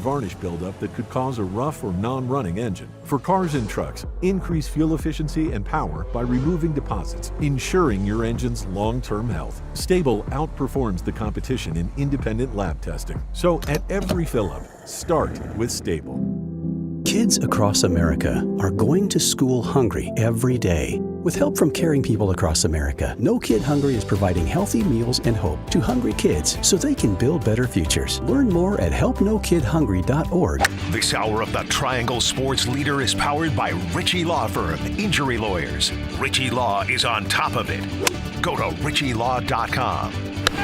varnish buildup that could cause a rough or non-running engine. For cars and trucks, increase fuel efficiency and power by removing deposits, ensuring your engine's long-term health. Stable outperforms the competition in independent lab testing. So at every fill-up, start with Stable. Kids across America are going to school hungry every day. With help from caring people across America, No Kid Hungry is providing healthy meals and hope to hungry kids so they can build better futures. Learn more at helpnokidhungry.org. This hour of the Triangle Sports Leader is powered by Ritchie Law Firm, Injury Lawyers. Ritchie Law is on top of it. Go to ritchielaw.com.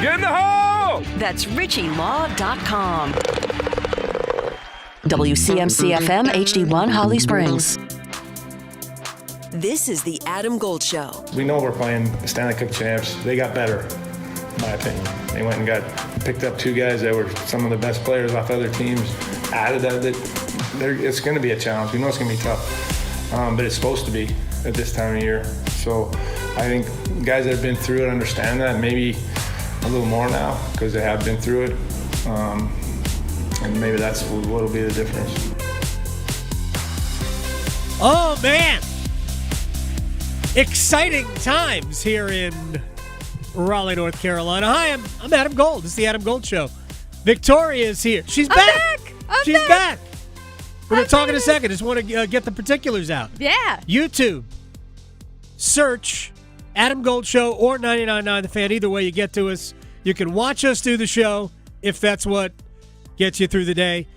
Get in the hole! That's ritchielaw.com. WCMC-FM HD1 Holly Springs. This is the Adam Gold Show. We know we're playing the Stanley Cup champs. They got better, in my opinion. They went and picked up two guys that were some of the best players off other teams. Added that. It's going to be a challenge. We know it's going to be tough, but it's supposed to be at this time of year. So I think guys that have been through it understand that, maybe a little more now because they have been through it. And maybe that's what will be the difference. Oh, man. Exciting times here in Raleigh, North Carolina. Hi, I'm Adam Gold. It's the Adam Gold Show. Victoria is here. She's back. She's back. We're going to talk in a second. Just want to get the particulars out. Yeah. YouTube. Search Adam Gold Show or 99.9 The Fan. Either way you get to us. You can watch us do the show if that's what gets you through the day.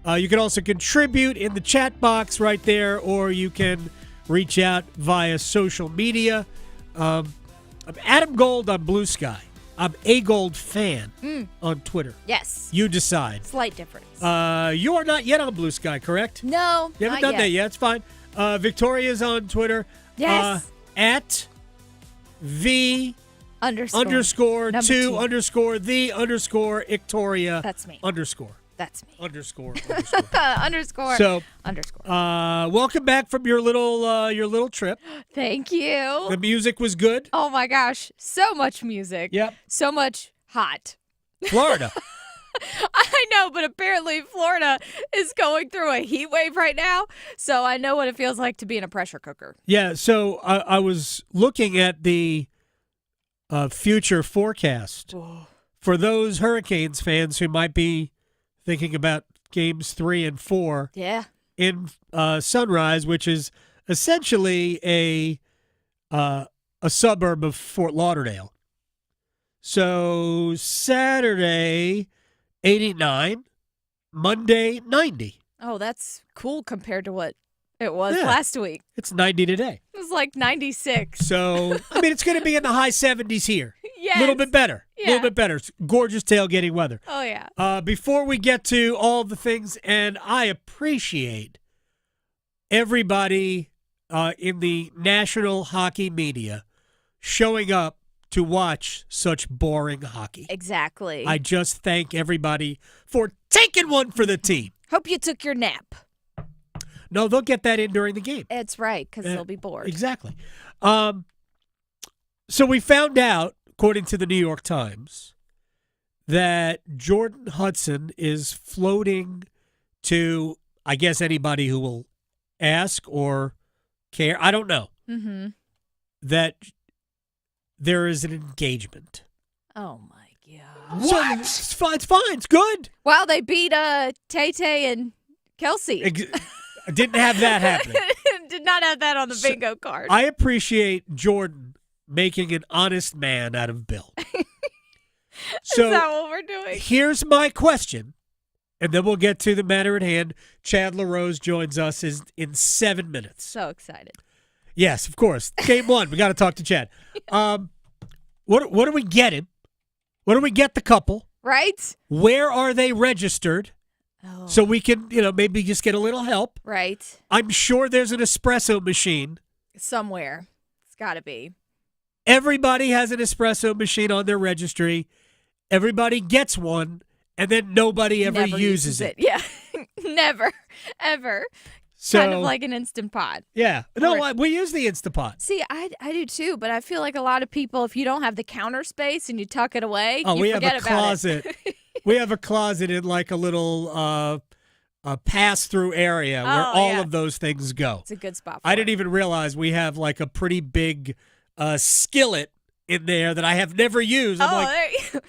You can also contribute in the chat box right there, or you can reach out via social media. I'm Adam Gold on Blue Sky. I'm A Gold Fan on Twitter. Yes. You decide. Slight difference. You are not yet on Blue Sky, correct? No, you haven't not done that yet. It's fine. Victoria's on Twitter. Yes. At the underscore Number two _the _ Victoria. That's me. Underscore. That's me. Underscore. underscore. So, underscore. Welcome back from your little trip. Thank you. The music was good. Oh my gosh, so much music. Yep. So much hot. Florida. I know, but apparently Florida is going through a heat wave right now, so I know what it feels like to be in a pressure cooker. Yeah, so I was looking at the future forecast. Whoa. For those Hurricanes fans who might be thinking about games 3 and 4 in Sunrise, which is essentially a suburb of Fort Lauderdale. So Saturday, 89, Monday, 90. Oh, that's cool compared to what it was last week. It's 90 today. It was like 96. So, I mean, it's going to be in the high 70s here. Yes. A little bit better. A Yeah. little bit better. It's gorgeous tailgating weather. Oh, yeah. Before we get to all the things, and I appreciate everybody in the national hockey media showing up to watch such boring hockey. Exactly. I just thank everybody for taking one for the team. Hope you took your nap. No, they'll get that in during the game. It's right, because they'll be bored. Exactly. So we found out, according to the New York Times, that Jordan Hudson is floating to, I guess, anybody who will ask or care. I don't know. Mm-hmm. That there is an engagement. Oh, my God. What? So it's fine. It's good. Wow, they beat Tay-Tay and Kelsey. Didn't have that happening. Did not have that on the bingo card. I appreciate Jordan making an honest man out of Bill. So is that what we're doing? Here's my question, and then we'll get to the matter at hand. Chad LaRose joins us in 7 minutes. So excited. Yes, of course. Game 1. We got to talk to Chad. What do we get him? What do we get the couple? Right? Where are they registered? Oh. So we can, maybe just get a little help. Right. I'm sure there's an espresso machine. Somewhere. It's got to be. Everybody has an espresso machine on their registry. Everybody gets one, and then nobody ever uses it. Yeah. Never. Ever. So, kind of like an Instant Pot. Yeah. No, we use the Instant Pot. See, I do too, but I feel like a lot of people, if you don't have the counter space and you tuck it away, we forget have a about closet. it. We have a closet in like a little pass-through area where all of those things go. It's a good spot for I didn't even realize we have like a pretty big skillet in there that I have never used. I'm like,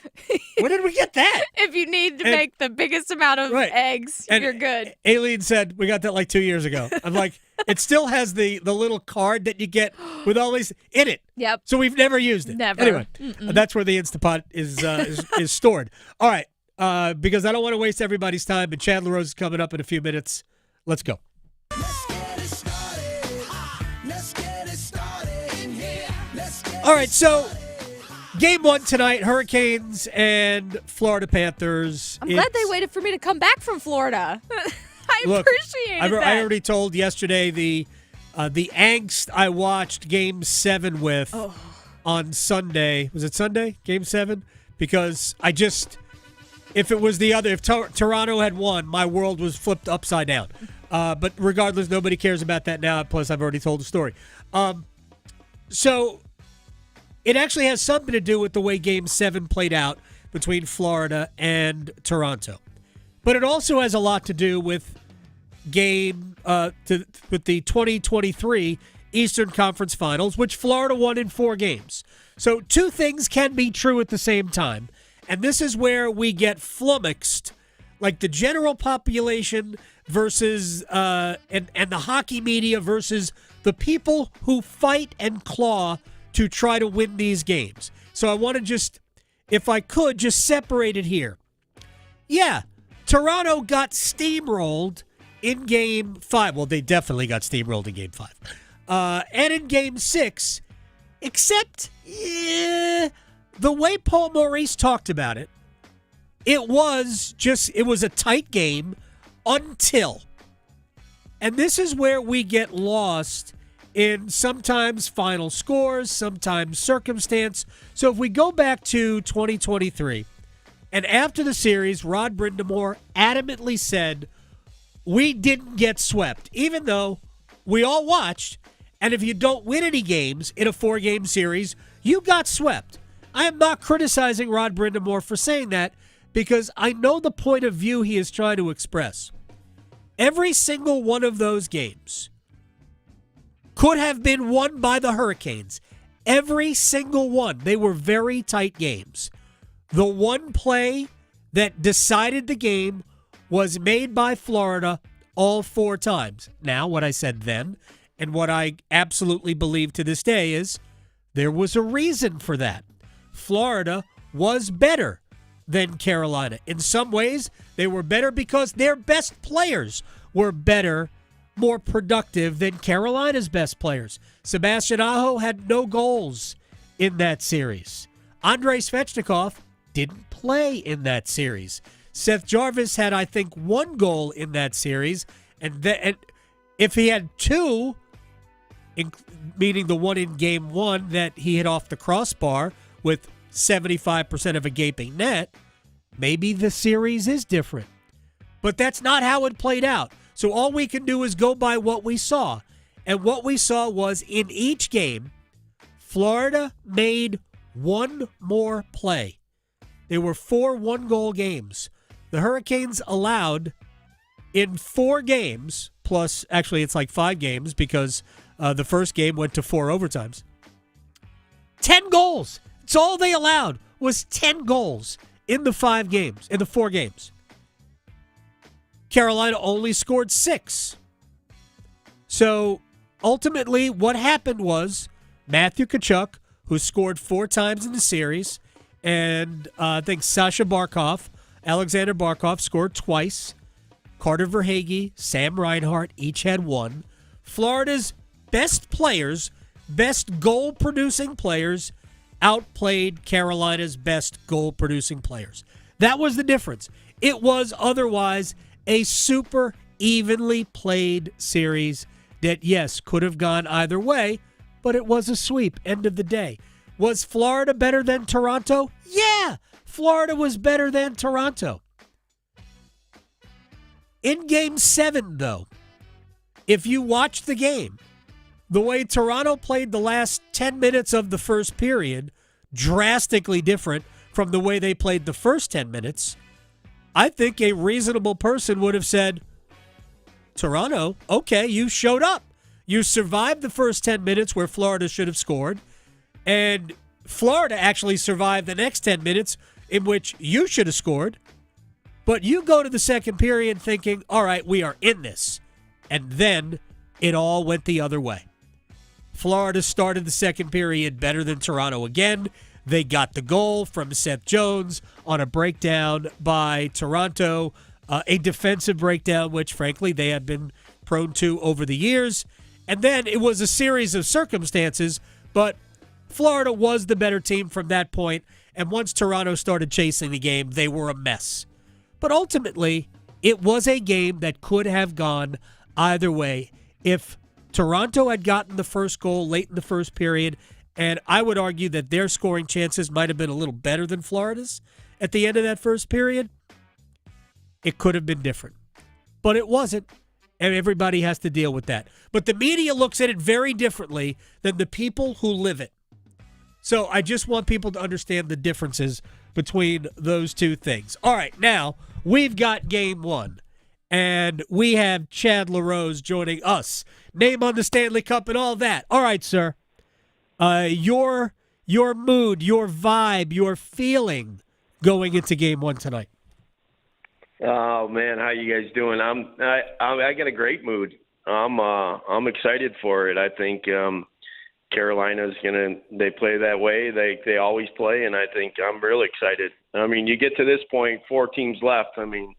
where did we get that? If you need to make the biggest amount of eggs, you're good. Aileen said, we got that like 2 years ago. I'm like, it still has the little card that you get with all these in it. Yep. So we've never used it. Never. Anyway, that's where the Instapot is stored. All right, because I don't want to waste everybody's time, and Chad LaRose is coming up in a few minutes. Let's go. All right, so game 1 tonight, Hurricanes and Florida Panthers. I'm glad they waited for me to come back from Florida. I appreciate that. I already told yesterday the angst I watched Game 7 with on Sunday. Was it Sunday? Game 7? Because if it was if Toronto had won, my world was flipped upside down. But regardless, nobody cares about that now. Plus, I've already told the story. So it actually has something to do with the way Game 7 played out between Florida and Toronto. But it also has a lot to do with with the 2023 Eastern Conference Finals, which Florida won in 4 games. So 2 things can be true at the same time. And this is where we get flummoxed, like the general population versus and the hockey media versus the people who fight and claw to try to win these games. So I want to if I could, just separate it here. Yeah, Toronto got steamrolled in Game 5. Well, they definitely got steamrolled in Game 5. And in Game 6, except the way Paul Maurice talked about it, it was a tight game until. And this is where we get lost in sometimes final scores, sometimes circumstance. So if we go back to 2023, and after the series, Rod Brindamore adamantly said, we didn't get swept, even though we all watched, and if you don't win any games in a 4-game series, you got swept. I am not criticizing Rod Brindamore for saying that because I know the point of view he is trying to express. Every single one of those games could have been won by the Hurricanes. Every single one. They were very tight games. The one play that decided the game was made by Florida all 4 times. Now, what I said then and what I absolutely believe to this day is there was a reason for that. Florida was better than Carolina. In some ways, they were better because their best players were better, more productive than Carolina's best players. Sebastian Aho had no goals in that series. Andrei Svechnikov didn't play in that series. Seth Jarvis had, I think, 1 goal in that series, and if he had 2, meaning the one in Game 1 that he hit off the crossbar with 75% of a gaping net, maybe the series is different. But that's not how it played out. So all we can do is go by what we saw. And what we saw was in each game, Florida made 1 more play. They were 4 one-goal games. The Hurricanes allowed in 4 games, plus actually it's like 5 games because the first game went to 4 overtimes. 10 goals. It's all they allowed was 10 goals in the 4 games. Carolina only scored 6. So ultimately what happened was Matthew Tkachuk, who scored 4 times in the series, and I think Alexander Barkov scored twice. Carter Verhaeghe, Sam Reinhart each had 1. Florida's best players, best goal-producing players, outplayed Carolina's best goal-producing players. That was the difference. It was otherwise a super evenly played series that, yes, could have gone either way, but it was a sweep, end of the day. Was Florida better than Toronto? Yeah, Florida was better than Toronto. In Game 7, though, if you watch the game, the way Toronto played the last 10 minutes of the first period, drastically different from the way they played the first 10 minutes, I think a reasonable person would have said, Toronto, okay, you showed up. You survived the first 10 minutes where Florida should have scored, and Florida actually survived the next 10 minutes in which you should have scored. But you go to the second period thinking, all right, we are in this. And then it all went the other way. Florida started the second period better than Toronto again. They got the goal from Seth Jones on a breakdown by Toronto, a defensive breakdown, which, frankly, they had been prone to over the years. And then it was a series of circumstances, but Florida was the better team from that point. And once Toronto started chasing the game, they were a mess. But ultimately, it was a game that could have gone either way. If Toronto had gotten the first goal late in the first period, and I would argue that their scoring chances might have been a little better than Florida's at the end of that first period, it could have been different. But it wasn't, and everybody has to deal with that. But the media looks at it very differently than the people who live it. So I just want people to understand the differences between those two things. All right, now we've got game one, and we have Chad LaRose joining us. Name on the Stanley Cup and all that. All right, sir. Your mood, your vibe, your feeling going into game one tonight. Oh man, how you guys doing? I got a great mood. I'm excited for it. I think Carolina's they play that way. They always play, and I think I'm really excited. I mean, you get to this point, 4 teams left. I mean,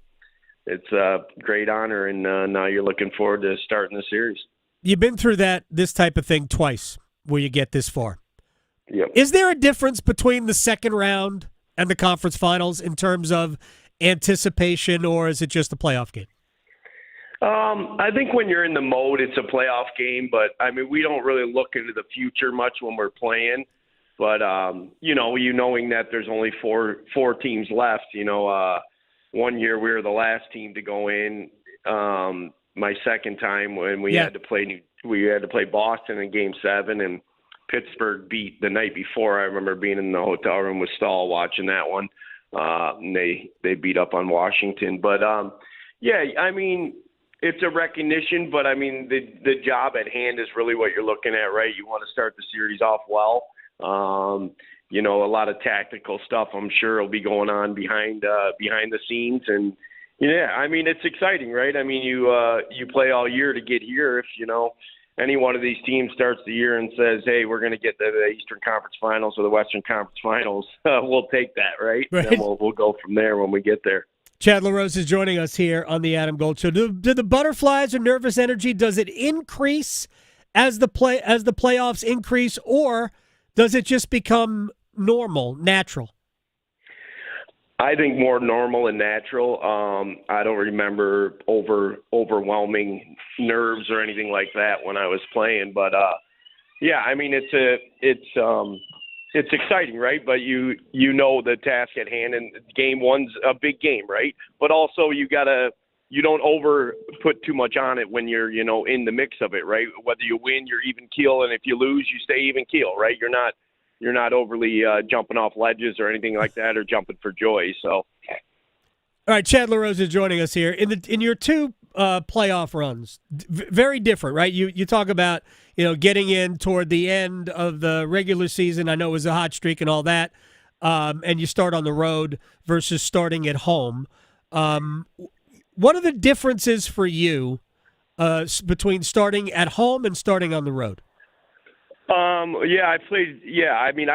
it's a great honor, and now you're looking forward to starting the series. You've been through this type of thing twice where you get this far. Yep. Is there a difference between the second round and the conference finals in terms of anticipation, or is it just a playoff game? I think when you're in the mode, it's a playoff game, but I mean, we don't really look into the future much when we're playing. But knowing that there's only four teams left. One year we were the last team to go in. My second time when we had to play Boston in Game 7, and Pittsburgh beat the night before. I remember being in the hotel room with Stahl watching that one. And they beat up on Washington. But I mean, it's a recognition, but I mean, the job at hand is really what you're looking at, right? You want to start the series off well. A lot of tactical stuff I'm sure will be going on behind the scenes. And yeah, I mean, it's exciting, right? I mean, you play all year to get here. If, any one of these teams starts the year and says, hey, we're going to get to the Eastern Conference Finals or the Western Conference Finals, we'll take that, right? Then we'll go from there when we get there. Chad LaRose is joining us here on the Adam Gold Show. Do the butterflies or nervous energy, does it increase as the playoffs increase, or does it just become normal, natural? I think more normal and natural. I don't remember overwhelming nerves or anything like that when I was playing, but I mean it's exciting, right? But you know the task at hand, and game one's a big game, right? But also you don't put too much on it when you're in the mix of it, right? Whether you win, you're even keel, and if you lose, you stay even keel, right? You're not overly jumping off ledges or anything like that, or jumping for joy. So, all right, Chad LaRose is joining us here in your two playoff runs. Very different, right? You talk about getting in toward the end of the regular season. I know it was a hot streak and all that, and you start on the road versus starting at home. What are the differences for you between starting at home and starting on the road? I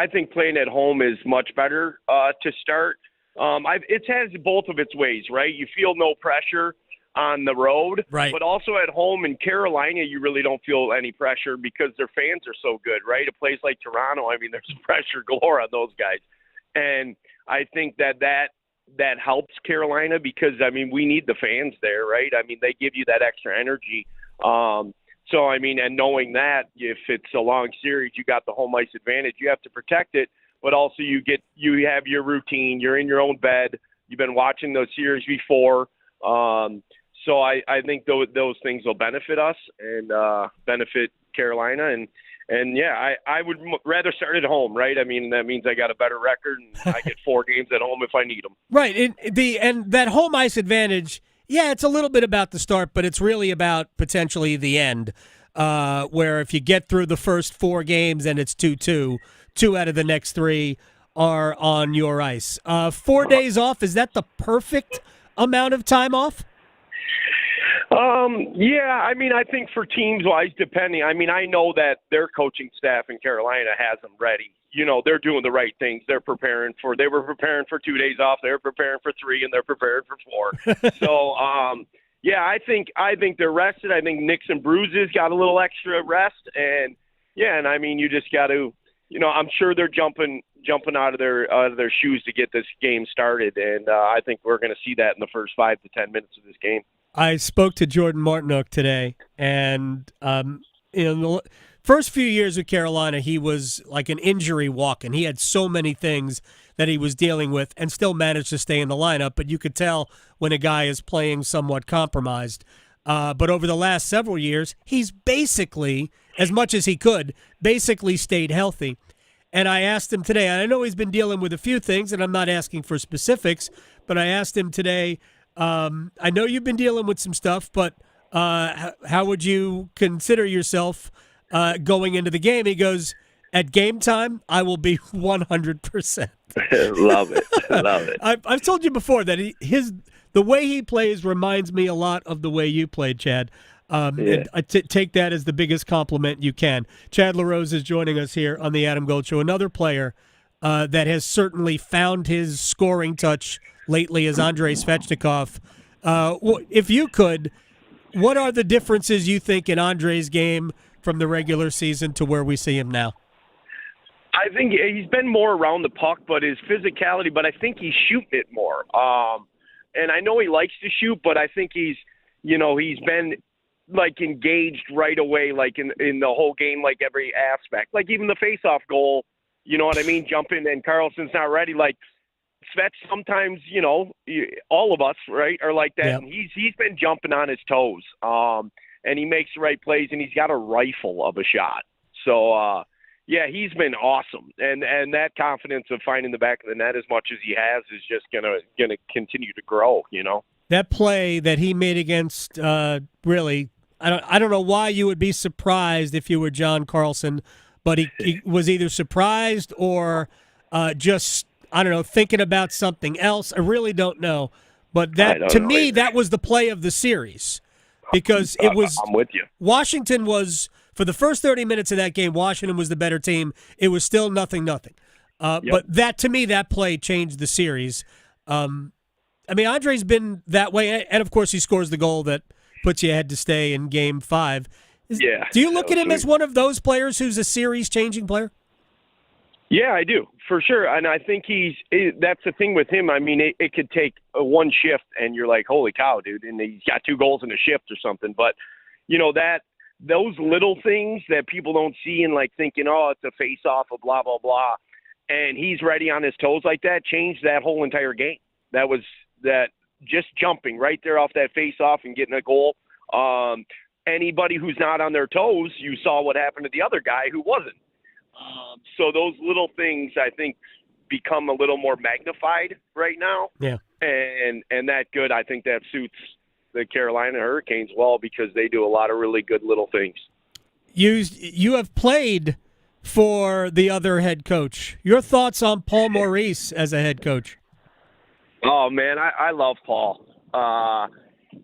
think playing at home is much better to start. It has both of its ways, right? You feel no pressure on the road, right? But also at home in Carolina, you really don't feel any pressure because their fans are so good, right? A place like Toronto, I mean, there's pressure galore on those guys, and I think that helps Carolina because I mean we need the fans there, right? I mean they give you that extra energy. So, I mean, and knowing that if it's a long series, you got the home ice advantage, you have to protect it, but also you have your routine, you're in your own bed, you've been watching those series before. So I think those things will benefit us and benefit Carolina. And I would rather start at home, right? I mean, that means I got a better record and I get 4 games at home if I need them. Right. And that home ice advantage, Yeah, it's a little bit about the start, but it's really about potentially the end, where if you get through the first 4 games and it's 2-2, 2 out of the next 3 are on your ice. 4 days off, is that the perfect amount of time off? Yeah, I mean, I think for teams-wise, depending. I mean, I know that their coaching staff in Carolina has them ready. You know, they're doing the right things. They were preparing for 2 days off. They were preparing for 3, and they're prepared for 4. So, yeah, I think they're rested. I think nicks and bruises got a little extra rest. And, yeah, and I mean, you just got to, you know, I'm sure they're jumping out of their shoes to get this game started. And I think we're going to see that in the first 5 to 10 minutes of this game. I spoke to Jordan Martinook today, and in the first few years with Carolina, he was like an injury walk-in. He had so many things that he was dealing with and still managed to stay in the lineup, but you could tell when a guy is playing somewhat compromised. But over the last several years, he's basically, as much as he could, basically stayed healthy. And I asked him today, and I know he's been dealing with a few things, and I'm not asking for specifics, but I asked him today, I know you've been dealing with some stuff, but how would you consider yourself going into the game? He goes, at game time, I will be 100%. Love it. Love it. I've told you before that the way he plays reminds me a lot of the way you played, Chad. And I take that as the biggest compliment you can. Chad LaRose is joining us here on the Adam Gold Show. Another player that has certainly found his scoring touch lately is Andrei Svechnikov. If you could, what are the differences you think in Andrei's game from the regular season to where we see him now? I think he's been more around the puck, but his physicality, but I think he's shooting it more. And I know he likes to shoot, but I think he's been like engaged right away, like in the whole game, like every aspect, like even the face-off goal, you know what I mean? Jumping and Carlson's not ready. Like Svech sometimes, all of us, right, are like that. Yep. And he's been jumping on his toes. And he makes the right plays, and he's got a rifle of a shot. So, yeah, he's been awesome. And that confidence of finding the back of the net as much as he has is just gonna continue to grow, That play that he made against really, I don't know why you would be surprised if you were John Carlson, but he was either surprised or just, I don't know, thinking about something else. I really don't know. But that that was the play of the series because it was I'm with you. Washington was, for the first 30 minutes of that game, Washington was the better team. It was still 0-0. But that play changed the series. I mean, Andrei's been that way, and of course he scores the goal that puts you ahead to stay in Game 5. Do you look at him as one of those players who's a series-changing player? Yeah, I do, for sure. And I think that's the thing with him. I mean, it could take one shift, and you're like, holy cow, dude, and he's got 2 goals in a shift or something. But, those little things that people don't see and, like, thinking, oh, it's a face-off of blah, blah, blah, and he's ready on his toes like that, changed that whole entire game. That was that just jumping right there off that face-off and getting a goal. Anybody who's not on their toes, you saw what happened to the other guy who wasn't. So those little things, I think, become a little more magnified right now. Yeah. And that good, I think that suits the Carolina Hurricanes well because they do a lot of really good little things. You have played for the other head coach. Your thoughts on Paul Maurice as a head coach? Oh, man, I love Paul.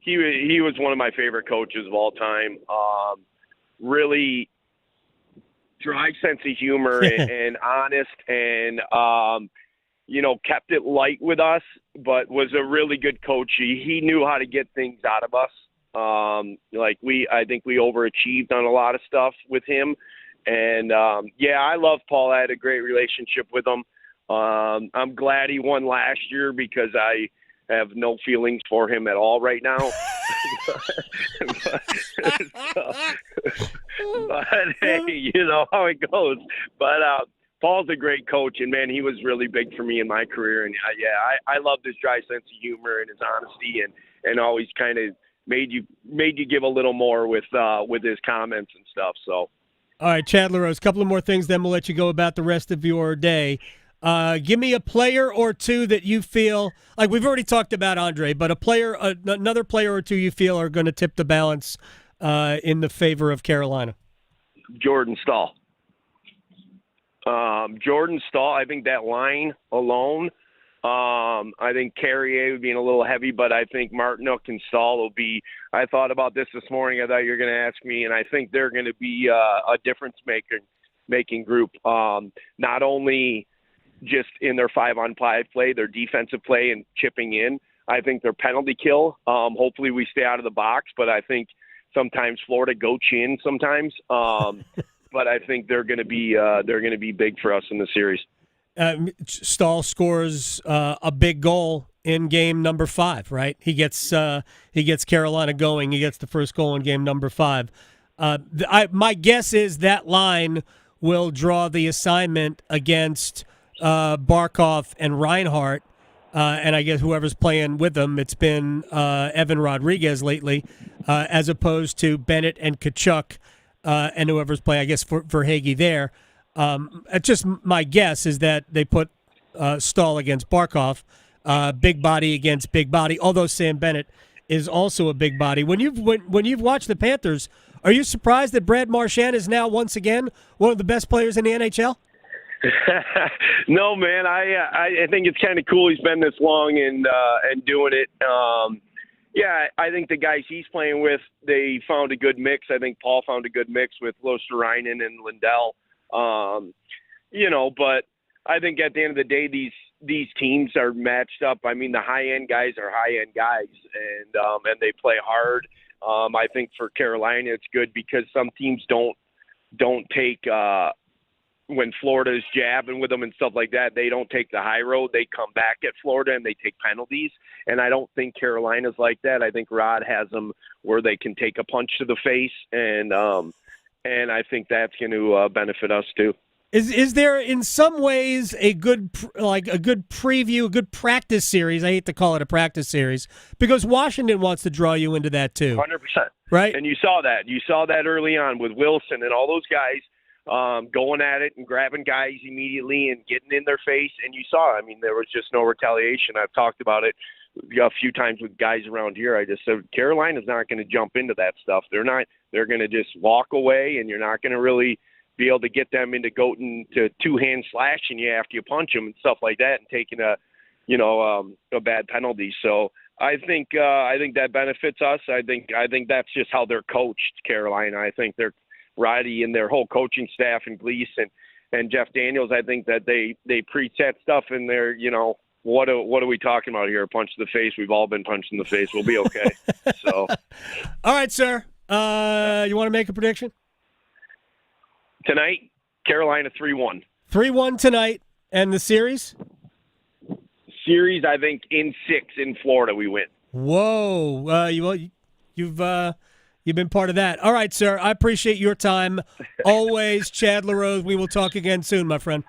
He was one of my favorite coaches of all time. Really dry sense of humor and honest and, kept it light with us, but was a really good coach. He knew how to get things out of us. I think we overachieved on a lot of stuff with him. And, I love Paul. I had a great relationship with him. I'm glad he won last year because I have no feelings for him at all right now. but hey, you know how it goes. But Paul's a great coach, and, man, he was really big for me in my career. And, I loved his dry sense of humor and his honesty and always kind of made you give a little more with his comments and stuff. So. All right, Chad LaRose, a couple of more things, then we'll let you go about the rest of your day. Give me a player or two that you feel like we've already talked about Andre, but another player or two you feel are going to tip the balance in the favor of Carolina. Jordan Stahl. Jordan Stahl, I think that line alone, I think Carrier would be a little heavy, but I think Martinook and Stahl will be – I thought about this morning. I thought you were going to ask me, and I think they're going to be a difference-making group, not only just in their 5-on-5 play, their defensive play and chipping in. I think their penalty kill, hopefully we stay out of the box, but I think sometimes Florida goats you in sometimes. But I think they're going to be big for us in the series. Stahl scores a big goal in game number 5, right? He gets Carolina going. He gets the first goal in game number 5. My guess is that line will draw the assignment against Barkov and Reinhart, and I guess whoever's playing with them. It's been Evan Rodriguez lately, as opposed to Bennett and Kachuk. And whoever's playing, I guess, for Hagee there. It's just my guess is that they put Stahl against Barkov, big body against big body, although Sam Bennett is also a big body. When you've watched the Panthers, are you surprised that Brad Marchand is now once again one of the best players in the NHL? No, man. I think it's kind of cool he's been this long and doing it. Yeah, I think the guys he's playing with, they found a good mix. I think Paul found a good mix with Losterainen and Lindell. But I think at the end of the day, these teams are matched up. I mean, the high-end guys are high-end guys, and they play hard. I think for Carolina, it's good because some teams don't take when Florida's jabbing with them and stuff like that, they don't take the high road. They come back at Florida and they take penalties. And I don't think Carolina's like that. I think Rod has them where they can take a punch to the face, and I think that's going to benefit us too. Is there in some ways a good preview, a good practice series? I hate to call it a practice series because Washington wants to draw you into that too. 100%. Right. And you saw that. You saw that early on with Wilson and all those guys. Going at it and grabbing guys immediately and getting in their face. And you saw, I mean, there was just no retaliation. I've talked about it a few times with guys around here. I just said Carolina's not going to jump into that stuff. They're going to just walk away, and you're not going to really be able to get them into going to two-hand slashing you after you punch them and stuff like that and taking a bad penalty. So I think that benefits us. I think that's just how they're coached, Carolina. I think they're Roddy and their whole coaching staff and Gleason and Jeff Daniels, I think that they preach that stuff and they're, what are we talking about here? A punch to the face. We've all been punched in the face. We'll be okay. So, all right, sir. You want to make a prediction? Tonight, Carolina 3-1. 3-1 tonight. And the series? Series, I think, in 6 in Florida we win. Whoa. You've been part of that. All right, sir. I appreciate your time. Always, Chad LaRose. We will talk again soon, my friend.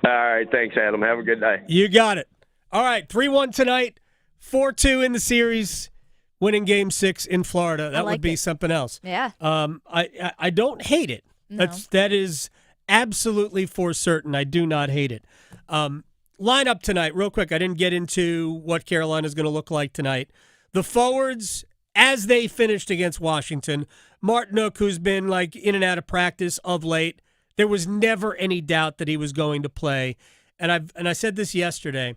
All right. Thanks, Adam. Have a good day. You got it. All right. 3-1 tonight. 4-2 in the series. Winning Game 6 in Florida. That would be something else. Yeah. I don't hate it. No. That is absolutely for certain. I do not hate it. Lineup tonight, real quick. I didn't get into what Carolina's going to look like tonight. The forwards, as they finished against Washington, Martinook, who's been in and out of practice of late, there was never any doubt that he was going to play. And I said this yesterday.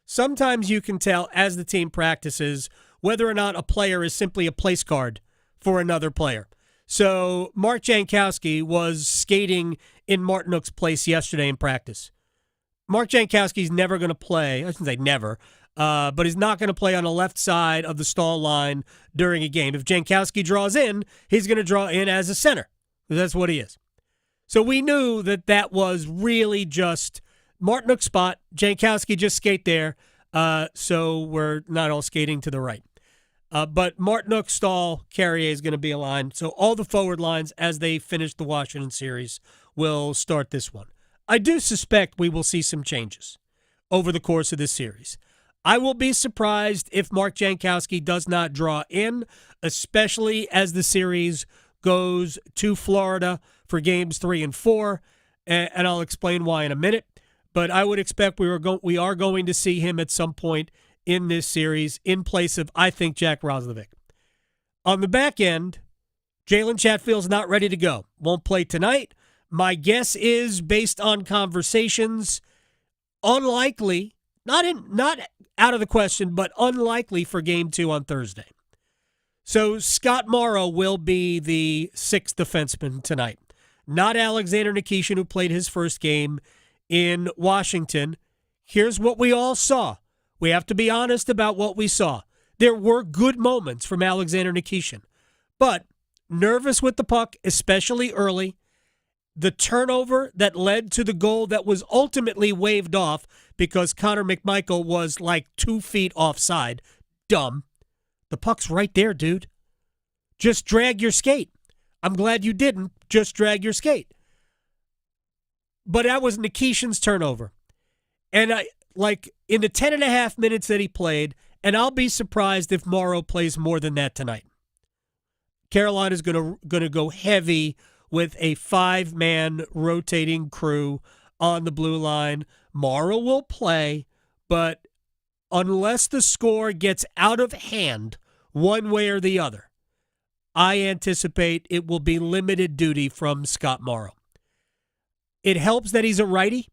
Sometimes you can tell as the team practices whether or not a player is simply a place card for another player. So Mark Jankowski was skating in Martinook's place yesterday in practice. Mark Jankowski's never going to play. I shouldn't say never. But he's not going to play on the left side of the Stahl line during a game. If Jankowski draws in, he's going to draw in as a center. That's what he is. So we knew that was really just Martinook's spot. Jankowski just skate there, so we're not all skating to the right. But Martinook, Stahl, Carrier is going to be aligned. So all the forward lines, as they finish the Washington series, will start this one. I do suspect we will see some changes over the course of this series. I will be surprised if Mark Jankowski does not draw in, especially as the series goes to Florida for games 3 and 4, and I'll explain why in a minute. But I would expect we are going to see him at some point in this series in place of, I think, Jack Roslovic. On the back end, Jalen Chatfield's not ready to go. Won't play tonight. My guess is, based on conversations, unlikely, not out of the question, but unlikely for Game 2 on Thursday. So Scott Morrow will be the sixth defenseman tonight. Not Alexander Nikishin, who played his first game in Washington. Here's what we all saw. We have to be honest about what we saw. There were good moments from Alexander Nikishin, but nervous with the puck, especially early. The turnover that led to the goal that was ultimately waved off because Connor McMichael was like 2 feet offside. Dumb. The puck's right there, dude. Just drag your skate. I'm glad you didn't. Just drag your skate. But that was Nikishin's turnover. And in the 10.5 minutes that he played, and I'll be surprised if Morrow plays more than that tonight. Carolina's going to go heavy with a 5-man rotating crew on the blue line. Morrow will play, but unless the score gets out of hand one way or the other, I anticipate it will be limited duty from Scott Morrow. It helps that he's a righty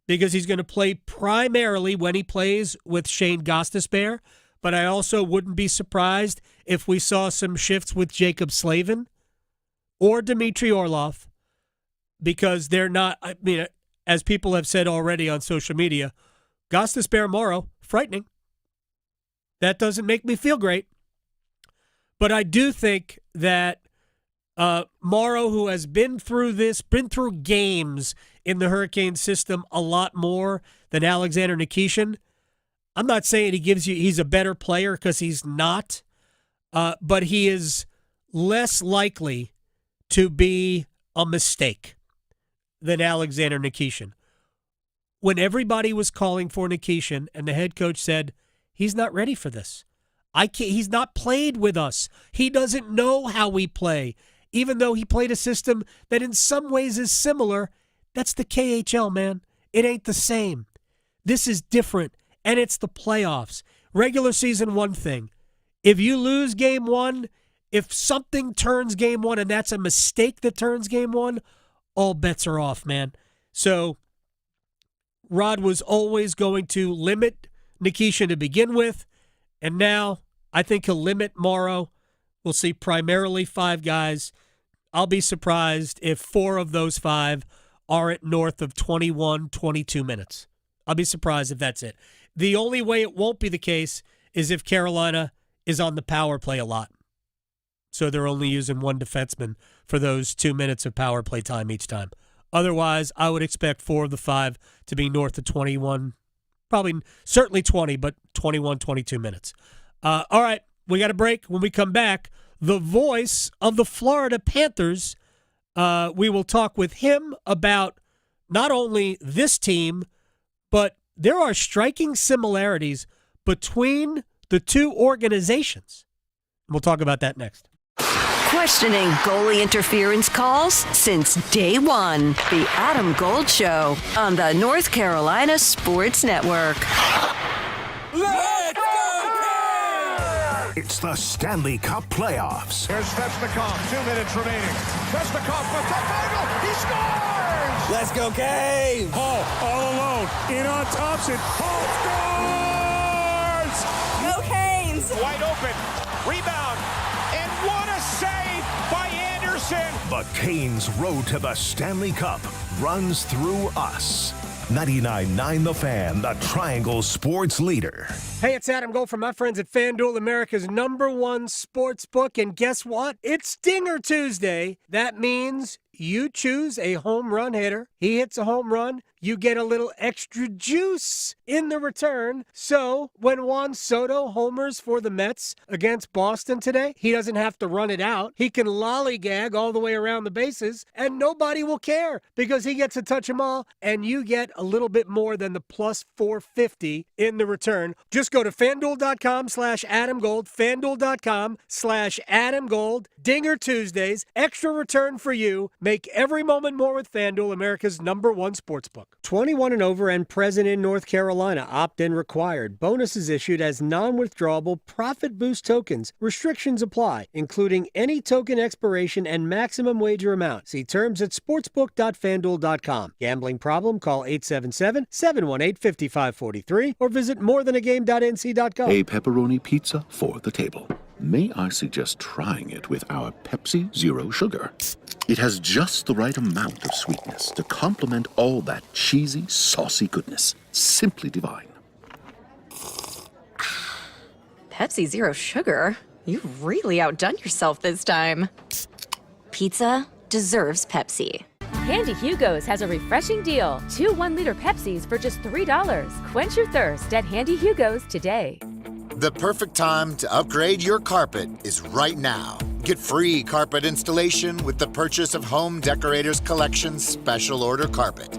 because he's going to play primarily when he plays with Shane Gostisbehere, but I also wouldn't be surprised if we saw some shifts with Jacob Slavin or Dmitry Orlov, because they're not, I mean, as people have said already on social media, Gostisbehere Morrow, frightening. That doesn't make me feel great. But I do think that Morrow, who has been through games in the Hurricane system a lot more than Alexander Nikishin. I'm not saying he's a better player, because he's not, but he is less likely to be a mistake than Alexander Nikishin. When everybody was calling for Nikishin and the head coach said, he's not ready for this. He's not played with us. He doesn't know how we play. Even though he played a system that in some ways is similar, that's the KHL, man. It ain't the same. This is different, and it's the playoffs. Regular season, one thing. If you lose game one, if something turns game one, and that's a mistake that turns game one, all bets are off, man. So Rod was always going to limit Nikishin to begin with, and now I think he'll limit Morrow. We'll see primarily 5 guys. I'll be surprised if 4 of those 5 aren't north of 21, 22 minutes. I'll be surprised if that's it. The only way it won't be the case is if Carolina is on the power play a lot. So they're only using 1 defenseman for those 2 minutes of power play time each time. Otherwise, I would expect 4 of the 5 to be north of 21, certainly 20, but 21, 22 minutes. All right, we got a break. When we come back, the voice of the Florida Panthers, we will talk with him about not only this team, but there are striking similarities between the 2 organizations. We'll talk about that next. Questioning goalie interference calls since day one. The Adam Gold Show on the North Carolina Sports Network. Let's go! It's the Stanley Cup playoffs. Here's Svechnikov, 2 minutes remaining. Svechnikov puts up angle. He scores! Let's go, Canes! Hall all alone. In on Thompson. Hall scores! Go, Canes! Wide open. Rebound. And what a save by Anderson! The Canes' road to the Stanley Cup runs through us. 99.9 The Fan, the Triangle Sports leader. Hey, it's Adam Gold from my friends at FanDuel, America's #1 sports book. And guess what? It's Dinger Tuesday. That means you choose a home run hitter. He hits a home run. You get a little extra juice in the return. So when Juan Soto homers for the Mets against Boston today, he doesn't have to run it out. He can lollygag all the way around the bases, and nobody will care because he gets to touch them all, and you get a little bit more than the plus 450 in the return. Just go to FanDuel.com/AdamGold, FanDuel.com/AdamGold. Dinger Tuesdays, extra return for you. Make every moment more with FanDuel, America's #1 sportsbook. 21 and over and present in North Carolina. Opt-in required. Bonuses issued as non-withdrawable profit boost tokens. Restrictions apply, including any token expiration and maximum wager amount. See terms at sportsbook.fanduel.com. Gambling problem? Call 877-718-5543 or visit morethanagame.nc.gov. A pepperoni pizza for the table. May I suggest trying it with our Pepsi Zero Sugar? It has just the right amount of sweetness to complement all that cheesy, saucy goodness. Simply divine. Pepsi Zero Sugar? You've really outdone yourself this time. Pizza deserves Pepsi. Handy Hugo's has a refreshing deal. 2 1-liter Pepsis for just $3. Quench your thirst at Handy Hugo's today. The perfect time to upgrade your carpet is right now. Get free carpet installation with the purchase of Home Decorators Collection Special Order Carpet.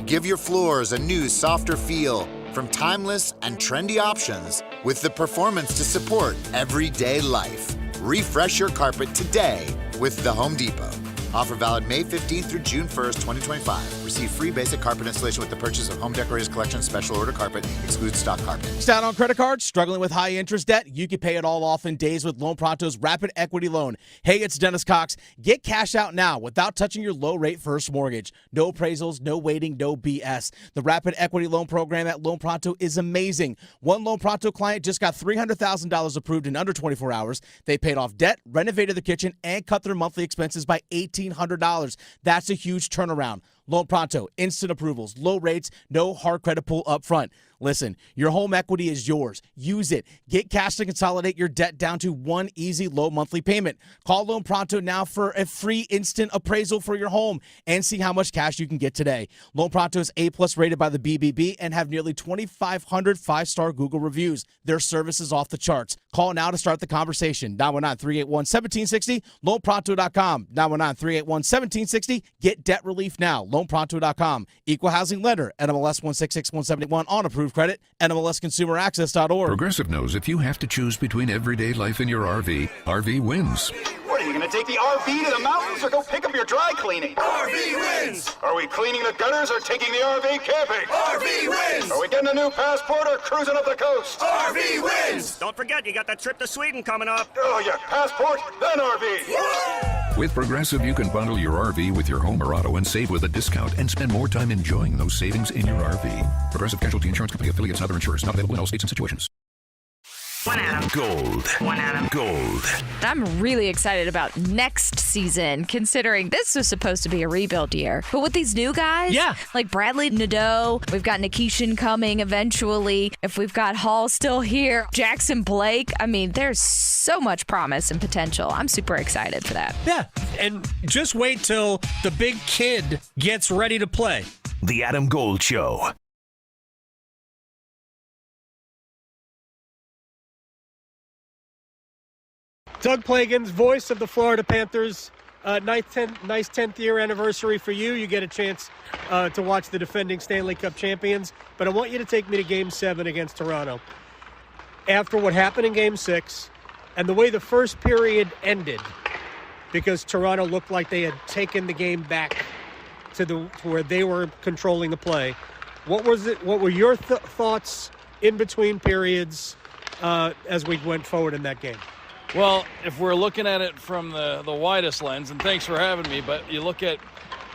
Give your floors a new, softer feel from timeless and trendy options with the performance to support everyday life. Refresh your carpet today with the Home Depot. Offer valid May 15th through June 1st, 2025. Receive free basic carpet installation with the purchase of Home Decorators Collection Special Order Carpet. Excludes stock carpet. Down on credit cards? Struggling with high interest debt? You can pay it all off in days with Loan Pronto's Rapid Equity Loan. Hey, it's Dennis Cox. Get cash out now without touching your low-rate first mortgage. No appraisals, no waiting, no BS. The Rapid Equity Loan program at Loan Pronto is amazing. One Loan Pronto client just got $300,000 approved in under 24 hours. They paid off debt, renovated their kitchen, and cut their monthly expenses by $1,800. That's a huge turnaround. Loan Pronto, instant approvals, low rates, no hard credit pull up front. Listen, your home equity is yours. Use it. Get cash to consolidate your debt down to one easy low monthly payment. Call Loan Pronto now for a free instant appraisal for your home and see how much cash you can get today. Loan Pronto is A+ rated by the BBB and have nearly 2,500 5-star Google reviews. Their service is off the charts. Call now to start the conversation. 919-381-1760, loanpronto.com. 919-381-1760. Get debt relief now. Loanpronto.com. Equal housing lender. NMLS 166171 on approved credit. NMLSconsumeraccess.org. Progressive knows if you have to choose between everyday life and your RV wins. What, are you going to take the RV to the mountains or go pick up your dry cleaning? RV wins! Are we cleaning the gutters or taking the RV camping? RV wins! Are we getting a new passport or cruising up the coast? RV wins! Don't forget, you got that trip to Sweden coming up. Oh, yeah, passport, then RV. With Progressive, you can bundle your RV with your home or auto and save with a discount and spend more time enjoying those savings in your RV. Progressive Casualty Insurance Company affiliates and other insurers not available in all states and situations. One Adam. Gold. One Adam. Gold. I'm really excited about next season, considering this was supposed to be a rebuild year. But with these new guys, like Bradley Nadeau, we've got Nikishin coming eventually. If we've got Hall still here, Jackson Blake, I mean, there's so much promise and potential. I'm super excited for that. Yeah, and just wait till the big kid gets ready to play. The Adam Gold Show. Doug Plagens, voice of the Florida Panthers. Nice 10th year anniversary for you. You get a chance to watch the defending Stanley Cup champions. But I want you to take me to Game 7 against Toronto. After what happened in Game 6 and the way the first period ended, because Toronto looked like they had taken the game back to where they were controlling the play. What was it? What were your thoughts in between periods as we went forward in that game? Well, if we're looking at it from the widest lens, and thanks for having me, but you look at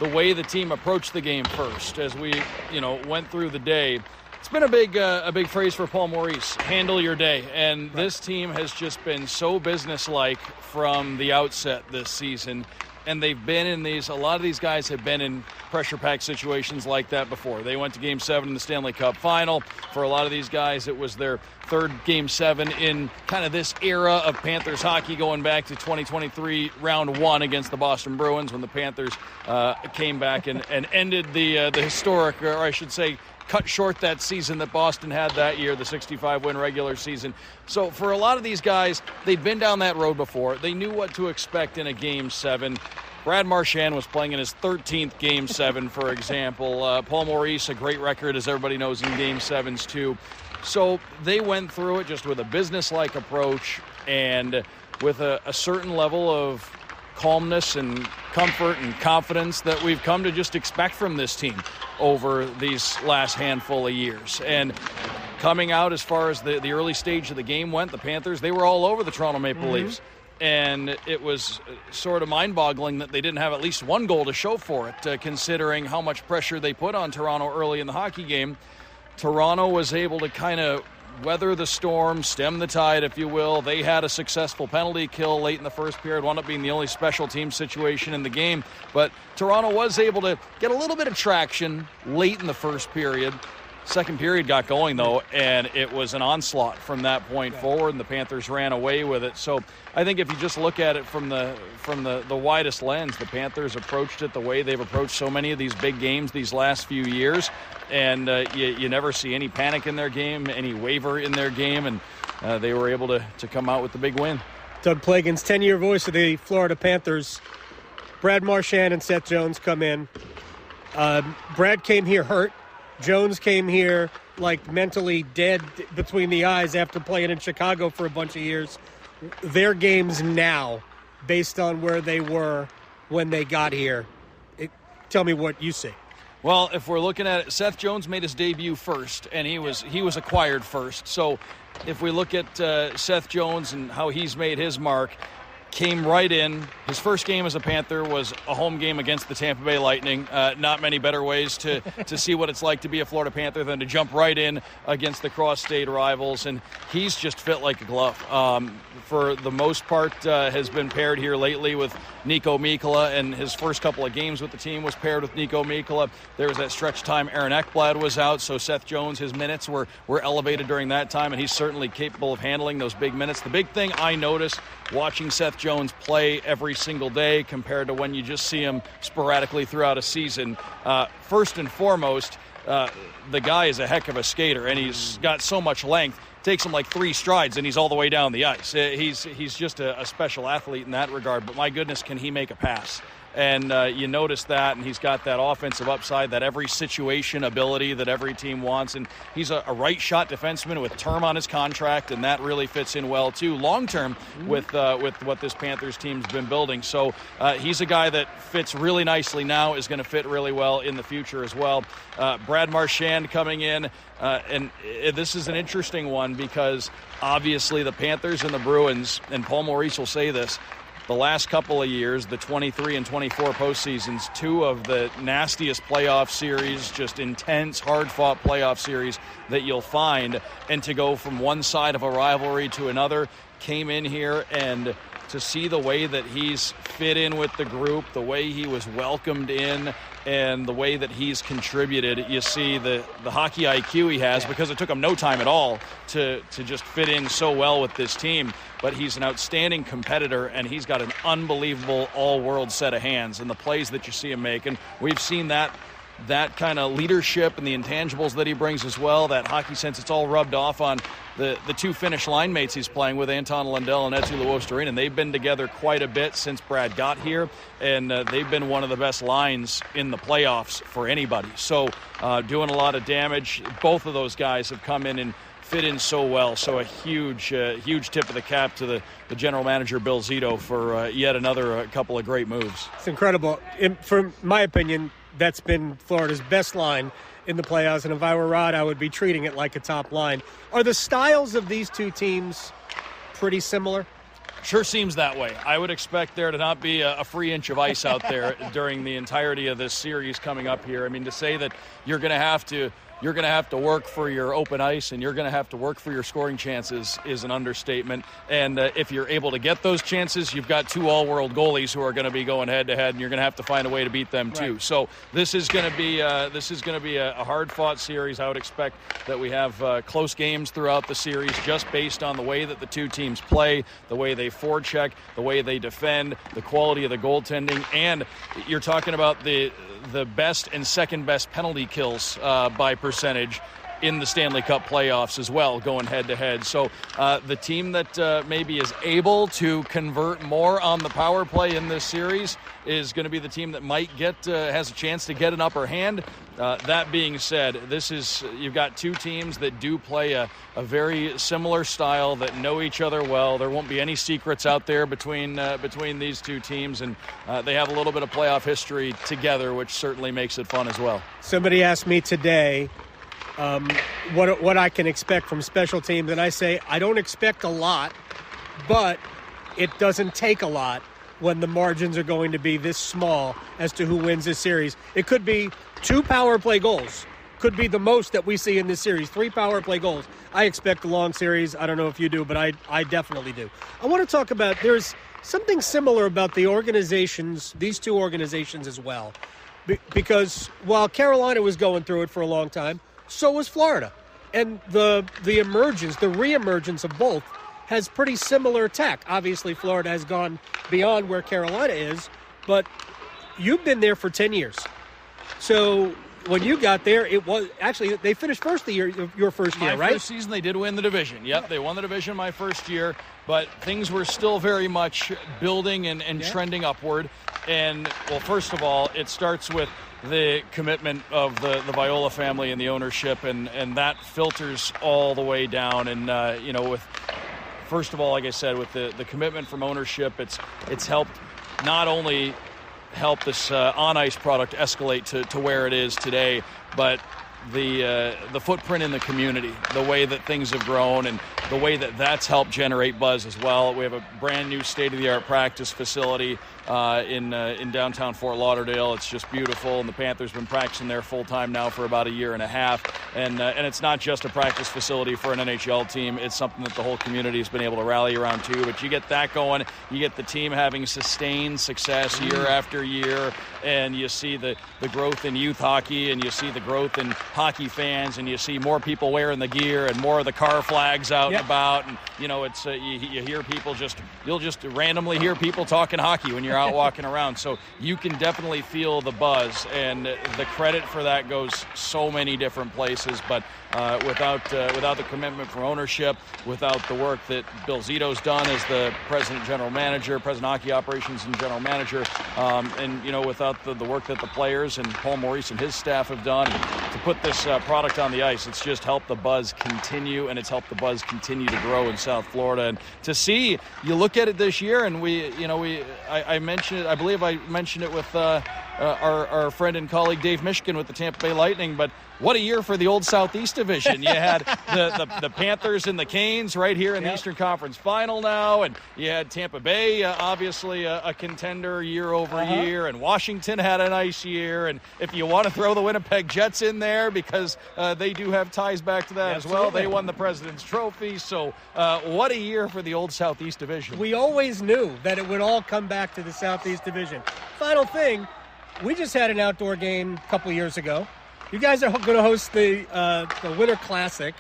the way the team approached the game first as we, went through the day. It's been a big phrase for Paul Maurice, handle your day. And this team has just been so businesslike from the outset this season. And they've been in a lot of these guys have been in pressure-packed situations like that before. They went to Game 7 in the Stanley Cup Final. For a lot of these guys, it was their third Game 7 in kind of this era of Panthers hockey going back to 2023 Round 1 against the Boston Bruins when the Panthers came back and ended the historic, or I should say, cut short that season that Boston had that year, the 65-win regular season. So for a lot of these guys, they'd been down that road before. They knew what to expect in a Game 7. Brad Marchand was playing in his 13th Game 7, for example. Paul Maurice, a great record, as everybody knows, in Game 7s, too. So they went through it just with a business-like approach and with a certain level of calmness and comfort and confidence that we've come to just expect from this team over these last handful of years. And coming out as far as the early stage of the game went, the Panthers, they were all over the Toronto Maple Leafs. And it was sort of mind-boggling that they didn't have at least one goal to show for it, considering how much pressure they put on Toronto early in the hockey game. Toronto was able to kind of weather the storm, stem the tide, if you will. They had a successful penalty kill late in the first period, wound up being the only special team situation in the game. But Toronto was able to get a little bit of traction late in the first period. Second period got going, though, and it was an onslaught from that point forward, and the Panthers ran away with it. So I think if you just look at it from the widest lens, the Panthers approached it the way they've approached so many of these big games these last few years, and you never see any panic in their game, any waver in their game, and they were able to come out with the big win. Doug Plagens, 10-year voice of the Florida Panthers. Brad Marchand and Seth Jones come in. Brad came here hurt. Jones came here like mentally dead between the eyes after playing in Chicago for a bunch of years. Their games now, based on where they were when they got here, tell me what you see. Well, if we're looking at it, Seth Jones made his debut first, and he was acquired first. So if we look at Seth Jones and how he's made his mark, came right in. His first game as a Panther was a home game against the Tampa Bay Lightning. Not many better ways to see what it's like to be a Florida Panther than to jump right in against the cross-state rivals, and he's just fit like a glove. For the most part, has been paired here lately with Nico Mikkola, and his first couple of games with the team was paired with Nico Mikkola. There was that stretch time Aaron Ekblad was out, so Seth Jones, his minutes were elevated during that time, and he's certainly capable of handling those big minutes. The big thing I noticed watching Seth Jones play every single day compared to when you just see him sporadically throughout a season, first and foremost, the guy is a heck of a skater, and he's got so much length. Takes him like 3 strides, and he's all the way down the ice. He's just a special athlete in that regard, but my goodness, can he make a pass? And you notice that, and he's got that offensive upside, that every situation ability that every team wants. And he's a right-shot defenseman with term on his contract, and that really fits in well, too, long-term with what this Panthers team's been building. So he's a guy that fits really nicely now, is going to fit really well in the future as well. Brad Marchand coming in, and this is an interesting one because obviously the Panthers and the Bruins, and Paul Maurice will say this, the last couple of years, the 23 and 24 postseasons, 2 of the nastiest playoff series, just intense, hard-fought playoff series that you'll find. And to go from one side of a rivalry to another, came in here, and to see the way that he's fit in with the group, the way he was welcomed in, and the way that he's contributed, you see the hockey IQ he has, because it took him no time at all to just fit in so well with this team. But he's an outstanding competitor, and he's got an unbelievable all-world set of hands, and the plays that you see him make. And we've seen that kind of leadership and the intangibles that he brings as well, that hockey sense, it's all rubbed off on the 2 Finnish line mates he's playing with, Anton Lundell and Eetu Luostarinen, and they've been together quite a bit since Brad got here, and they've been one of the best lines in the playoffs for anybody. So doing a lot of damage. Both of those guys have come in and fit in so well. So a huge tip of the cap to the general manager, Bill Zito, for yet another couple of great moves. It's incredible. For my opinion, that's been Florida's best line in the playoffs, and if I were Rod, I would be treating it like a top line. Are the styles of these two teams pretty similar? Sure seems that way. I would expect there to not be a free inch of ice out there during the entirety of this series coming up here. I mean, to say that you're going to have to work for your open ice and you're going to have to work for your scoring chances is an understatement. And if you're able to get those chances, you've got 2 all-world goalies who are going to be going head-to-head, and you're going to have to find a way to beat them too. Right. So this is going to be a hard-fought series. I would expect that we have close games throughout the series, just based on the way that the two teams play, the way they forecheck, the way they defend, the quality of the goaltending, and you're talking about the best and second best penalty kills by percentage in the Stanley Cup playoffs as well, going head-to-head. So the team that maybe is able to convert more on the power play in this series is going to be the team that might has a chance to get an upper hand. That being said, you've got two teams that do play a very similar style, that know each other well. There won't be any secrets out there between these two teams, and they have a little bit of playoff history together, which certainly makes it fun as well. Somebody asked me today what I can expect from special teams, and I say I don't expect a lot, but it doesn't take a lot when the margins are going to be this small as to who wins this series. It could be 2 power play goals. Could be the most that we see in this series. 3 power play goals. I expect a long series. I don't know if you do, but I definitely do. I want to talk about, there's something similar about the organizations, these two organizations as well. Because while Carolina was going through it for a long time, so was Florida. And the reemergence of both has pretty similar tech. Obviously, Florida has gone beyond where Carolina is, but you've been there for 10 years. So when you got there, it was actually they finished first your first year, right? My first season, they did win the division. Yep, they won the division my first year, but things were still very much building and trending upward. And, well, first of all, it starts with the commitment of the Viola family and the ownership, and that filters all the way down. And, first of all, like I said, with the commitment from ownership, it's helped not only help this on-ice product escalate to where it is today, but the footprint in the community, the way that things have grown, and the way that's helped generate buzz as well. We have a brand new state-of-the-art practice facility in downtown Fort Lauderdale. It's just beautiful, and the Panthers have been practicing there full-time now for about a year and a half. And it's not just a practice facility for an NHL team. It's something that the whole community has been able to rally around too. But you get that going, you get the team having sustained success year after year, and you see the growth in youth hockey, and you see the growth in hockey fans, and you see more people wearing the gear and more of the car flags out and about. And it's you hear people you'll just randomly hear people talking hockey when you're out walking around. So you can definitely feel the buzz, and the credit for that goes so many different places. But without the commitment from ownership, without the work that Bill Zito's done as the president hockey operations and general manager, and without the work that the players and Paul Maurice and his staff have done to put this product on the ice, it's just helped the buzz continue, and it's helped the buzz continue to grow in South Florida. And to see, you look at it this year, and I mentioned it, I believe I mentioned it with our friend and colleague Dave Mishkin with the Tampa Bay Lightning, but what a year for the old Southeast Division. You had the Panthers and the Canes right here in the Eastern Conference Final now, and you had Tampa Bay, obviously a contender year over year, and Washington had a nice year, and if you want to throw the Winnipeg Jets in there, because they do have ties back to that as well, they won the President's Trophy, so what a year for the old Southeast Division. We always knew that it would all come back to the Southeast Division. Final thing, we just had an outdoor game a couple years ago. You guys are going to host the Winter Classic.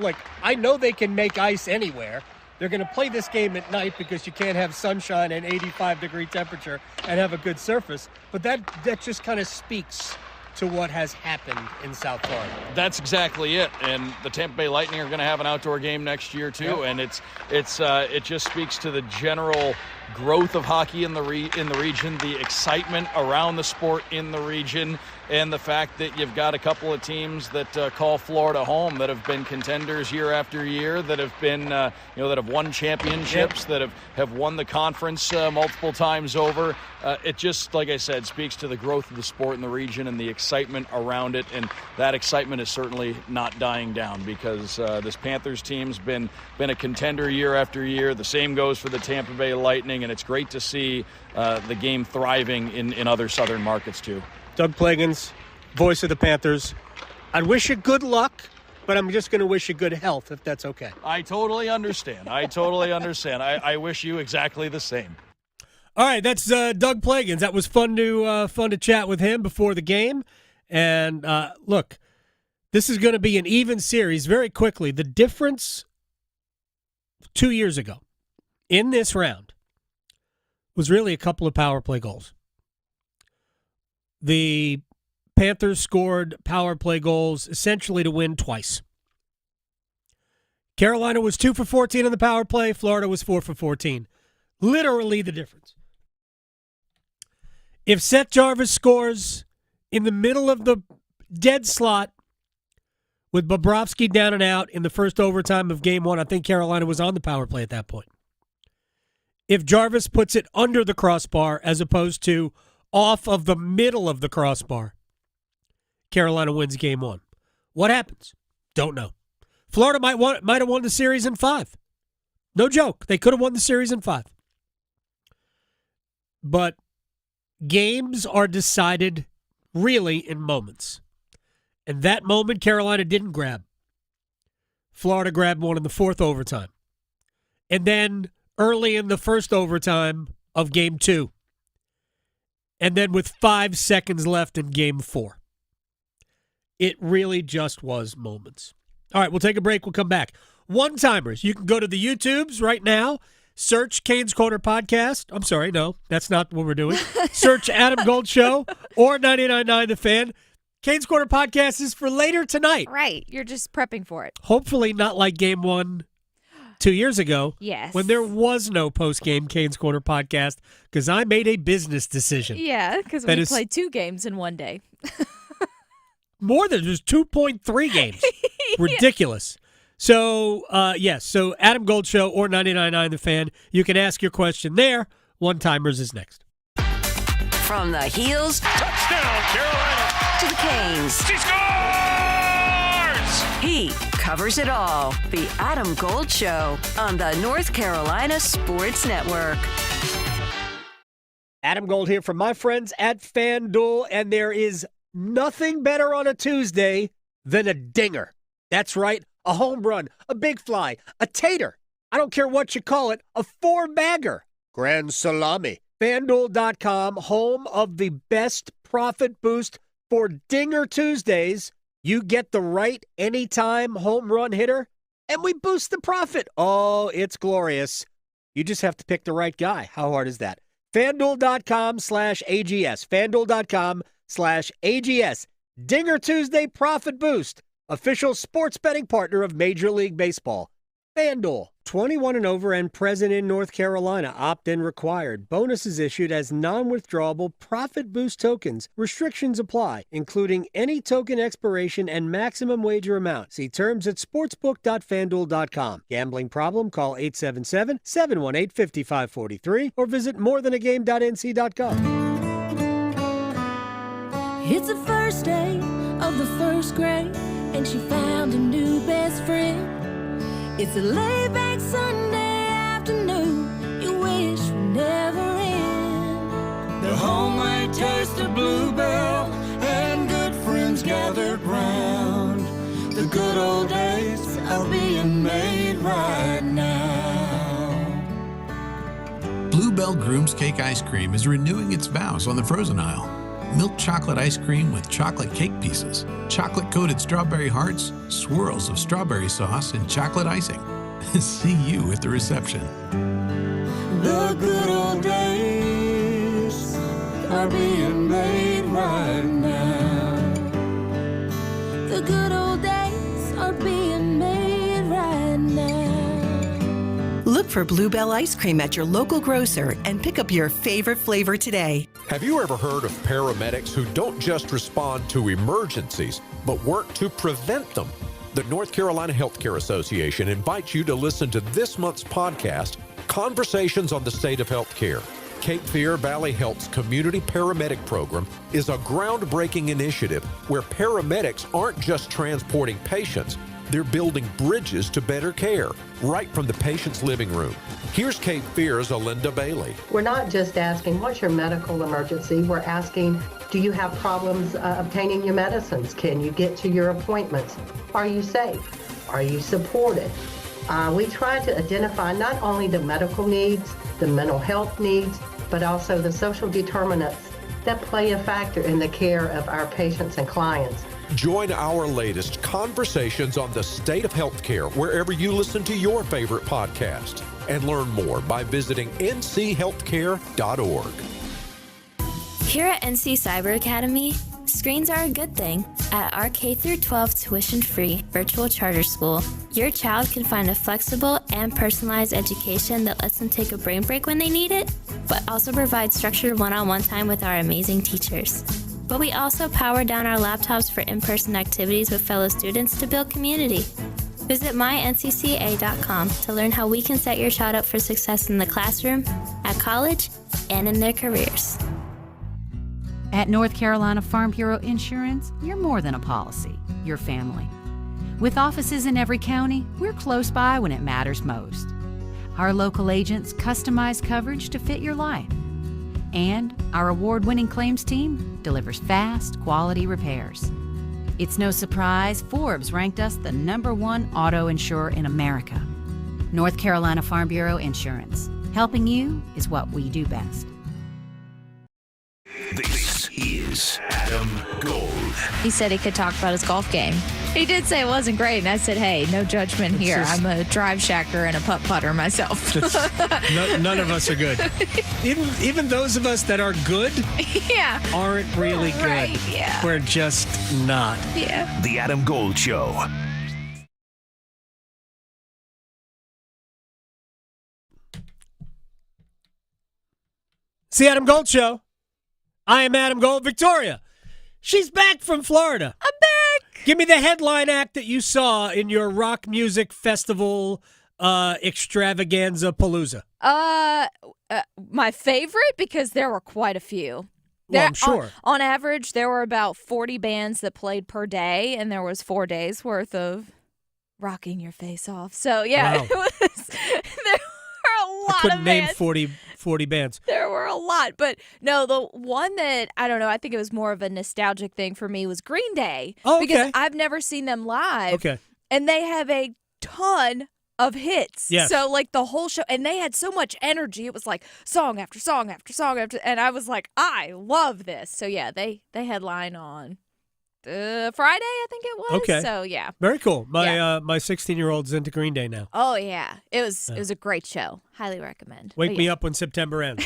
Look, I know they can make ice anywhere. They're going to play this game at night because you can't have sunshine and 85-degree temperature and have a good surface. But that just kind of speaks to what has happened in South Florida. That's exactly it. And the Tampa Bay Lightning are going to have an outdoor game next year too. And it just speaks to the general growth of hockey in the region, the excitement around the sport in the region, and the fact that you've got a couple of teams that call Florida home, that have been contenders year after year, that have been that have won championships, that have won the conference multiple times over. It just, like I said, speaks to the growth of the sport in the region and the excitement around it, and that excitement is certainly not dying down, because this Panthers team's been a contender year after year. The same goes for the Tampa Bay Lightning, and it's great to see the game thriving in other southern markets too. Doug Plagens, voice of the Panthers. I wish you good luck, but I'm just going to wish you good health, if that's okay. I totally understand. I wish you exactly the same. All right, that's Doug Plagens. That was fun to chat with him before the game. And look, this is going to be an even series very quickly. The difference 2 years ago in this round was really a couple of power play goals. The Panthers scored power play goals essentially to win twice. Carolina was 2 for 14 on the power play. Florida was 4 for 14. Literally the difference. If Seth Jarvis scores in the middle of the dead slot with Bobrovsky down and out in the first overtime of Game 1, I think Carolina was on the power play at that point. If Jarvis puts it under the crossbar as opposed to off of the middle of the crossbar, Carolina wins Game 1. What happens? Don't know. Florida might have won the series in 5. No joke. They could have won the series in 5. But games are decided really in moments. And that moment, Carolina didn't grab. Florida grabbed one in the 4th overtime. And then early in the first overtime of Game 2. And then with 5 seconds left in Game 4. It really just was moments. All right, we'll take a break. We'll come back. One-timers, you can go to the YouTubes right now. Search Canes Corner Podcast. I'm sorry, no, that's not what we're doing. Search Adam Gold Show or 99.9 The Fan. Canes Corner Podcast is for later tonight. Right, you're just prepping for it. Hopefully not like Game 1 2 years ago. Yes. When there was no post-game Canes Corner Podcast because I made a business decision. Yeah, because we played 2 games in one day. More than just 2.3 games. Ridiculous. So, yes. So, Adam Gold Show or 99.9 The Fan. You can ask your question there. One-timers is next. From the heels Touchdown, Carolina. to the Canes. She scores! He covers it all. The Adam Gold Show on the North Carolina Sports Network. Adam Gold here from my friends at FanDuel, and there is nothing better on a Tuesday than a dinger. That's right, a home run, a big fly, a tater. I don't care what you call it, a 4-bagger. Grand salami. FanDuel.com, home of the best profit boost for Dinger Tuesdays. You get the right anytime home run hitter, and we boost the profit. Oh, it's glorious. You just have to pick the right guy. How hard is that? FanDuel.com/AGS. FanDuel.com/AGS. Dinger Tuesday Profit Boost. Official sports betting partner of Major League Baseball. FanDuel. 21 and over and present in North Carolina. Opt-in required. Bonuses issued as non-withdrawable profit boost tokens. Restrictions apply, including any token expiration and maximum wager amount. See terms at sportsbook.fanduel.com. Gambling problem? Call 877-718-5543 or visit morethanagame.nc.gov. It's the first day of the first grade, and she found a new best friend. It's a laid-back Sunday afternoon you wish would never end. The homemade taste of Bluebell and good friends gathered round. The good old days are being made right now. Bluebell Groom's Cake Ice Cream is renewing its vows on the frozen aisle. Milk chocolate ice cream with chocolate cake pieces, chocolate-coated strawberry hearts, swirls of strawberry sauce, and chocolate icing. See you at the reception. The good old days are being made right now. The good old days are being made right now. Look for Bluebell ice cream at your local grocer and pick up your favorite flavor today. Have you ever heard of paramedics who don't just respond to emergencies, but work to prevent them? The North Carolina Healthcare Association invites you to listen to this month's podcast, Conversations on the State of Healthcare. Cape Fear Valley Health's Community Paramedic Program is a groundbreaking initiative where paramedics aren't just transporting patients, they're building bridges to better care, right from the patient's living room. Here's Cape Fear's Alinda Bailey. We're not just asking, what's your medical emergency? We're asking, do you have problems obtaining your medicines? Can you get to your appointments? Are you safe? Are you supported? We try to identify not only the medical needs, the mental health needs, but also the social determinants that play a factor in the care of our patients and clients. Join our latest Conversations on the State of Healthcare wherever you listen to your favorite podcast. And learn more by visiting nchealthcare.org. Here at NC Cyber Academy, Screens are a good thing. At our K-12 tuition-free virtual charter school, your child can find a flexible and personalized education that lets them take a brain break when they need it, but also provides structured one-on-one time with our amazing teachers. But we also power down our laptops for in-person activities with fellow students to build community. Visit myncca.com to learn how we can set your child up for success in the classroom, at college, and in their careers. At North Carolina Farm Bureau Insurance, you're more than a policy, you're family. With offices in every county, we're close by when it matters most. Our local agents customize coverage to fit your life. And our award-winning claims team delivers fast, quality repairs. It's no surprise Forbes ranked us the #1 auto insurer in America. North Carolina Farm Bureau Insurance. Helping you is what we do best. This is Adam Gold. He said he could talk about his golf game. He did say it wasn't great, and I said, hey, no judgment here. I'm a drive shacker and a putt-putter myself. None of us are good. Even those of us that are good aren't really good. Right, yeah. We're just not. Yeah. The Adam Gold Show. It's the Adam Gold Show. I am Adam Gold. Victoria, she's back from Florida. I'm back. Give me the headline act that you saw in your rock music festival extravaganza palooza. My favorite, because there were quite a few. Well, I'm sure. On average, there were about 40 bands that played per day, and there was 4 days worth of rocking your face off. So, yeah, Wow. there were a lot I couldn't of name bands. 40 bands. There were a lot. But, no, the one that, I don't know, I think it was more of a nostalgic thing for me was Green Day. Oh, okay. Because I've never seen them live. Okay. And they have a ton of hits. Yes. So, like, the whole show, and they had so much energy. It was like song after song after song after, and I was like, I love this. So, yeah, they headline on Friday, I think it was. Okay. So, yeah. Very cool. My 16-year-old's into Green Day now. Oh, yeah. It was a great show. Highly recommend. Wake me up when September ends.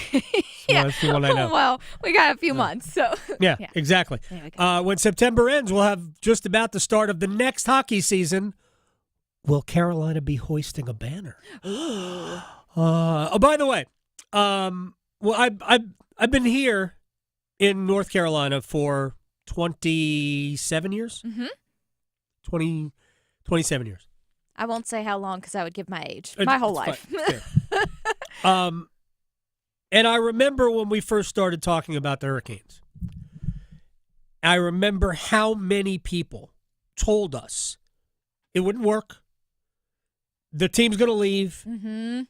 Yeah. That's the one I know. Well, we got a few months, so. Yeah, exactly. When September ends, we'll have just about the start of the next hockey season. Will Carolina be hoisting a banner? Ooh. By the way, I've been here in North Carolina for 27 years. Mm-hmm. 27 years. I won't say how long because I would give my age. My whole life. And I remember when we first started talking about the Hurricanes, I remember how many people told us it wouldn't work. The team's going to leave. Mm-hmm.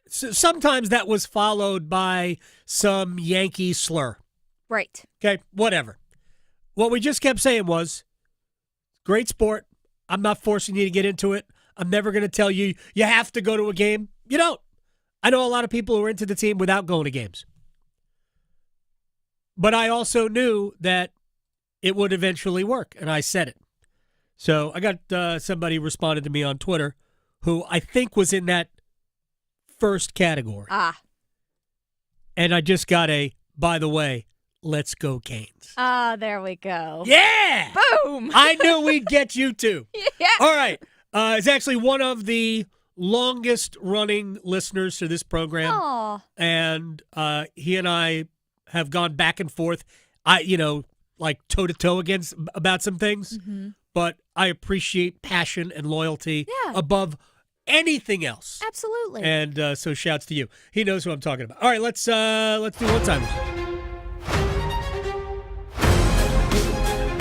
Sometimes that was followed by some Yankee slur. Right. Okay, whatever. What we just kept saying was, great sport. I'm not forcing you to get into it. I'm never going to tell you you have to go to a game. You don't. I know a lot of people who are into the team without going to games. But I also knew that it would eventually work, and I said it. So I got somebody responded to me on Twitter who I think was in that first category. And I just got by the way, let's go Canes. There we go. Yeah! Boom! I knew we'd get you too. Yeah. All right. It's actually one of the longest running listeners to this program. Aw. And he and I have gone back and forth, like toe-to-toe about some things. Mm-hmm. But I appreciate passion and loyalty above anything else. Absolutely. And so shouts to you. He knows who I'm talking about. All right, let's do one time.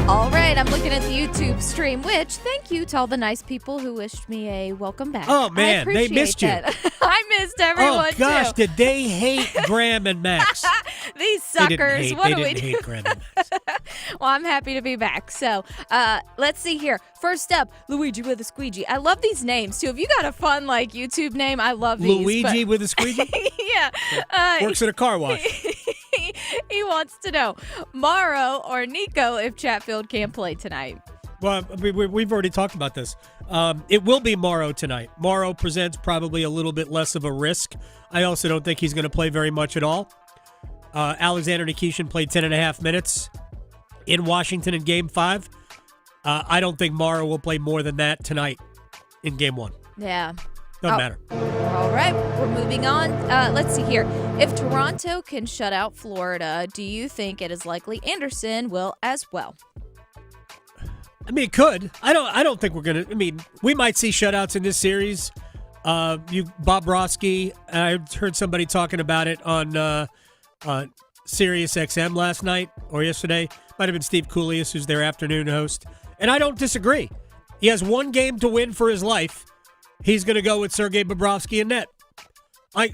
All right, I'm looking at the YouTube stream, which thank you to all the nice people who wished me a welcome back. Oh, man, I they appreciate missed you. that. I missed everyone, Oh, gosh, too. did they hate Graham and Max? These suckers. They didn't hate Graham and Max. Well, I'm happy to be back. So, let's see here. First up, Luigi with a squeegee. I love these names, too. If you got a fun, YouTube name, I love these. Luigi with a squeegee? Yeah. Works at a car wash. He wants to know, Morrow or Nico if Chatfield can't play tonight. Well, we've already talked about this. It will be Morrow tonight. Morrow presents probably a little bit less of a risk. I also don't think he's going to play very much at all. Alexander Nikishin played 10.5 minutes in Washington in Game 5. I don't think Mara will play more than that tonight in Game 1. Yeah. Doesn't matter. All right, we're moving on. Let's see here. If Toronto can shut out Florida, do you think it is likely Anderson will as well? I mean, it could. I don't think we're going to. I mean, we might see shutouts in this series. Bob Brodsky, I heard somebody talking about it on Sirius XM last night or yesterday. Might have been Steve Coolius, who's their afternoon host. And I don't disagree. He has one game to win for his life. He's going to go with Sergei Bobrovsky in net. I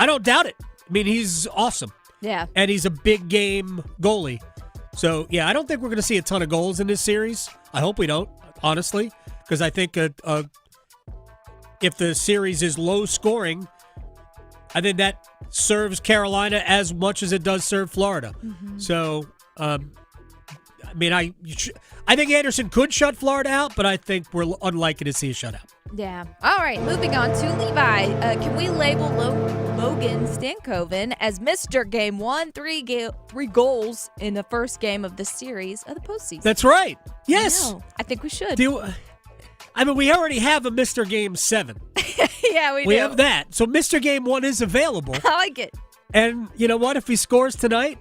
don't doubt it. I mean, he's awesome. Yeah. And he's a big game goalie. So, yeah, I don't think we're going to see a ton of goals in this series. I hope we don't, honestly, because I think if the series is low scoring, I think that serves Carolina as much as it does serve Florida. Mm-hmm. So, I mean, I think Anderson could shut Florida out, but I think we're unlikely to see a shutout. Yeah. All right, moving on to Levi. Can we label Logan Stankoven as Mr. Game 1, 3 goals in the first game of the series of the postseason? That's right. Yes. I think we should. I mean, we already have a Mr. Game 7. Yeah, we do. We have that. So Mr. Game 1 is available. I like it. And you know what? If he scores tonight,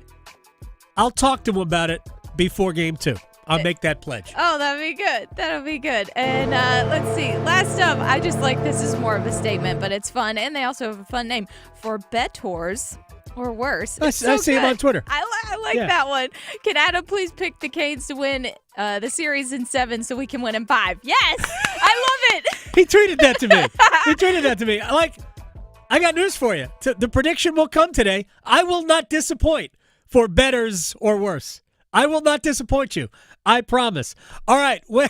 I'll talk to him about it before Game 2. I'll make that pledge. Oh, that'd be good. That'll be good. And let's see. Last up, I just like this is more of a statement, but it's fun. And they also have a fun name for bettors or worse. I see him on Twitter. I like that one. Can Adam please pick the Canes to win the series in 7 so we can win in 5? Yes. I love it. He tweeted that to me. I got news for you. The prediction will come today. I will not disappoint for bettors or worse. I will not disappoint you. I promise. All right. We're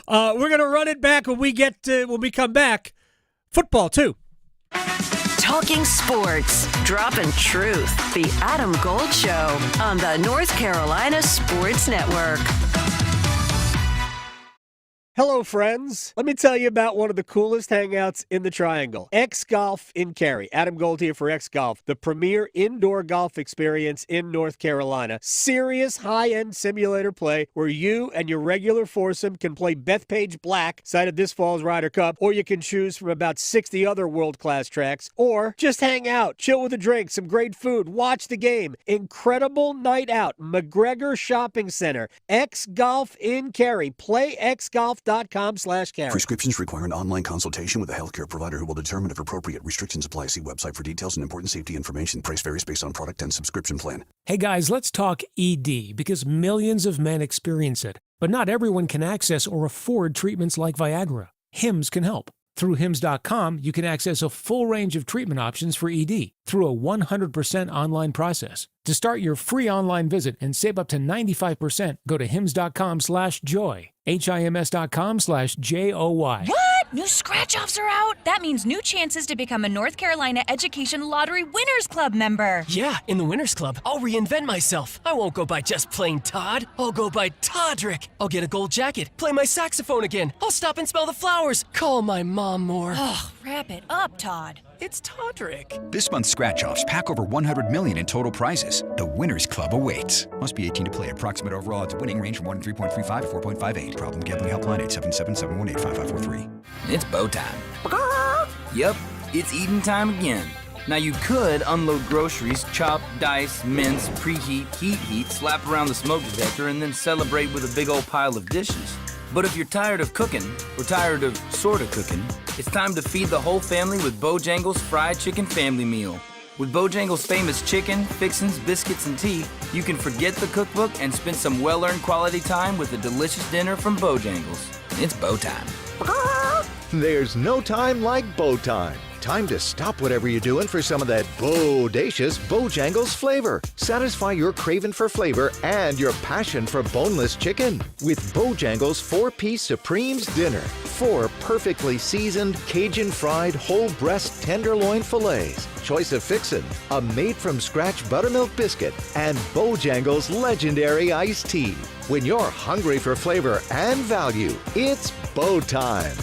going to run it back when we come back. Football, too. Talking sports, dropping truth. The Adam Gold Show on the North Carolina Sports Network. Hello, friends. Let me tell you about one of the coolest hangouts in the Triangle. X Golf in Cary. Adam Gold here for X Golf, the premier indoor golf experience in North Carolina. Serious high-end simulator play where you and your regular foursome can play Bethpage Black, cited this fall's Ryder Cup, or you can choose from about 60 other world-class tracks, or just hang out, chill with a drink, some great food, watch the game. Incredible night out. McGregor Shopping Center. X Golf in Cary. PlayXGolf.com/Cary. Prescriptions require an online consultation with a healthcare provider who will determine if appropriate. Restrictions apply. See website for details and important safety information. Price varies based on product and subscription plan. Hey guys, let's talk ED because millions of men experience it. But not everyone can access or afford treatments like Viagra. Hims can help. Through Hims.com, you can access a full range of treatment options for ED through a 100% online process. To start your free online visit and save up to 95%, go to Hims.com/joy. HIMS.com/JOY. What? New scratch-offs are out? That means new chances to become a North Carolina Education Lottery Winners Club member. Yeah, in the Winners Club, I'll reinvent myself. I won't go by just plain Todd. I'll go by Toddrick. I'll get a gold jacket, play my saxophone again. I'll stop and smell the flowers, call my mom more. Ugh, wrap it up, Todd. It's Toddrick. This month's scratch-offs pack over $100 million in total prizes. The Winners Club awaits. Must be 18 to play. Approximate overall odds of winning range from 1 in 3.35 to 4.58. Problem gambling helpline 877-718-5543. It's bow time. Yep, it's eating time again. Now you could unload groceries, chop, dice, mince, preheat, heat, slap around the smoke detector, and then celebrate with a big old pile of dishes. But if you're tired of cooking, or tired of sorta cooking, it's time to feed the whole family with Bojangles Fried Chicken Family Meal. With Bojangles' famous chicken, fixins, biscuits, and tea, you can forget the cookbook and spend some well-earned quality time with a delicious dinner from Bojangles. It's bow time. There's no time like bow time. Time to stop whatever you're doing for some of that bodacious Bojangles flavor. Satisfy your craving for flavor and your passion for boneless chicken with Bojangles 4-piece Supremes Dinner. 4 perfectly seasoned, Cajun-fried, whole breast tenderloin fillets, choice of fixin', a made-from-scratch buttermilk biscuit, and Bojangles legendary iced tea. When you're hungry for flavor and value, it's bow time.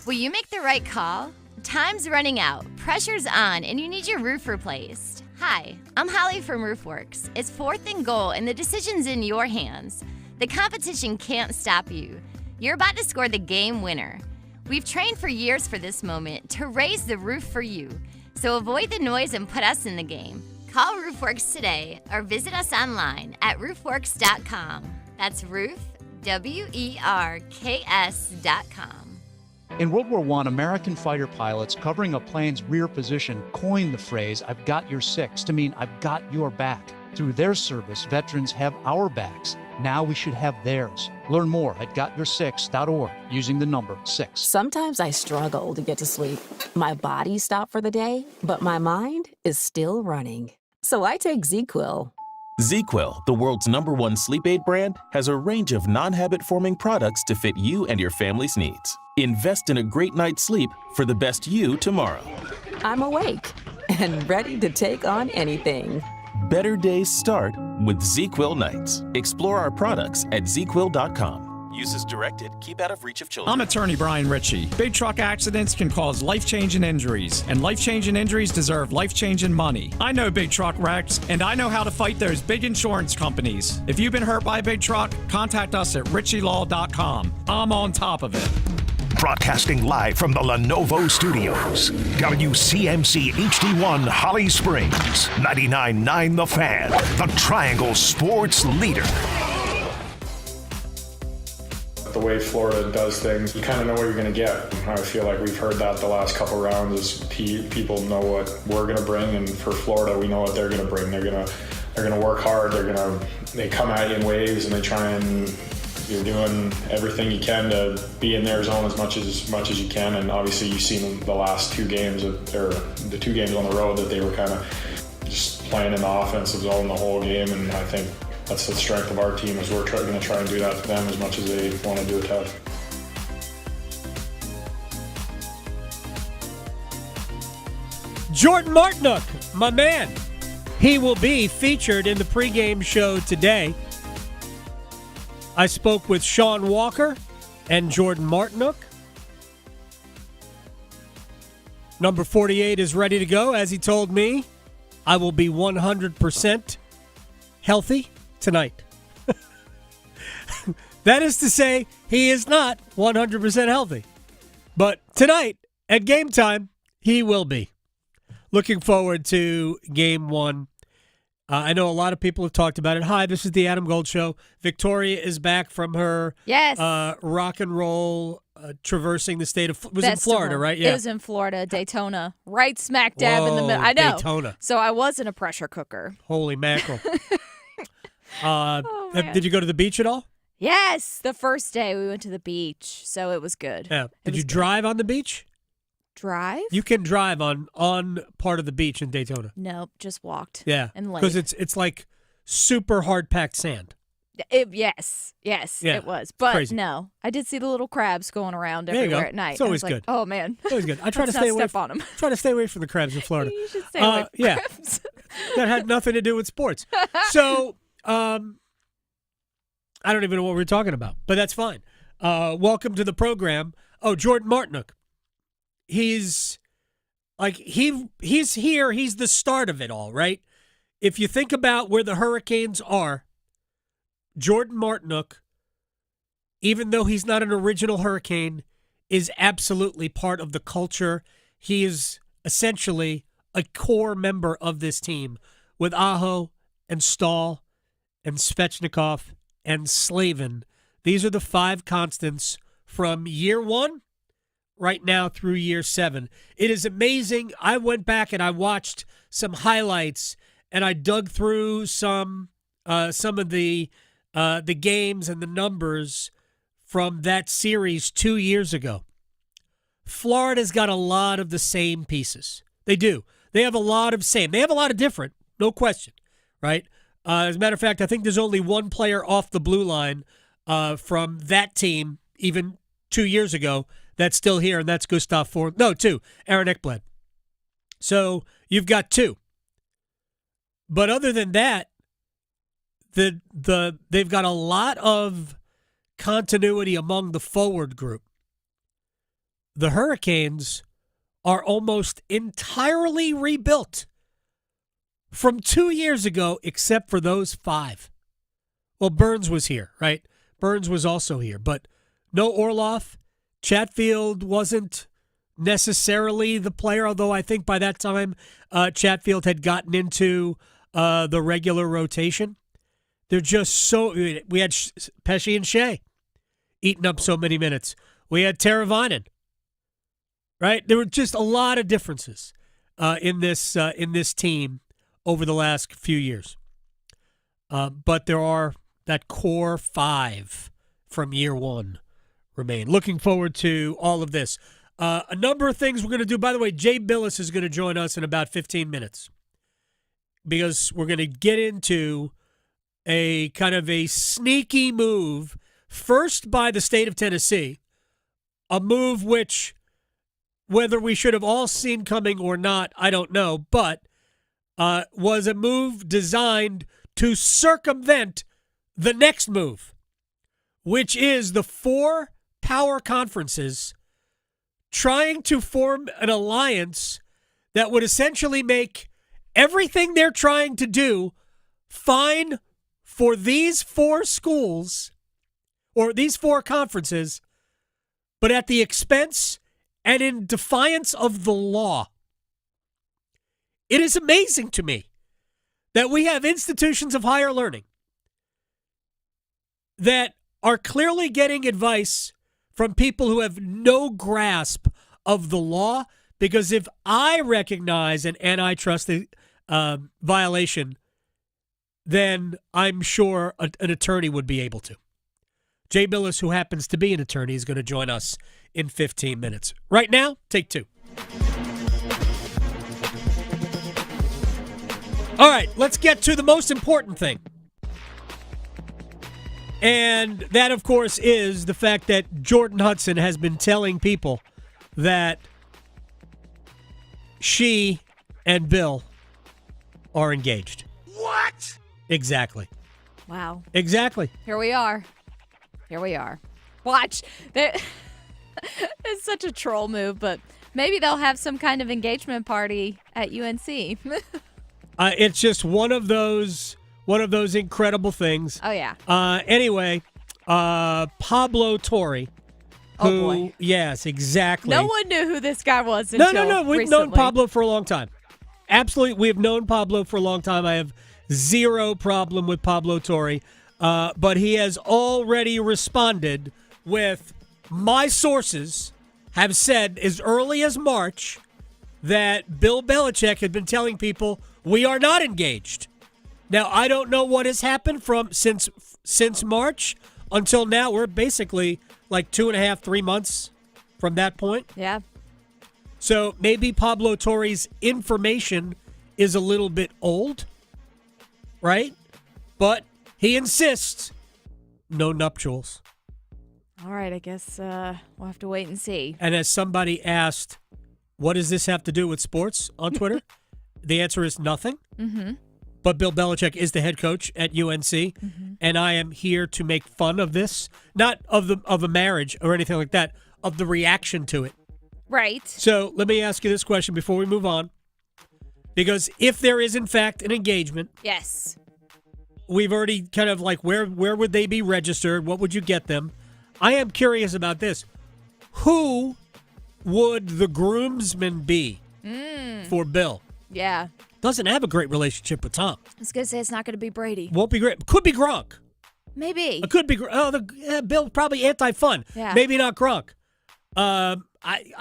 Will you make the right call? Time's running out, pressure's on, and you need your roof replaced. Hi, I'm Holly from Roofworks. It's 4th and goal, and the decision's in your hands. The competition can't stop you. You're about to score the game winner. We've trained for years for this moment to raise the roof for you. So avoid the noise and put us in the game. Call Roofworks today or visit us online at roofworks.com. That's roof, WERKS.com. In World War I, American fighter pilots covering a plane's rear position coined the phrase, "I've got your six," to mean I've got your back. Through their service, veterans have our backs. Now we should have theirs. Learn more at gotyoursix.org using the number 6. Sometimes I struggle to get to sleep. My body stopped for the day, but my mind is still running. So I take ZQuil. ZQuil, the world's #1 sleep aid brand, has a range of non-habit-forming products to fit you and your family's needs. Invest in a great night's sleep for the best you tomorrow. I'm awake and ready to take on anything. Better days start with ZQuil nights. Explore our products at ZQuil.com. Use as directed. Keep out of reach of children. I'm attorney Brian Ritchie. Big truck accidents can cause life-changing injuries, and life-changing injuries deserve life-changing money. I know big truck wrecks, and I know how to fight those big insurance companies. If you've been hurt by a big truck, contact us at ritchielaw.com. I'm on top of it. Broadcasting live from the Lenovo Studios. WCMC HD1 Holly Springs. 99.9 The Fan. The Triangle Sports Leader. The way Florida does things, you kind of know what you're going to get. I feel like we've heard that the last couple rounds is people know what we're going to bring, and for Florida, we know what they're going to bring. They're going to work hard. They come at you in waves, and they try and you're doing everything you can to be in their zone as much as you can. And obviously, you've seen the last 2 games, or the 2 games on the road, that they were kind of just playing in the offensive zone the whole game, and I think that's the strength of our team, is we're going to try and do that to them as much as they want to do it to us. Jordan Martinook, my man. He will be featured in the pregame show today. I spoke with Sean Walker and Jordan Martinook. Number 48 is ready to go. As he told me, I will be 100% healthy tonight. That is to say, he is not 100% healthy. But tonight, at game time, he will be. Looking forward to game 1. I know a lot of people have talked about it. Hi, this is the Adam Gold Show. Victoria is back from her rock and roll traversing the state of in Florida, right? Yeah. It was in Florida, Daytona, right smack dab in the middle. I know. Daytona. So I wasn't a pressure cooker. Holy mackerel. Did you go to the beach at all? Yes. The first day we went to the beach, so it was good. Yeah. Did you drive on the beach? Drive? You can drive on part of the beach in Daytona. Nope, just walked. Yeah. And because it's like super hard-packed sand. Yes, yeah, it was. But crazy. No, I did see the little crabs going around everywhere at night. It's always I was good. Like, oh, man. It's always good. I try to stay away on them. Try to stay away from the crabs in Florida. You should stay away from crabs. That had nothing to do with sports. So, I don't even know what we were talking about, but that's fine. Welcome to the program. Oh, Jordan Martinook. He's here. He's the start of it all, right? If you think about where the Hurricanes are, Jordan Martinook, even though he's not an original Hurricane, is absolutely part of the culture. He is essentially a core member of this team with Aho and Stahl and Svechnikov and Slavin. These are the 5 constants from year 1 right now through year 7. It is amazing. I went back and I watched some highlights, and I dug through some of the games and the numbers from that series 2 years ago. Florida's got a lot of the same pieces. They do. They have a lot of same. They have a lot of different, no question, right? As a matter of fact, I think there's only one player off the blue line from that team, even 2 years ago, that's still here, and that's Gustav Ford. No, 2. Aaron Ekblad. So you've got 2. But other than that, they've got a lot of continuity among the forward group. The Hurricanes are almost entirely rebuilt from 2 years ago, except for those 5. Well, Burns was here, right? Burns was also here, but no Orloff. Chatfield wasn't necessarily the player, although I think by that time Chatfield had gotten into the regular rotation. They're just so... We had Pesci and Shea eating up so many minutes. We had Teravainen, right? There were just a lot of differences in this team over the last few years. But there are that core 5 from year 1 remain. Looking forward to all of this. A number of things we're going to do. By the way, Jay Bilas is going to join us in about 15 minutes because we're going to get into a kind of a sneaky move, first by the state of Tennessee, a move which, whether we should have all seen coming or not, I don't know, but was a move designed to circumvent the next move, which is the 4 power conferences trying to form an alliance that would essentially make everything they're trying to do fine for these 4 schools or these 4 conferences, but at the expense and in defiance of the law. It is amazing to me that we have institutions of higher learning that are clearly getting advice from people who have no grasp of the law, because if I recognize an antitrust violation, then I'm sure an attorney would be able to. Jay Bilas, who happens to be an attorney, is going to join us in 15 minutes. Right now, take 2. All right, let's get to the most important thing. And that, of course, is the fact that Jordan Hudson has been telling people that she and Bill are engaged. What? Exactly. Wow. Exactly. Here we are. Watch. It's such a troll move, but maybe they'll have some kind of engagement party at UNC. It's just one of those incredible things. Oh, yeah. Anyway, Pablo Torre. Oh, boy. Yes, exactly. No one knew who this guy was until No. We've recently. known Pablo for a long time. Absolutely. We've known Pablo for a long time. I have zero problem with Pablo Torre. But he has already responded with, my sources have said as early as March that Bill Belichick had been telling people, we are not engaged. Now, I don't know what has happened since March until now. We're basically like 2.5, 3 months from that point. Yeah. So maybe Pablo Torre's information is a little bit old, right? But he insists, no nuptials. All right, I guess we'll have to wait and see. And as somebody asked, what does this have to do with sports on Twitter? The answer is nothing. Mm-hmm. But Bill Belichick is the head coach at UNC, and I am here to make fun of this, not of a marriage or anything like that, of the reaction to it. Right. So let me ask you this question before we move on, because if there is in fact an engagement, yes, we've already kind of like where would they be registered? What would you get them? I am curious about this. Who would the groomsman be for Bill? Yeah. Doesn't have a great relationship with Tom. I was going to say it's not going to be Brady. Won't be great. Could be Gronk. Maybe. It could be. Bill probably anti-fun. Yeah. Maybe not Gronk. I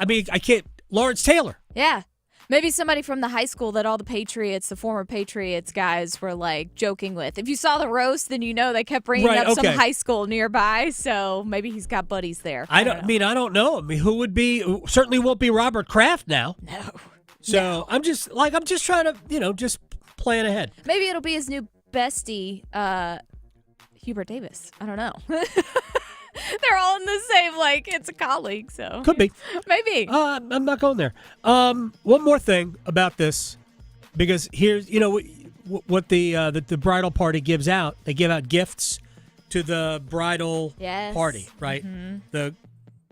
mean, I can't. Lawrence Taylor. Yeah. Maybe somebody from the high school that all the former Patriots guys were like joking with. If you saw the roast, then you know they kept bringing up some high school nearby. So maybe he's got buddies there. I don't know. I mean, who would be? Certainly won't be Robert Kraft now. No. So no. I'm just trying to, just plan ahead. Maybe it'll be his new bestie, Hubert Davis. I don't know. They're all in the same, it's a colleague, so. Could be. Maybe. I'm not going there. One more thing about this, because here's, what the bridal party gives out. They give out gifts to the bridal party, right? Mm-hmm. The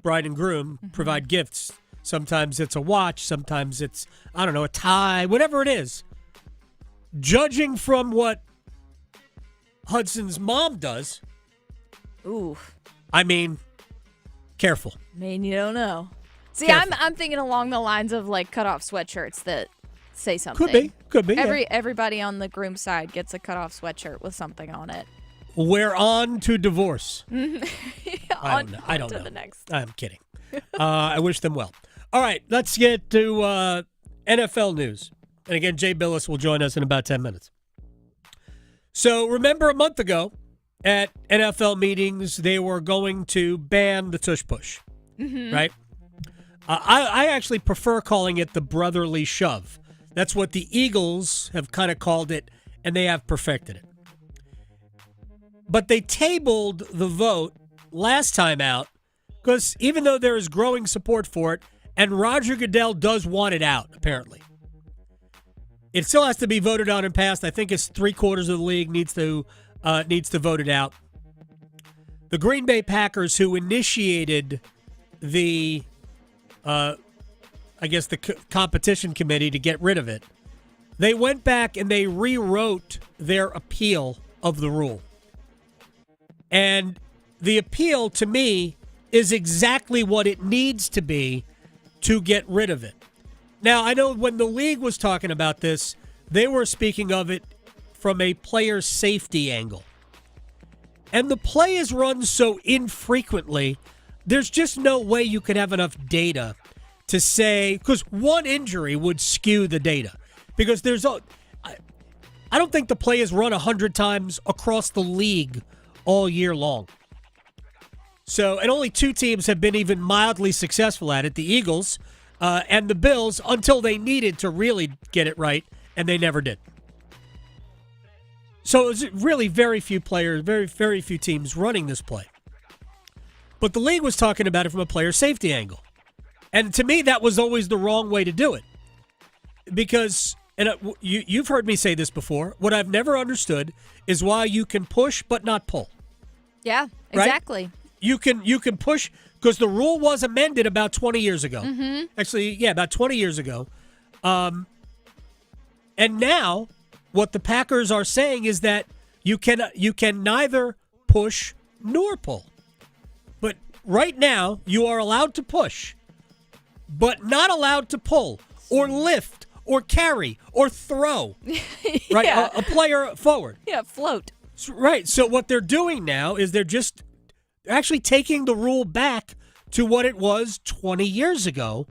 bride and groom provide gifts. Sometimes it's a watch. Sometimes it's, a tie, whatever it is. judging from what Hudson's mom does, Ooh. I mean, careful. I mean, you don't know. See, Careful. I'm thinking along the lines of like cutoff sweatshirts that say something. Could be. Yeah. Everybody on the groom side gets a cutoff sweatshirt with something on it. We're on to divorce. I don't know. The next. I'm kidding. I wish them well. All right, let's get to NFL news. And again, Jay Bilas will join us in about 10 minutes. So remember a month ago at NFL meetings, they were going to ban the tush push, right? I actually prefer calling it the brotherly shove. That's what the Eagles have kind of called it, and they have perfected it. But they tabled the vote last time out because even though there is growing support for it, and Roger Goodell does want it out, apparently, it still has to be voted on and passed. I think it's 3/4 of the league needs to vote it out. The Green Bay Packers, who initiated the competition committee to get rid of it, they went back and they rewrote their appeal of the rule. And the appeal, to me, is exactly what it needs to be to get rid of it. Now, I know when the league was talking about this, they were speaking of it from a player safety angle. And the play is run so infrequently, there's just no way you could have enough data to say, because one injury would skew the data. Because I don't think the play is run 100 times across the league all year long. So, and only 2 teams have been even mildly successful at it, the Eagles and the Bills, until they needed to really get it right, and they never did. So it was really very few players, very, very few teams running this play. But the league was talking about it from a player safety angle. And to me, that was always the wrong way to do it. Because, and you've heard me say this before, what I've never understood is why you can push but not pull. Yeah, Right? exactly. You can push, because the rule was amended about 20 years ago. Mm-hmm. Actually, yeah, about 20 years ago. And now, what the Packers are saying is that you can neither push nor pull. But right now, you are allowed to push, but not allowed to pull or lift or carry or throw, right? Yeah. A player forward. Yeah, float. Right. So what they're doing now is they're actually taking the rule back to what it was 20 years ago,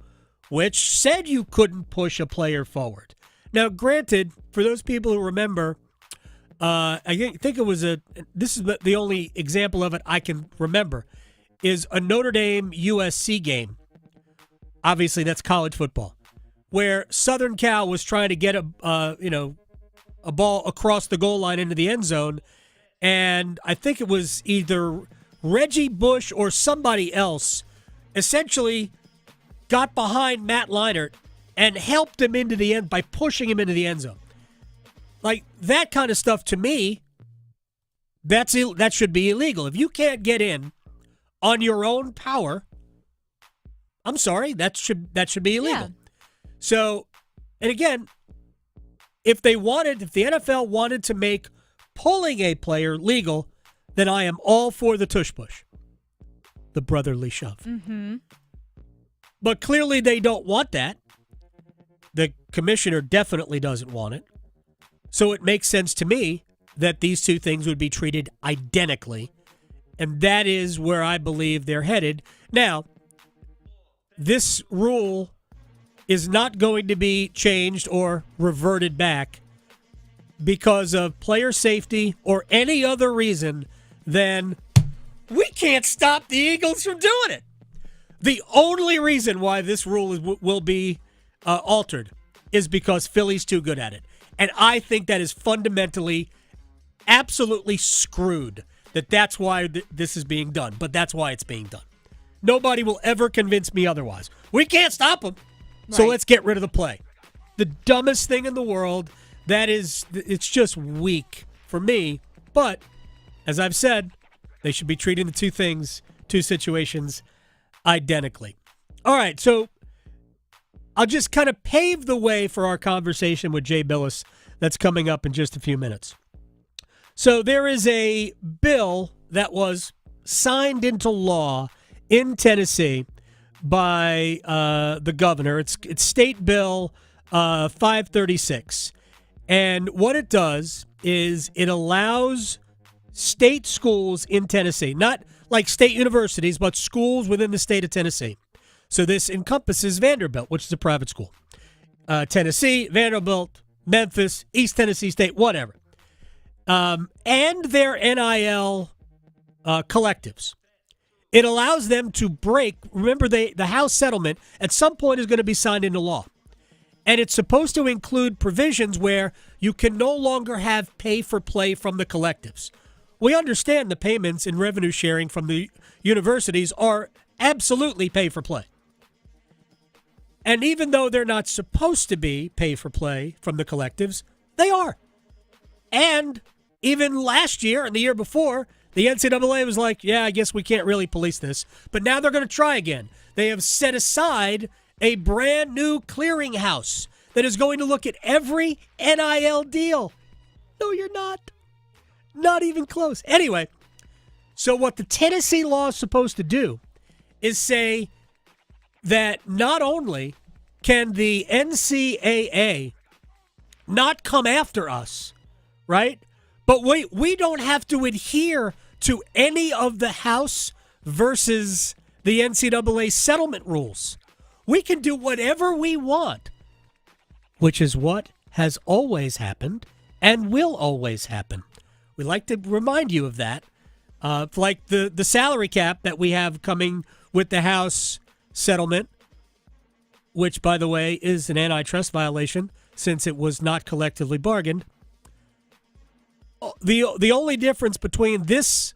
which said you couldn't push a player forward. Now, granted, for those people who remember, I think it was this is the only example of it I can remember, is a Notre Dame USC game. Obviously, that's college football, where Southern Cal was trying to get a ball across the goal line into the end zone, and I think it was either Reggie Bush or somebody else essentially got behind Matt Leinart and helped him into the end by pushing him into the end zone. Like, that kind of stuff, to me, that should be illegal. If you can't get in on your own power, I'm sorry, that should be illegal. Yeah. So, and again, if the NFL wanted to make pulling a player legal, then I am all for the tush push, the brotherly shove. Mm-hmm. But clearly they don't want that. The commissioner definitely doesn't want it. So it makes sense to me that these two things would be treated identically. And that is where I believe they're headed. Now, this rule is not going to be changed or reverted back because of player safety or any other reason than we can't stop the Eagles from doing it. The only reason why this rule will be altered is because Philly's too good at it. And I think that is fundamentally absolutely screwed that's why this is being done. But that's why it's being done. Nobody will ever convince me otherwise. We can't stop them, so let's get rid of the play. The dumbest thing in the world. It's just weak for me. But, as I've said, they should be treating the two situations identically. All right, so I'll just kind of pave the way for our conversation with Jay Bilas that's coming up in just a few minutes. So there is a bill that was signed into law in Tennessee by the governor. It's State Bill 536. And what it does is it allows state schools in Tennessee, not like state universities, but schools within the state of Tennessee. So this encompasses Vanderbilt, which is a private school. Tennessee, Vanderbilt, Memphis, East Tennessee State, whatever. And their NIL collectives. It allows them to break. Remember, the House settlement at some point is going to be signed into law. And it's supposed to include provisions where you can no longer have pay for play from the collectives. We understand the payments and revenue sharing from the universities are absolutely pay for play. And even though they're not supposed to be pay for play from the collectives, they are. And even last year and the year before, the NCAA was like, yeah, I guess we can't really police this. But now they're going to try again. They have set aside a brand new clearinghouse that is going to look at every NIL deal. No, you're not. Not even close. Anyway, so what the Tennessee law is supposed to do is say that not only can the NCAA not come after us, right? But we don't have to adhere to any of the House versus the NCAA settlement rules. We can do whatever we want, which is what has always happened and will always happen. We like to remind you of that. Like the salary cap that we have coming with the House settlement, which, by the way, is an antitrust violation since it was not collectively bargained. The only difference between this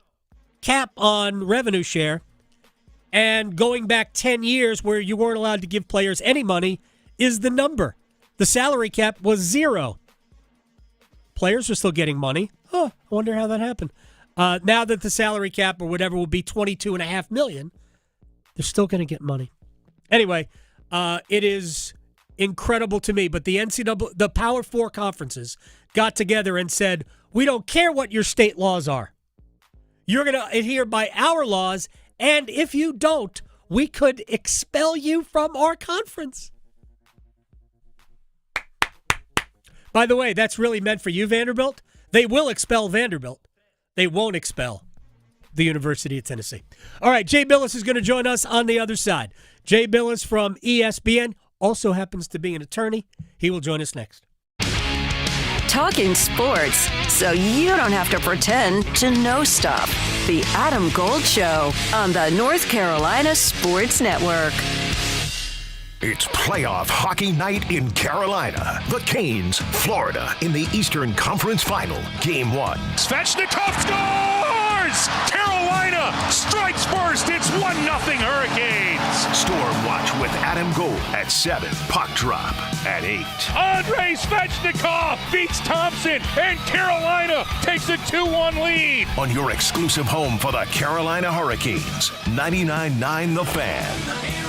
cap on revenue share and going back 10 years where you weren't allowed to give players any money is the number. The salary cap was 0. Players are still getting money. I wonder how that happened. Now that the salary cap or whatever will be $22.5 million, they're still going to get money. Anyway, it is incredible to me. But the NCAA, the Power 4 conferences got together and said, we don't care what your state laws are. You're going to adhere by our laws, and if you don't, we could expel you from our conference. By the way, that's really meant for you, Vanderbilt. They will expel Vanderbilt. They won't expel the University of Tennessee. All right, Jay Bilas is going to join us on the other side. Jay Bilas from ESPN also happens to be an attorney. He will join us next. Talking sports, so you don't have to pretend to know stuff. The Adam Gold Show on the North Carolina Sports Network. It's playoff hockey night in Carolina. The Canes, Florida, in the Eastern Conference Final, Game 1. Svechnikov scores! Carolina strikes first. It's 1-0 Hurricanes. Storm Watch with Adam Gold at 7. Puck drop at 8. Andrei Svechnikov beats Thompson, and Carolina takes a 2-1 lead. On your exclusive home for the Carolina Hurricanes, 99.9 The Fan.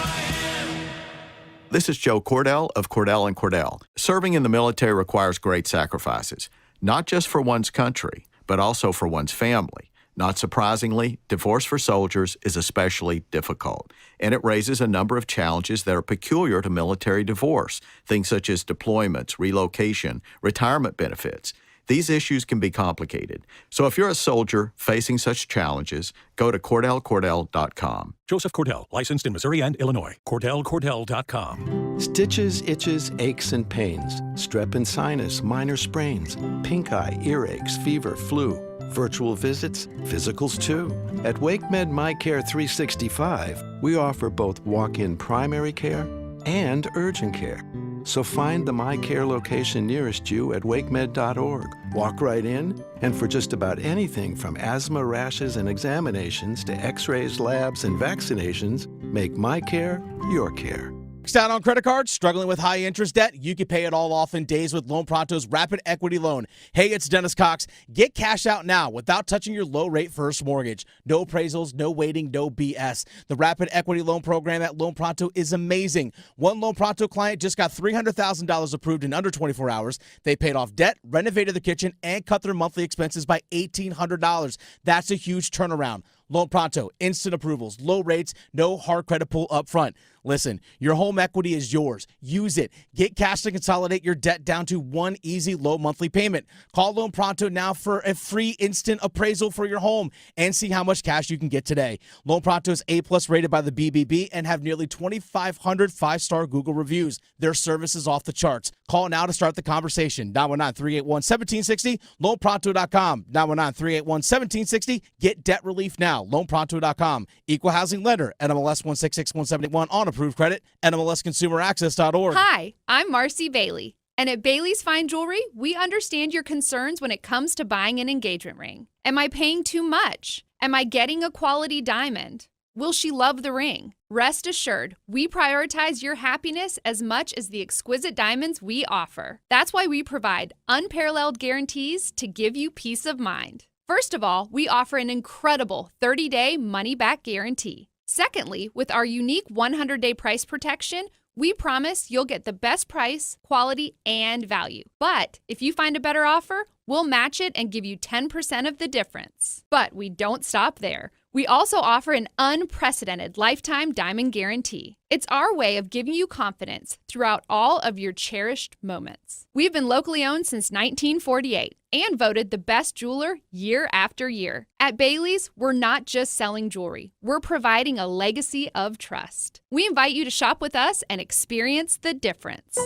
This is Joe Cordell of Cordell & Cordell. Serving in the military requires great sacrifices, not just for one's country, but also for one's family. Not surprisingly, divorce for soldiers is especially difficult, and it raises a number of challenges that are peculiar to military divorce, things such as deployments, relocation, retirement benefits. These issues can be complicated. So if you're a soldier facing such challenges, go to CordellCordell.com. Joseph Cordell, licensed in Missouri and Illinois. CordellCordell.com. Stitches, itches, aches, and pains. Strep and sinus, minor sprains. Pink eye, earaches, fever, flu. Virtual visits, physicals too. At WakeMed MyCare 365, we offer both walk-in primary care and urgent care. So find the MyCare location nearest you at wakemed.org. Walk right in, and for just about anything from asthma, rashes, and examinations to x-rays, labs, and vaccinations, make MyCare your care. Maxed out on credit cards, struggling with high interest debt? You can pay it all off in days with Loan Pronto's Rapid Equity Loan. Hey, it's Dennis Cox. Get cash out now without touching your low-rate first mortgage. No appraisals, no waiting, no BS. The Rapid Equity Loan program at Loan Pronto is amazing. One Loan Pronto client just got $300,000 approved in under 24 hours. They paid off debt, renovated the kitchen, and cut their monthly expenses by $1,800. That's a huge turnaround. Loan Pronto, instant approvals, low rates, no hard credit pull up front. Listen, your home equity is yours. Use it. Get cash to consolidate your debt down to one easy low monthly payment. Call Loan Pronto now for a free instant appraisal for your home and see how much cash you can get today. Loan Pronto is A+ rated by the BBB and have nearly 2,500 5-star Google reviews. Their service is off the charts. Call now to start the conversation. 919-381-1760, loanpronto.com. 919-381-1760. Get debt relief now. Loanpronto.com. Equal housing lender. NMLS 166171 on approved credit. NMLSconsumeraccess.org. Hi, I'm Marcy Bailey. And at Bailey's Fine Jewelry, we understand your concerns when it comes to buying an engagement ring. Am I paying too much? Am I getting a quality diamond? Will she love the ring? Rest assured, we prioritize your happiness as much as the exquisite diamonds we offer. That's why we provide unparalleled guarantees to give you peace of mind. First of all, we offer an incredible 30-day money-back guarantee. Secondly, with our unique 100-day price protection, we promise you'll get the best price, quality, and value. But if you find a better offer, we'll match it and give you 10% of the difference. But we don't stop there. We also offer an unprecedented lifetime diamond guarantee. It's our way of giving you confidence throughout all of your cherished moments. We've been locally owned since 1948 and voted the best jeweler year after year. At Bailey's, we're not just selling jewelry. We're providing a legacy of trust. We invite you to shop with us and experience the difference.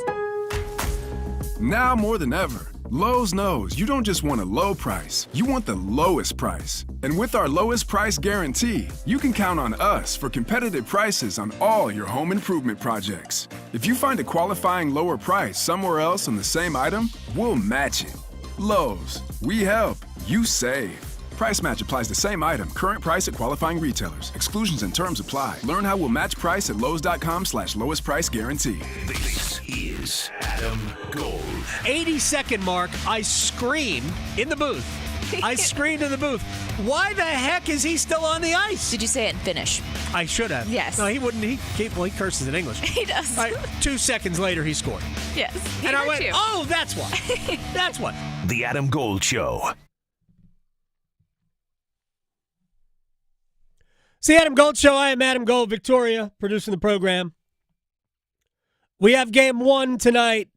Now more than ever, Lowe's knows you don't just want a low price, you want the lowest price. And with our lowest price guarantee, you can count on us for competitive prices on all your home improvement projects. If you find a qualifying lower price somewhere else on the same item, we'll match it. Lowe's, we help, you save. Price match applies the same item. Current price at qualifying retailers. Exclusions and terms apply. Learn how we'll match price at lowes.com/lowest price guarantee. This is Adam Gold. 80-second mark, I scream in the booth. I screamed in the booth. Why the heck is he still on the ice? Did you say it in Finnish? I should have. Yes. No, he wouldn't. He curses in English. He does. All right, 2 seconds later, he scored. Yes. And I went, oh, that's why. That's what. The Adam Gold Show. It's the Adam Gold Show. I am Adam Gold, Victoria, producing the program. We have game 1 tonight.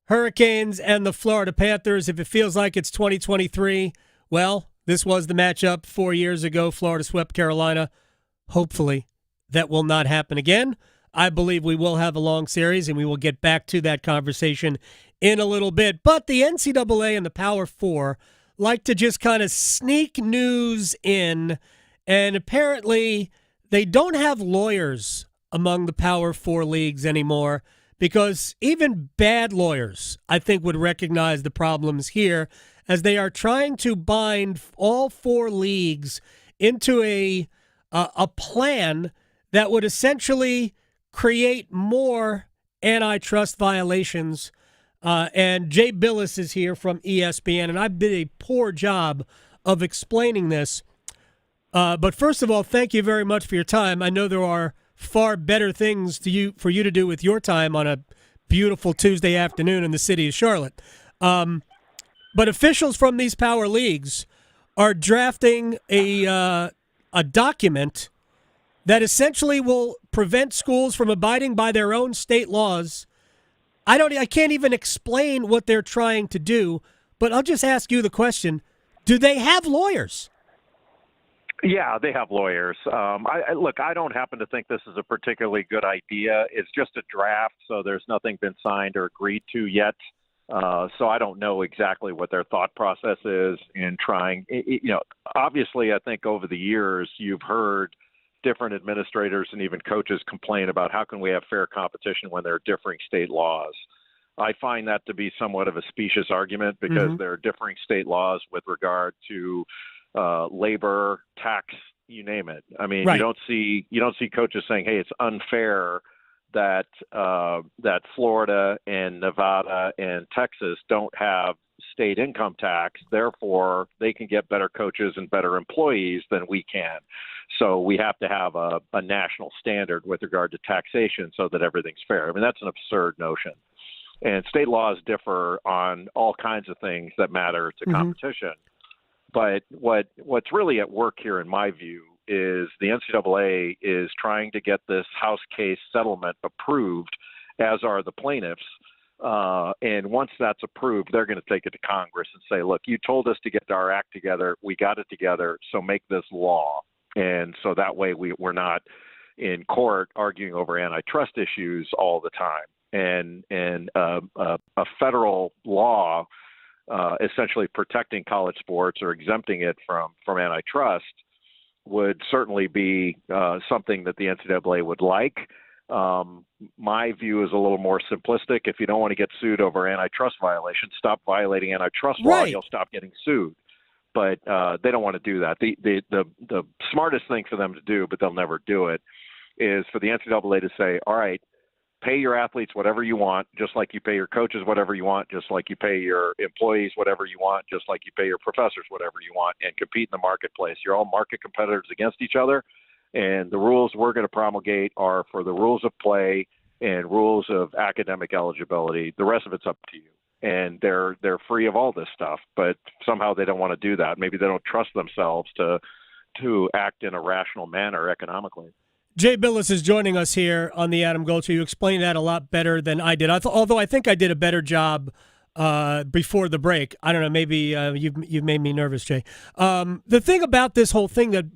Hurricanes and the Florida Panthers. If it feels like it's 2023, well, this was the matchup 4 years ago. Florida swept Carolina. Hopefully, that will not happen again. I believe we will have a long series, and we will get back to that conversation in a little bit. But the NCAA and the Power Four like to just kind of sneak news in, and apparently they don't have lawyers among the Power Four leagues anymore, because even bad lawyers, I think, would recognize the problems here as they are trying to bind all 4 leagues into a plan that would essentially create more antitrust violations. And Jay Bilas is here from ESPN, and I did a poor job of explaining this. But first of all, thank you very much for your time. I know there are far better things for you to do with your time on a beautiful Tuesday afternoon in the city of Charlotte. But officials from these power leagues are drafting a document that essentially will prevent schools from abiding by their own state laws. I can't even explain what they're trying to do, but I'll just ask you the question: do they have lawyers? Yeah, they have lawyers. I don't happen to think this is a particularly good idea. It's just a draft, so there's nothing been signed or agreed to yet. So I don't know exactly what their thought process is in trying. Obviously, I think over the years you've heard different administrators and even coaches complain about how can we have fair competition when there are differing state laws. I find that to be somewhat of a specious argument because there are differing state laws with regard to labor, tax, you name it. I mean, right. you don't see coaches saying, "Hey, it's unfair that that Florida and Nevada and Texas don't have state income tax. Therefore, they can get better coaches and better employees than we can. So we have to have a national standard with regard to taxation so that everything's fair. I mean, that's an absurd notion. And state laws differ on all kinds of things that matter to competition. But what's really at work here, in my view, is the NCAA is trying to get this House case settlement approved, as are the plaintiffs. And once that's approved, they're going to take it to Congress and say, look, you told us to get our act together. We got it together. So make this law. And so that way we're not in court arguing over antitrust issues all the time. And a federal law essentially protecting college sports or exempting it from antitrust would certainly be something that the NCAA would like. My view is a little more simplistic. If you don't want to get sued over antitrust violations, stop violating antitrust law and you'll stop getting sued. But they don't want to do that. The smartest thing for them to do, but they'll never do it, is for the NCAA to say, all right, pay your athletes whatever you want, just like you pay your coaches whatever you want, just like you pay your employees whatever you want, just like you pay your professors whatever you want, and compete in the marketplace. You're all market competitors against each other, and the rules we're going to promulgate are for the rules of play and rules of academic eligibility. The rest of it's up to you. And they're free of all this stuff, but somehow they don't want to do that. Maybe they don't trust themselves to act in a rational manner economically. Jay Bilas is joining us here on the Adam Gold Show. You explained that a lot better than I did. Although I think I did a better job before the break. I don't know. Maybe you've made me nervous, Jay. The thing about this whole thing that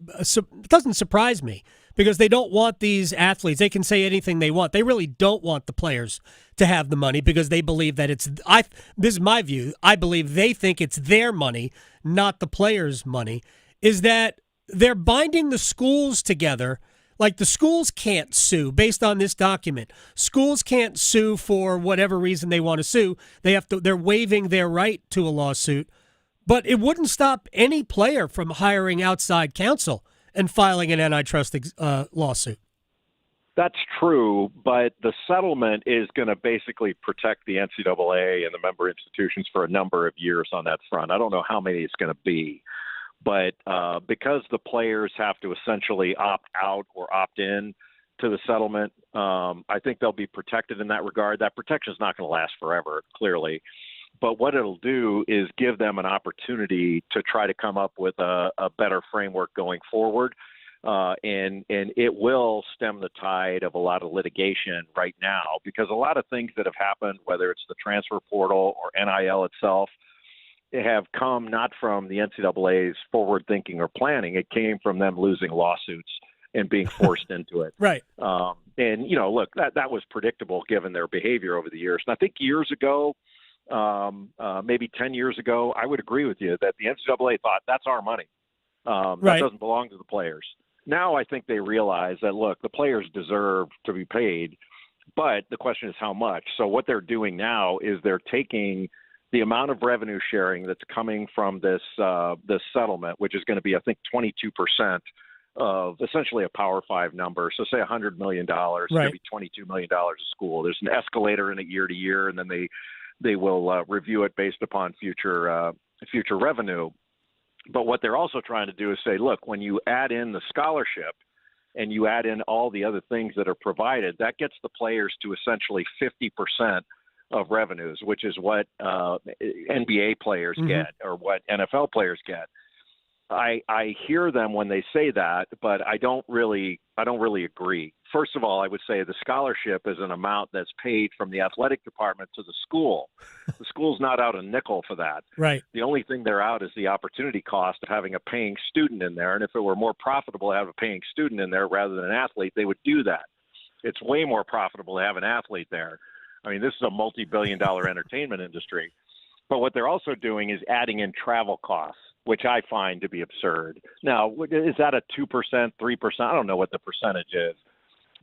doesn't surprise me, because they don't want these athletes. They can say anything they want. They really don't want the players to have the money because they believe that it's – this is my view. I believe they think it's their money, not the players' money, is that they're binding the schools together. Like, the schools can't sue based on this document. Schools can't sue for whatever reason they want to sue. They're waiving their right to a lawsuit. But it wouldn't stop any player from hiring outside counsel and filing an antitrust lawsuit. That's true, but the settlement is going to basically protect the NCAA and the member institutions for a number of years on that front. I don't know how many it's going to be, but because the players have to essentially opt out or opt in to the settlement, I think they'll be protected in that regard. That protection is not going to last forever, clearly. But what it'll do is give them an opportunity to try to come up with a better framework going forward. And it will stem the tide of a lot of litigation right now, because a lot of things that have happened, whether it's the transfer portal or NIL itself, have come not from the NCAA's forward thinking or planning. It came from them losing lawsuits and being forced into it. Right. And, you know, look, that was predictable given their behavior over the years. And I think years ago, maybe 10 years ago, I would agree with you that the NCAA thought that's our money. That doesn't belong to the players. Now I think they realize that, look, the players deserve to be paid, but the question is how much. So what they're doing now is they're taking the amount of revenue sharing that's coming from this settlement, which is going to be, I think, 22% of essentially a Power 5 number. So say $100 million, it's going to be $22 million a school. There's an escalator in it year to year, and then they will review it based upon future revenue. But what they're also trying to do is say, look, when you add in the scholarship and you add in all the other things that are provided, that gets the players to essentially 50% of revenues, which is what NBA players get or what NFL players get. I hear them when they say that, but I don't really agree. First of all, I would say the scholarship is an amount that's paid from the athletic department to the school. The school's not out a nickel for that. Right. The only thing they're out is the opportunity cost of having a paying student in there. And if it were more profitable to have a paying student in there rather than an athlete, they would do that. It's way more profitable to have an athlete there. I mean, this is a multi-billion-dollar entertainment industry. But what they're also doing is adding in travel costs, which I find to be absurd. Now, is that a 2%, 3%? I don't know what the percentage is.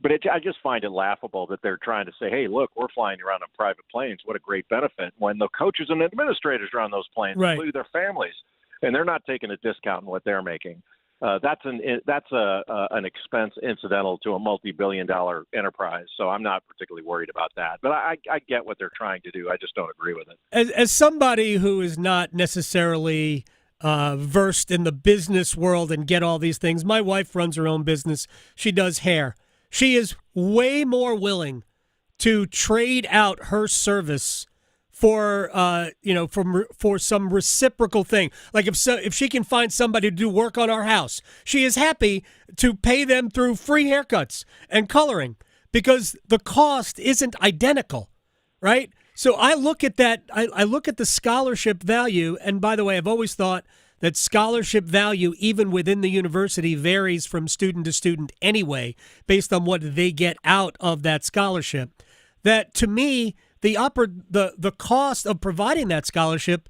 But I just find it laughable that they're trying to say, hey, look, we're flying around on private planes. What a great benefit. When the coaches and administrators are on those planes, including their families, and they're not taking a discount on what they're making. That's an expense incidental to a multi-billion-dollar enterprise. So I'm not particularly worried about that. But I get what they're trying to do. I just don't agree with it. As somebody who is not necessarily versed in the business world and get all these things, my wife runs her own business. She does hair. She is way more willing to trade out her service for for some reciprocal thing. Like if she can find somebody to do work on our house, she is happy to pay them through free haircuts and coloring because the cost isn't identical, right? So I look at that. I look at the scholarship value, and by the way, I've always thought that scholarship value, even within the university, varies from student to student anyway, based on what they get out of that scholarship. That to me, the cost of providing that scholarship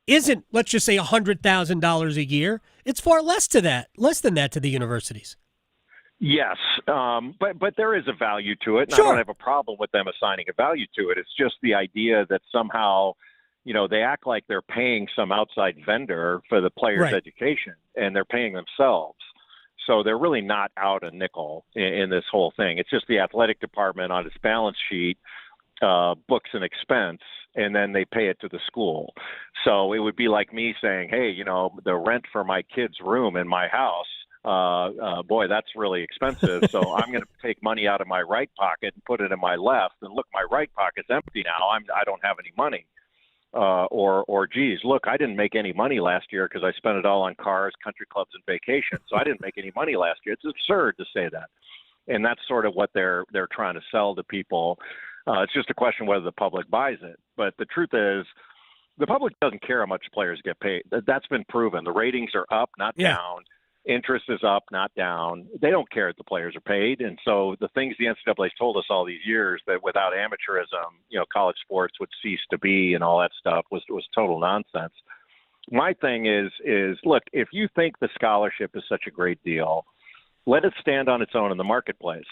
isn't, let's just say, $100,000 a year. It's far less than that to the universities. Yes, but there is a value to it, and Sure. I don't have a problem with them assigning a value to it. It's just the idea that somehow, they act like they're paying some outside vendor for the player's Right. education, and they're paying themselves. So they're really not out a nickel in this whole thing. It's just the athletic department on its balance sheet books an expense, and then they pay it to the school. So it would be like me saying, hey, the rent for my kid's room in my house, boy, that's really expensive. So I'm going to take money out of my right pocket and put it in my left. And look, my right pocket's empty now. I don't have any money. Or geez, look, I didn't make any money last year because I spent it all on cars, country clubs, and vacations. So I didn't make any money last year. It's absurd to say that. And that's sort of what they're trying to sell to people. It's just a question whether the public buys it. But the truth is, the public doesn't care how much players get paid. That's been proven. The ratings are up, not down. Interest is up, not down. They don't care if the players are paid. And so the things the NCAA told us all these years that without amateurism, college sports would cease to be and all that stuff was total nonsense. My thing is look, if you think the scholarship is such a great deal, let it stand on its own in the marketplace.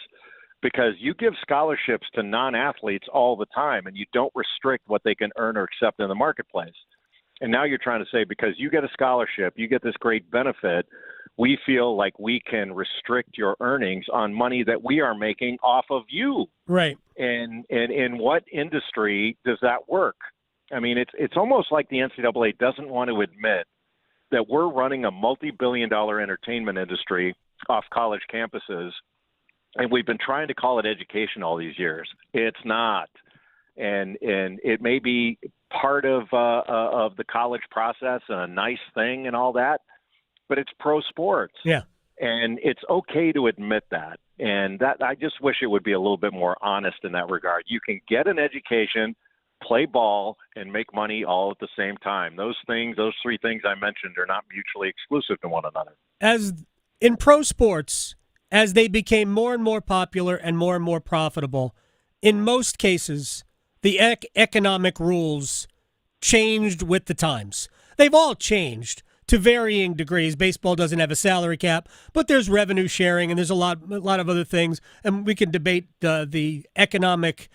Because you give scholarships to non-athletes all the time and you don't restrict what they can earn or accept in the marketplace. And now you're trying to say because you get a scholarship, you get this great benefit, we feel like we can restrict your earnings on money that we are making off of you. Right. And in what industry does that work? I mean, it's almost like the NCAA doesn't want to admit that we're running a multi-billion-dollar entertainment industry off college campuses, and we've been trying to call it education all these years. It's not. And it may be part of the college process and a nice thing and all that, but it's pro sports. Yeah. And it's okay to admit that. And that I just wish it would be a little bit more honest in that regard. You can get an education, play ball, and make money all at the same time. Those three things I mentioned are not mutually exclusive to one another. As in pro sports, as they became more and more popular and more profitable, in most cases, the economic rules changed with the times. They've all changed to varying degrees. Baseball doesn't have a salary cap, but there's revenue sharing and there's a lot of other things, and we can debate the economic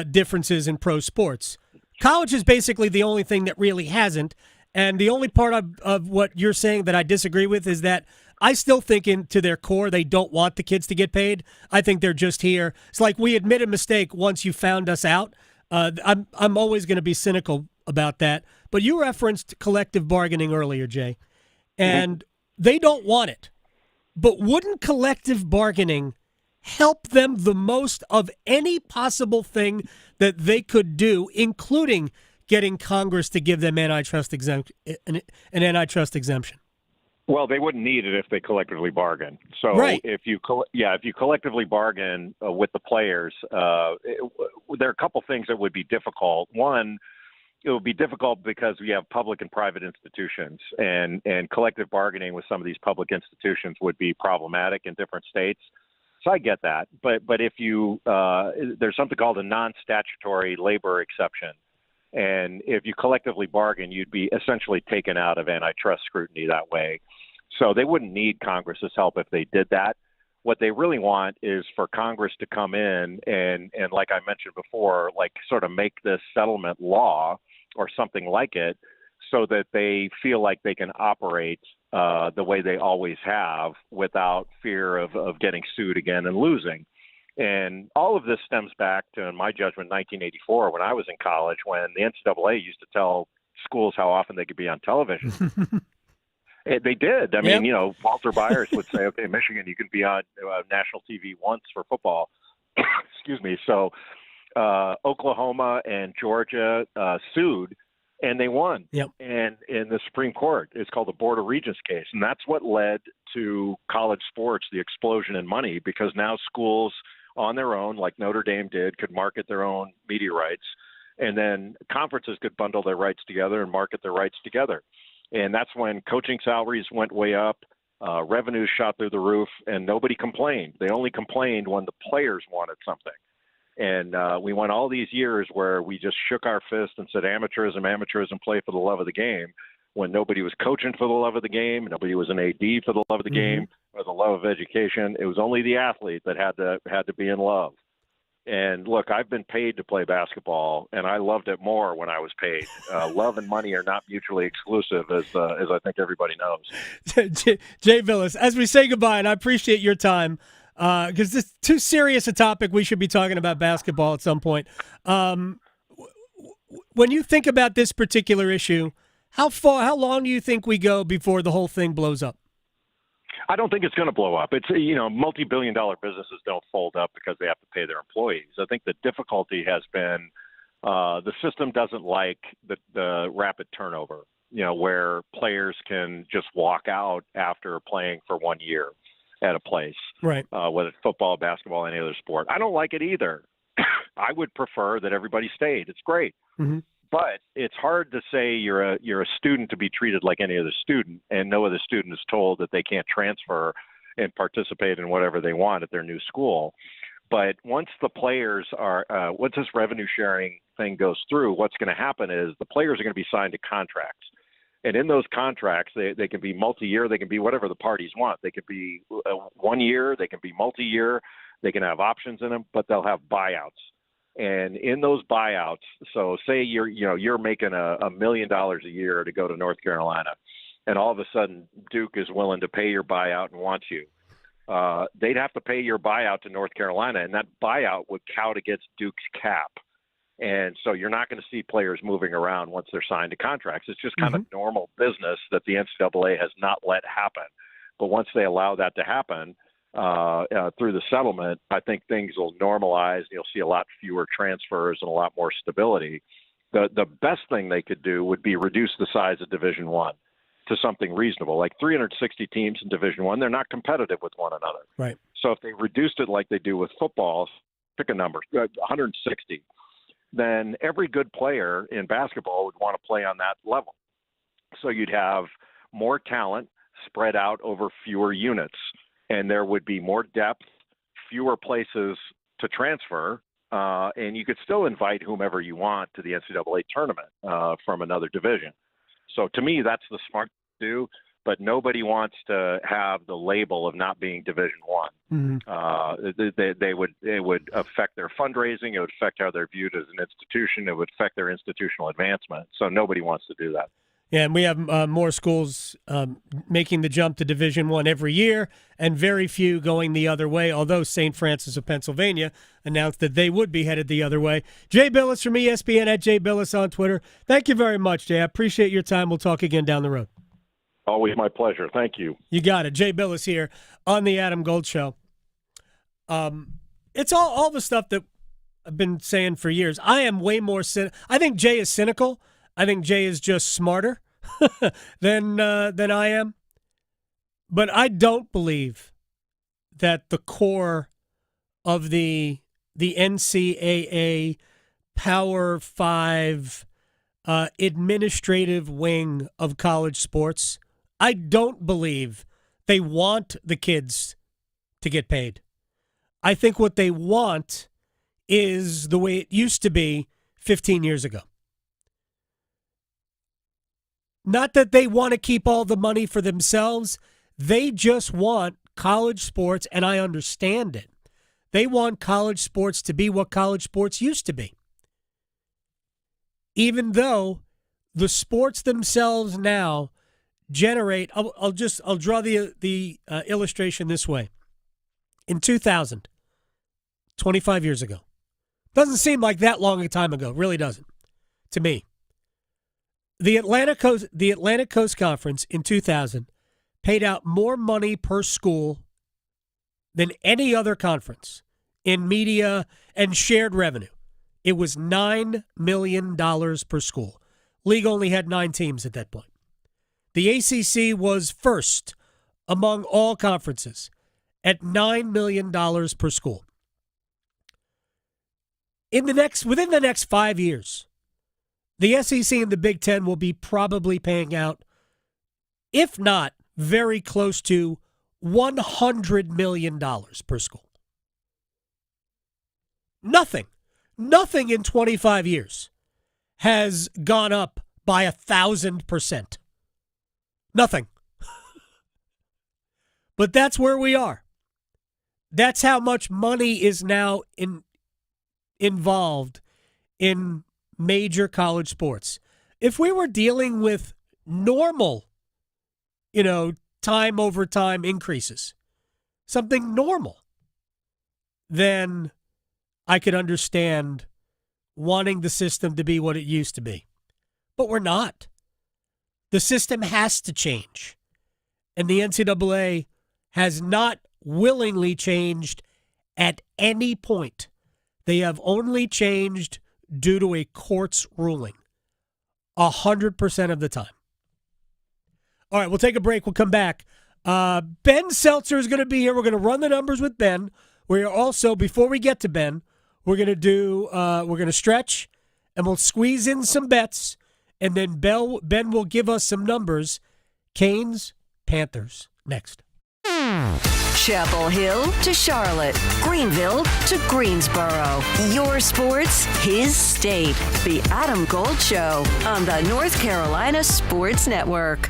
differences in pro sports. College is basically the only thing that really hasn't, and the only part of what you're saying that I disagree with is that I still think to their core they don't want the kids to get paid. I think they're just here. It's like we admit a mistake once you found us out. I'm always going to be cynical about that. But you referenced collective bargaining earlier, Jay, and they don't want it. But wouldn't collective bargaining help them the most of any possible thing that they could do, including getting Congress to give them an antitrust exemption? Well, they wouldn't need it if they collectively bargain. So right. if you collectively bargain with the players, there are a couple things that would be difficult. One, it would be difficult because we have public and private institutions, and collective bargaining with some of these public institutions would be problematic in different states. So I get that. But if you there's something called a non-statutory labor exception. And if you collectively bargain, you'd be essentially taken out of antitrust scrutiny that way. So they wouldn't need Congress's help if they did that. What they really want is for Congress to come in and like I mentioned before, like sort of make this settlement law or something like it so that they feel like they can operate the way they always have without fear of getting sued again and losing. And all of this stems back to, in my judgment, 1984 when I was in college, when the NCAA used to tell schools how often they could be on television. They did. I mean, Walter Byers would say, okay, Michigan, you can be on national TV once for football. Excuse me. So Oklahoma and Georgia sued, and they won. Yep. And in the Supreme Court, it's called the Board of Regents case. And that's what led to college sports, the explosion in money, because now schools on their own, like Notre Dame did, could market their own media rights. And then conferences could bundle their rights together and market their rights together. And that's when coaching salaries went way up, revenues shot through the roof, and nobody complained. They only complained when the players wanted something. And we went all these years where we just shook our fist and said, amateurism, play for the love of the game, when nobody was coaching for the love of the game, nobody was an AD for the love of the game or the love of education. It was only the athlete that had to be in love. And look, I've been paid to play basketball, and I loved it more when I was paid. Love and money are not mutually exclusive, as I think everybody knows. Jay Bilas, as we say goodbye, and I appreciate your time, because this is too serious a topic. We should be talking about basketball at some point. When you think about this particular issue, how long do you think we go before the whole thing blows up? I don't think it's going to blow up. It's, multi-billion-dollar businesses don't fold up because they have to pay their employees. I think the difficulty has been the system doesn't like the rapid turnover, where players can just walk out after playing for 1 year at a place, right? Whether it's football, basketball, any other sport. I don't like it either. I would prefer that everybody stayed. It's great. Mm-hmm. But it's hard to say you're a student to be treated like any other student, and no other student is told that they can't transfer and participate in whatever they want at their new school. But once the players once this revenue sharing thing goes through, what's going to happen is the players are going to be signed to contracts. And in those contracts, they can be multi-year, they can be whatever the parties want. They could be 1 year, they can be multi-year, they can have options in them, but they'll have buyouts. And in those buyouts, so say you're making $1 million a year to go to North Carolina, and all of a sudden Duke is willing to pay your buyout and wants you. They'd have to pay your buyout to North Carolina, and that buyout would count against Duke's cap. And so you're not going to see players moving around once they're signed to contracts. It's just kind of normal business that the NCAA has not let happen. But once they allow that to happen, through the settlement, I think things will normalize. You'll see a lot fewer transfers and a lot more stability. The best thing they could do would be reduce the size of Division I to something reasonable. Like 360 teams in Division I, they're not competitive with one another. Right. So if they reduced it like they do with football, pick a number, 160, then every good player in basketball would want to play on that level. So you'd have more talent spread out over fewer units. And there would be more depth, fewer places to transfer, and you could still invite whomever you want to the NCAA tournament from another division. So to me, that's the smart thing to do, but nobody wants to have the label of not being Division I. Mm-hmm. It would affect their fundraising. It would affect how they're viewed as an institution. It would affect their institutional advancement. So nobody wants to do that. Yeah, and we have more schools making the jump to Division I every year, and very few going the other way, although St. Francis of Pennsylvania announced that they would be headed the other way. Jay Bilas from ESPN, at Jay Bilas on Twitter. Thank you very much, Jay. I appreciate your time. We'll talk again down the road. Always my pleasure. Thank you. You got it. Jay Bilas here on the Adam Gold Show. It's all the stuff that I've been saying for years. I am way more I think Jay is cynical. I think Jay is just smarter than I am. But I don't believe that the core of the NCAA Power 5 administrative wing of college sports, I don't believe they want the kids to get paid. I think what they want is the way it used to be 15 years ago. Not that they want to keep all the money for themselves. They just want college sports, and I understand it. They want college sports to be what college sports used to be. Even though the sports themselves now generate. I'll draw the illustration this way. In 2000, 25 years ago, doesn't seem like that long a time ago. Really doesn't, to me. The Atlantic Coast Conference in 2000 paid out more money per school than any other conference in media and shared revenue. It was $9 million per school. League only had 9 teams at that point. The ACC was first among all conferences at $9 million per school. Within the next 5 years, the SEC and the Big Ten will be probably paying out, if not very close to, $100 million per school. Nothing in 25 years has gone up by 1,000%. Nothing. But that's where we are. That's how much money is now involved in major college sports. If we were dealing with normal, time over time increases, something normal, then I could understand wanting the system to be what it used to be. But we're not. The system has to change. And the NCAA has not willingly changed at any point. They have only changed due to a court's ruling 100% of the time. All right, we'll take a break. We'll come back. Ben Seltzer is going to be here. We're going to run the numbers with Ben. We are also, before we get to Ben, we're going to stretch, and we'll squeeze in some bets, and then Ben will give us some numbers. Canes, Panthers, next. Chapel Hill to Charlotte, Greenville to Greensboro. Your sports, his state. The Adam Gold Show on the North Carolina Sports Network.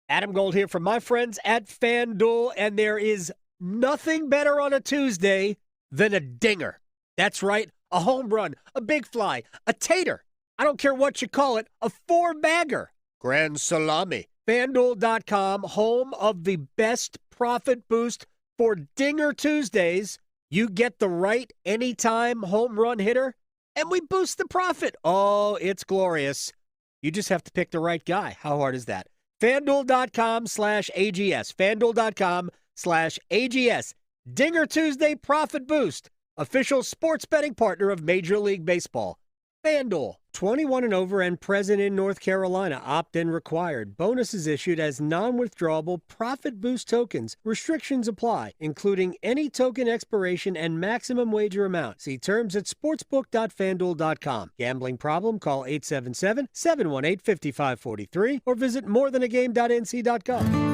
Adam Gold here from my friends at FanDuel, and there is nothing better on a Tuesday than a dinger. That's right, a home run, a big fly, a tater. I don't care what you call it, a 4-bagger. Grand salami. FanDuel.com, home of the best profit boost for Dinger Tuesdays. You get the right anytime home run hitter, and we boost the profit. Oh, it's glorious. You just have to pick the right guy. How hard is that? FanDuel.com/AGS. FanDuel.com/AGS. Dinger Tuesday Profit Boost. Official sports betting partner of Major League Baseball. FanDuel. 21 and over and present in North Carolina. Opt-in required. Bonuses issued as non-withdrawable profit boost tokens. Restrictions apply, including any token expiration and maximum wager amount. See terms at sportsbook.fanduel.com. Gambling problem? Call 877-718-5543 or visit morethanagames.gov.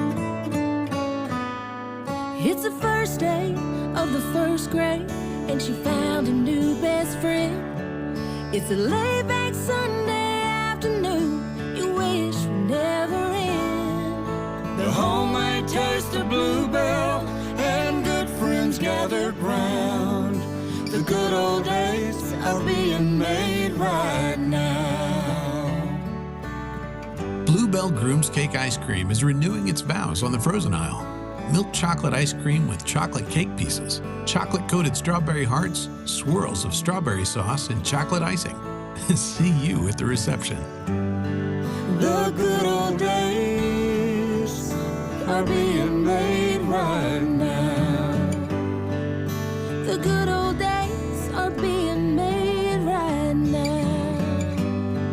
It's the first day of the first grade, and she found a new best friend. It's a laid-back Sunday afternoon you wish would never end. The homemade taste of Bluebell and good friends gathered round. The good old days are being made right now. Bluebell Groom's Cake Ice Cream is renewing its vows on the frozen aisle. Milk chocolate ice cream with chocolate cake pieces, chocolate-coated strawberry hearts, swirls of strawberry sauce, and chocolate icing. See you at the reception. The good old days are being made right now. The good old days are being made right now.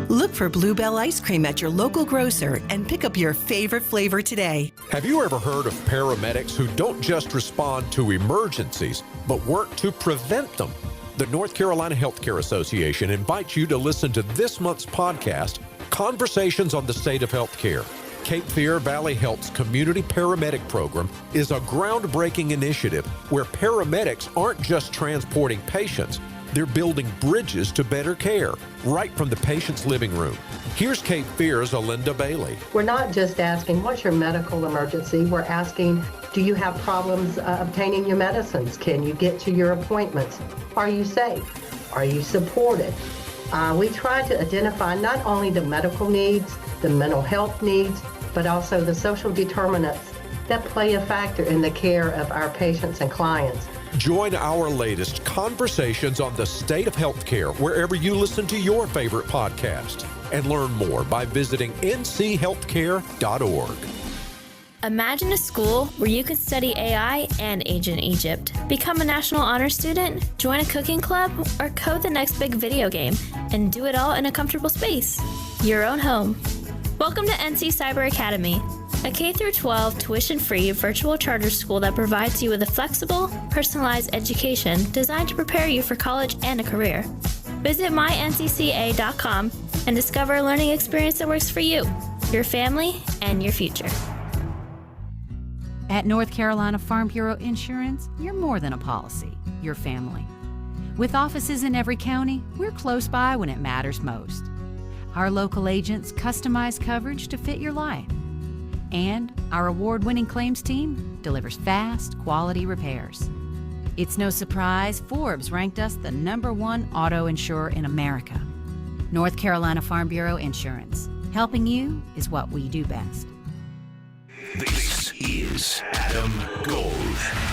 Look for Bluebell ice cream at your local grocer and pick up your favorite flavor today. Have you ever heard of paramedics who don't just respond to emergencies, but work to prevent them? The North Carolina Healthcare Association invites you to listen to this month's podcast, Conversations on the State of Healthcare. Cape Fear Valley Health's Community Paramedic Program is a groundbreaking initiative where paramedics aren't just transporting patients, they're building bridges to better care, right from the patient's living room. Here's Cape Fear's Alinda Bailey. We're not just asking, what's your medical emergency? We're asking, do you have problems obtaining your medicines? Can you get to your appointments? Are you safe? Are you supported? We try to identify not only the medical needs, the mental health needs, but also the social determinants that play a factor in the care of our patients and clients. Join our latest conversations on the state of healthcare wherever you listen to your favorite podcast. And learn more by visiting nchealthcare.org. Imagine a school where you could study AI and ancient Egypt, become a National Honor Student, join a cooking club, or code the next big video game, and do it all in a comfortable space. Your own home. Welcome to NC Cyber Academy, a K-12 tuition-free virtual charter school that provides you with a flexible, personalized education designed to prepare you for college and a career. Visit myncca.com and discover a learning experience that works for you, your family, and your future. At North Carolina Farm Bureau Insurance, you're more than a policy, you're family. With offices in every county, we're close by when it matters most. Our local agents customize coverage to fit your life. And our award-winning claims team delivers fast, quality repairs. It's no surprise Forbes ranked us the #1 auto insurer in America. North Carolina Farm Bureau Insurance. Helping you is what we do best. This is Adam Gold.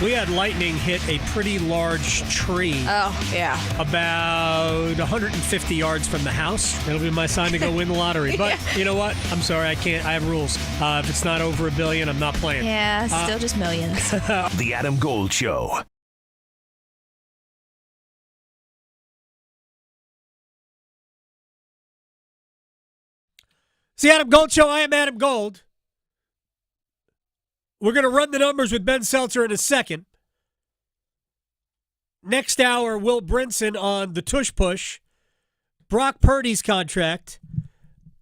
We had lightning hit a pretty large tree. Oh, yeah. About 150 yards from the house. It'll be my sign to go win the lottery. But you know what? I'm sorry, I can't. I have rules. If it's not over $1 billion, I'm not playing. Yeah, still just millions. The Adam Gold Show. It's the Adam Gold Show. I am Adam Gold. We're going to run the numbers with Ben Seltzer in a second. Next hour, Will Brinson on the tush push. Brock Purdy's contract.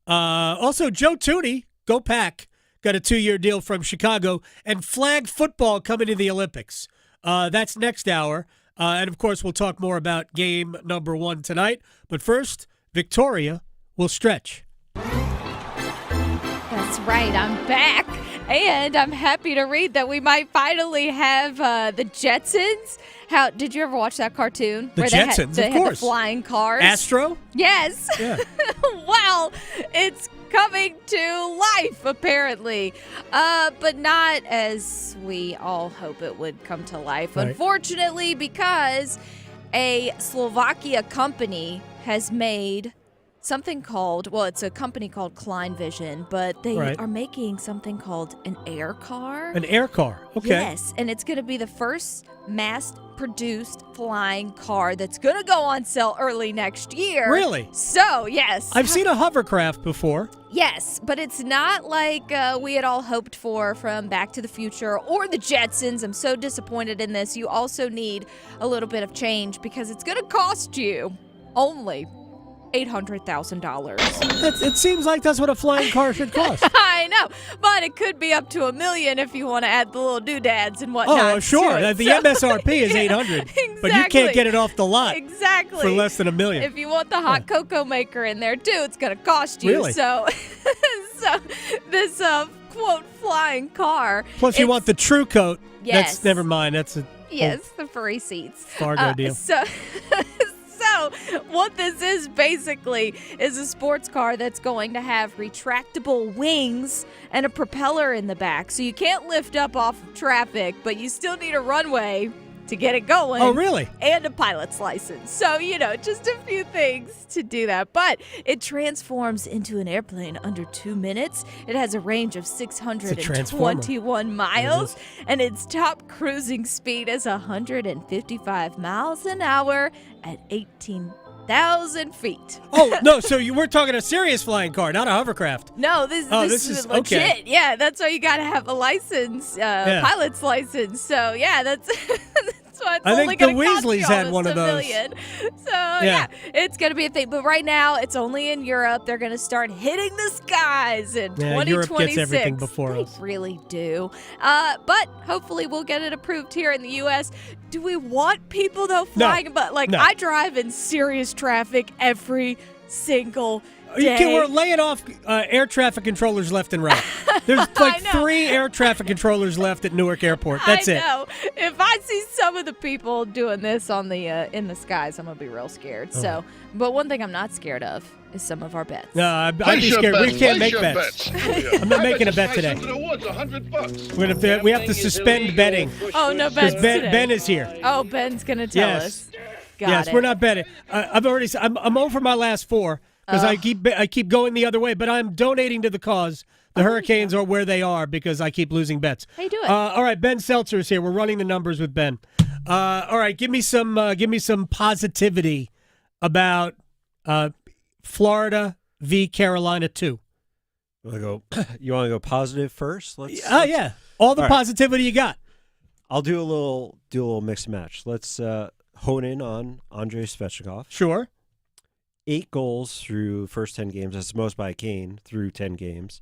Also, Joe Tooney, go Pack, got a 2-year deal from Chicago. And flag football coming to the Olympics. That's next hour. And, of course, we'll talk more about game number 1 tonight. But first, Victoria will stretch. That's right. I'm back. And I'm happy to read that we might finally have the Jetsons. How did you ever watch that cartoon? The Jetsons, they of had course. The flying cars. Astro? Yes. Yeah. Well, it's coming to life, apparently. But not as we all hope it would come to life. Right. Unfortunately, because a Slovakia company has made something called, well, it's a company called Klein Vision, but they are making something called an air car. An air car, okay. Yes, and it's going to be the first mass-produced flying car that's going to go on sale early next year. Really? So, yes. I've seen a hovercraft before. Yes, but it's not like we had all hoped for from Back to the Future or the Jetsons. I'm so disappointed in this. You also need a little bit of change because it's going to cost you only $800,000. It seems like that's what a flying car should cost. I know, but it could be up to $1 million if you want to add the little doodads and whatnot. Oh, sure. to it. The MSRP is $800, exactly. but you can't get it off the lot exactly for less than $1 million. If you want the hot cocoa maker in there too, it's going to cost you. Really? So this quote flying car. Plus, you want the True Coat. Yes. That's never mind. That's a the furry seats. Fargo deal. So what this is basically is a sports car that's going to have retractable wings and a propeller in the back. So you can't lift up off of traffic, but you still need a runway to get it going. Oh, really? And a pilot's license. So, just a few things to do that. But it transforms into an airplane under 2 minutes. It has a range of 621 miles. And its top cruising speed is 155 miles an hour at 18,000 feet. Oh, no, so we're talking a serious flying car, not a hovercraft. No, this is legit. Okay. Yeah, that's why you got to have a license, pilot's license. So, yeah, that's why it's I only think the going to cost you Weasleys had almost one of $1 those. million. So, yeah, it's going to be a thing. But right now, it's only in Europe. They're going to start hitting the skies in 2026. Europe gets everything before us. They really do. But hopefully we'll get it approved here in the U.S. Do we want people, though, flying? But, No. I drive in serious traffic every single day. We're laying off air traffic controllers left and right. There's like 3 air traffic controllers left at Newark Airport. That's it. I know. If I see some of the people doing this on the in the skies, I'm gonna be real scared. Oh. So, but one thing I'm not scared of is some of our bets. No, I'd be scared. We can't make bets. I'm not making a bet today. We have to suspend betting. Oh, no bets today. Ben is here. Oh, Ben's going to tell us. Got it. We're not betting. I'm over my last 4 because I keep going the other way, but I'm donating to the cause. The Hurricanes are where they are because I keep losing bets. How you doing? All right, Ben Seltzer is here. We're running the numbers with Ben. All right, give me some positivity about Florida v. Carolina 2. You want to go positive first? Yeah. All the positivity you got. I'll do a little mix and match. Let's hone in on Andrei Svechnikov. Sure. 8 goals through first 10 games. That's the most by a Kane through 10 games.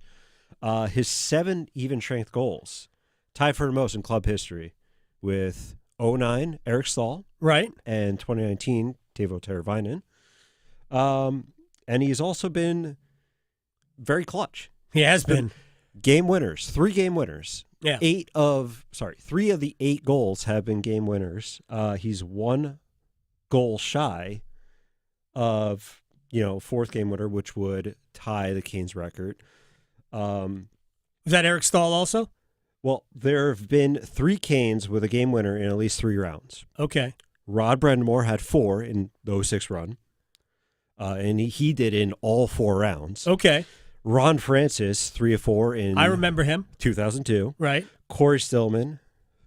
His 7 even strength goals, tied for the most in club history, with 2009 Eric Stahl, right, and 2019 Teuvo Teravainen. And he's also been very clutch. He has been. Game winners, 3 game winners. Yeah. 3 of the 8 goals have been game winners. He's 1 goal shy of, 4th game winner, which would tie the Canes record. Is that Eric Stahl also? Well, there have been 3 Canes with a game winner in at least 3 rounds. Okay. Rod Brendamore had 4 in the 06 run. And he did in all 4 rounds. Okay. Ron Francis, 3 of 4 in... I remember him. 2002. Right. Corey Stillman,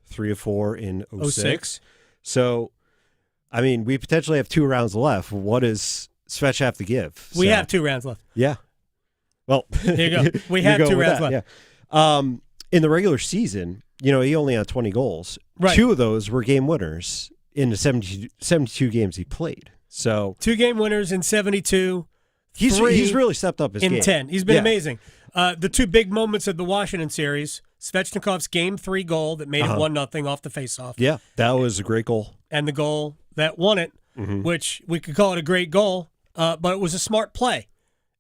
3 of 4 in 06. So, we potentially have 2 rounds left. What does Svech have to give? We have 2 rounds left. Yeah. Well, there you go. We have 2 rounds left. Yeah. In the regular season, he only had 20 goals. Right. 2 of those were game winners in the 72 games he played. So 2 game winners in 72. He's really stepped up his game. In 10. He's been amazing. The 2 big moments of the Washington series, Svechnikov's Game 3 goal that made it 1-0 off the faceoff. Yeah, that was a great goal. And the goal that won it, which we could call it a great goal, but it was a smart play.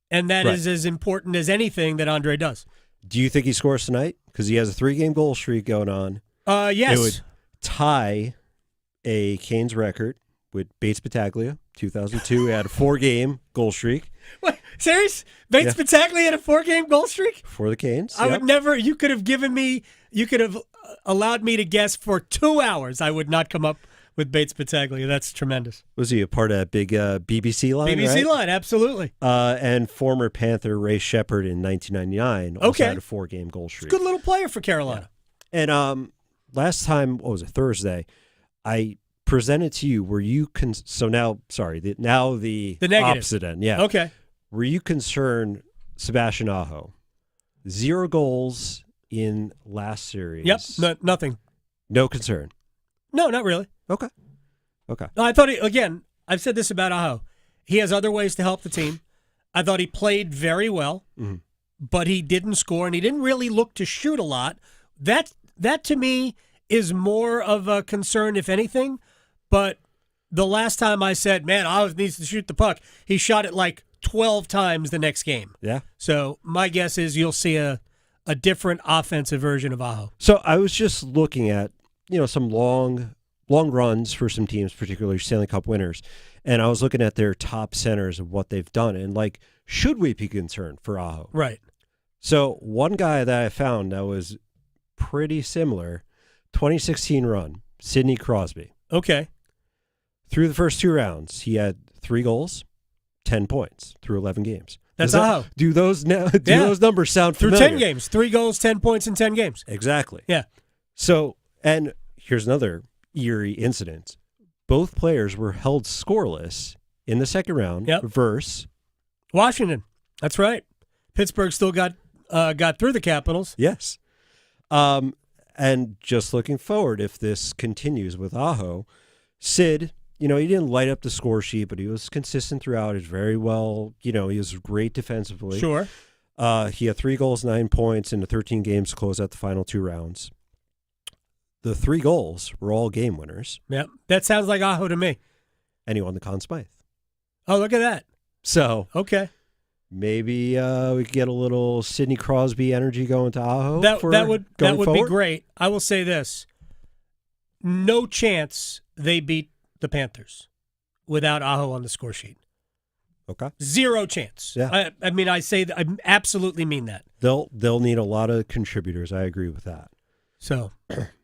And that is as important as anything that Andre does. Do you think he scores tonight? Because he has a 3-game goal streak going on. Yes. It would tie a Canes record with Bates Battaglia. 2002, he had a 4-game goal streak. What? Serious? Bates Battaglia had a 4-game goal streak? For the Canes. I would never, you could have allowed me to guess for 2 hours. I would not come up with Bates Battaglia. That's tremendous. Was he a part of that big BBC line? BBC line, absolutely. And former Panther Ray Shepard in 1999 also had a 4-game goal streak. Good little player for Carolina. Yeah. And last time, what was it, Thursday, I presented to you, were you the negative. opposite end. Yeah. Okay. Were you concerned Sebastian Aho? 0 goals in last series. Yep, nothing. No concern. No, not really. Okay. No, I thought, I've said this about Aho. He has other ways to help the team. I thought he played very well, but he didn't score, and he didn't really look to shoot a lot. That to me is more of a concern, if anything. But the last time I said, man, Aho needs to shoot the puck, he shot it like 12 times the next game. Yeah. So my guess is you'll see a different offensive version of Aho. So I was just looking at, some long runs for some teams, particularly Stanley Cup winners, and I was looking at their top centers of what they've done, and should we be concerned for Aho? Right. So one guy that I found that was pretty similar, 2016 run, Sidney Crosby. Okay. Through the first 2 rounds, he had 3 goals, 10 points through 11 games. That's Aho. Do those numbers sound familiar? Through 10 games, 3 goals, 10 points in 10 games. Exactly. Yeah. So, and here's another eerie incident. Both players were held scoreless in the second round versus Washington. That's right. Pittsburgh still got through the Capitals. Yes. And just looking forward, if this continues with Aho, Sid, he didn't light up the score sheet, but he was consistent throughout. He was very well, he was great defensively. Sure. He had 3 goals, 9 points in the 13 games to close out the final 2 rounds. The 3 goals were all game winners. Yep. That sounds like Aho to me. And he won the Conn Smythe. Oh, look at that. So okay, maybe we could get a little Sidney Crosby energy going to Aho. That would forward. be great. I will say this: no chance they beat the Panthers without Aho on the score sheet. Okay. Zero chance. Yeah. I mean, I absolutely mean that. They'll need a lot of contributors. I agree with that. So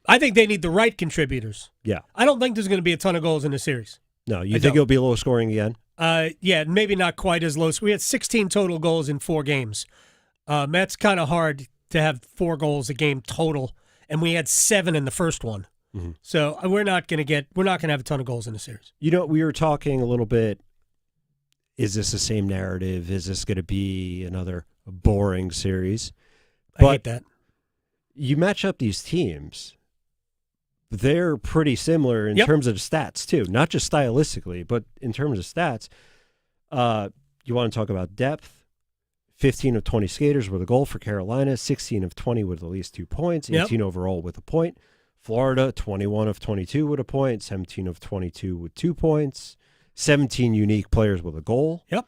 I think they need the right contributors. Yeah. I don't think there's going to be a ton of goals in the series. No, you think it'll be low scoring again? Yeah, maybe not quite as low. So we had 16 total goals in 4 games. That's kind of hard to have 4 goals a game total, and we had 7 in the first one. Mm-hmm. So we're not going to have a ton of goals in the series. You know, we were talking a little bit. Is this the same narrative? Is this going to be another boring series? I hate that. You match up these teams, they're pretty similar in terms of stats, too. Not just stylistically, but in terms of stats. You want to talk about depth? 15 of 20 skaters with a goal for Carolina, 16 of 20 with at least 2 points, 18 overall with a point. Florida, 21 of 22 with a point, 17 of 22 with 2 points, 17 unique players with a goal. Yep.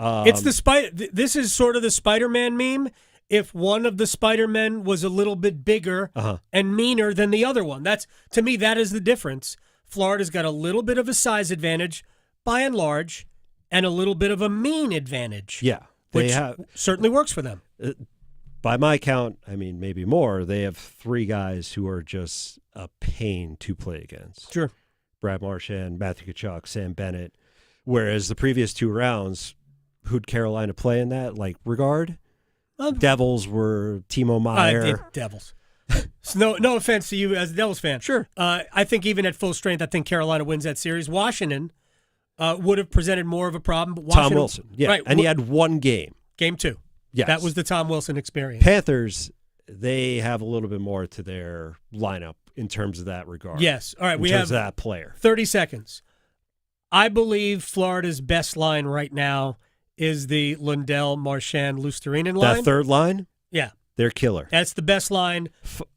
It's this is sort of the Spider-Man meme. If one of the Spider-Men was a little bit bigger and meaner than the other one. To me, that is the difference. Florida's got a little bit of a size advantage, by and large, and a little bit of a mean advantage. Yeah. Which certainly works for them. By my count, I mean, maybe more, they have 3 guys who are just a pain to play against. Sure. Brad Marchand, Matthew Tkachuk, Sam Bennett. Whereas the previous 2 rounds, who'd Carolina play in that regard? Devils were Timo Meier. Devils. No offense to you as a Devils fan. Sure. I think even at full strength, I think Carolina wins that series. Washington would have presented more of a problem. But Tom Wilson. Yeah. Right. And he had 1 game. Game 2. Yes. That was the Tom Wilson experience. Panthers, they have a little bit more to their lineup in terms of that regard. Yes. All right. We have that player. 30 seconds. I believe Florida's best line right now is the Lundell, Marchand, Lusterinen line. That third line? Yeah. They're killer. That's the best line.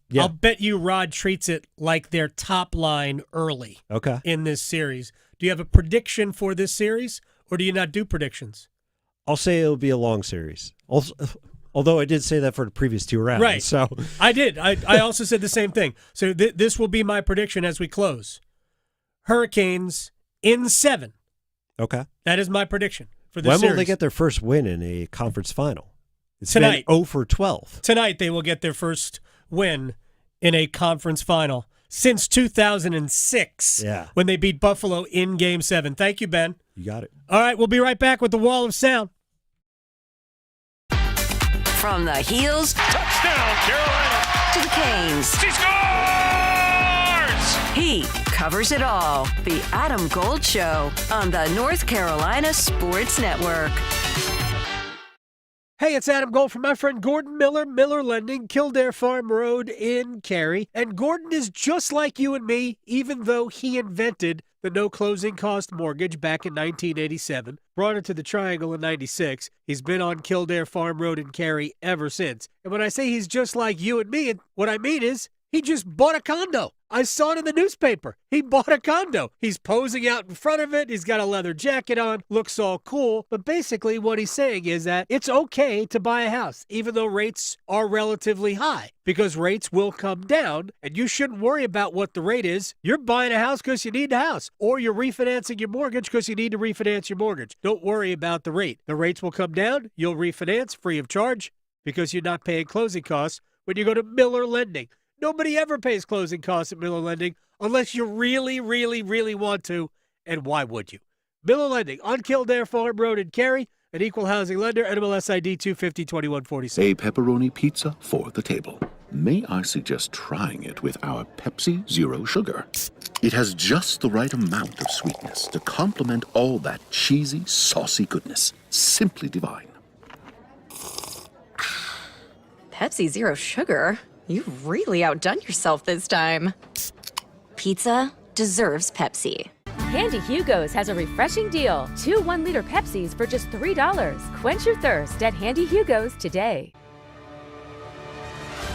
Yeah. I'll bet you Rod treats it like their top line early in this series. Do you have a prediction for this series, or do you not do predictions? I'll say it'll be a long series. Although I did say that for the previous 2 rounds. Right. So I did. I also said the same thing. So this will be my prediction as we close. Hurricanes in 7. Okay. That is my prediction for this When series. will they get their first win in a conference final? It's Tonight. been 0 for 12. Tonight they will get their first win in a conference final since 2006 when they beat Buffalo in Game 7. Thank you, Ben. You got it. All right, we'll be right back with the Wall of Sound. From the heels Touchdown, Carolina! to the canes. She scores! He covers it all. The Adam Gold Show on the North Carolina Sports Network. Hey, it's Adam Gold from my friend Gordon Miller, Miller Lending, Kildare Farm Road in Cary. And Gordon is just like you and me, even though he invented the no closing cost mortgage back in 1987, brought it to the Triangle in 96. He's been on Kildare Farm Road in Cary ever since. And when I say he's just like you and me, what I mean is he just bought a condo. I saw it in the newspaper. He bought a condo. He's posing out in front of it. He's got a leather jacket on, looks all cool. But basically what he's saying is that it's okay to buy a house, even though rates are relatively high, because rates will come down, and you shouldn't worry about what the rate is. You're buying a house because you need a house, or you're refinancing your mortgage because you need to refinance your mortgage. Don't worry about the rate. The rates will come down. You'll refinance free of charge because you're not paying closing costs when you go to Miller Lending. Nobody ever pays closing costs at Miller Lending unless you really, really, really want to, and why would you? Miller Lending on Kildare Farm Road in Cary, an equal housing lender, NMLS ID 250-2146. A pepperoni pizza for the table. May I suggest trying it with our Pepsi Zero Sugar? It has just the right amount of sweetness to complement all that cheesy, saucy goodness. Simply divine. Pepsi Zero Sugar? You've really outdone yourself this time. Pizza deserves Pepsi. Handy Hugo's has a refreshing deal. 2 1-liter Pepsis for just $3. Quench your thirst at Handy Hugo's today.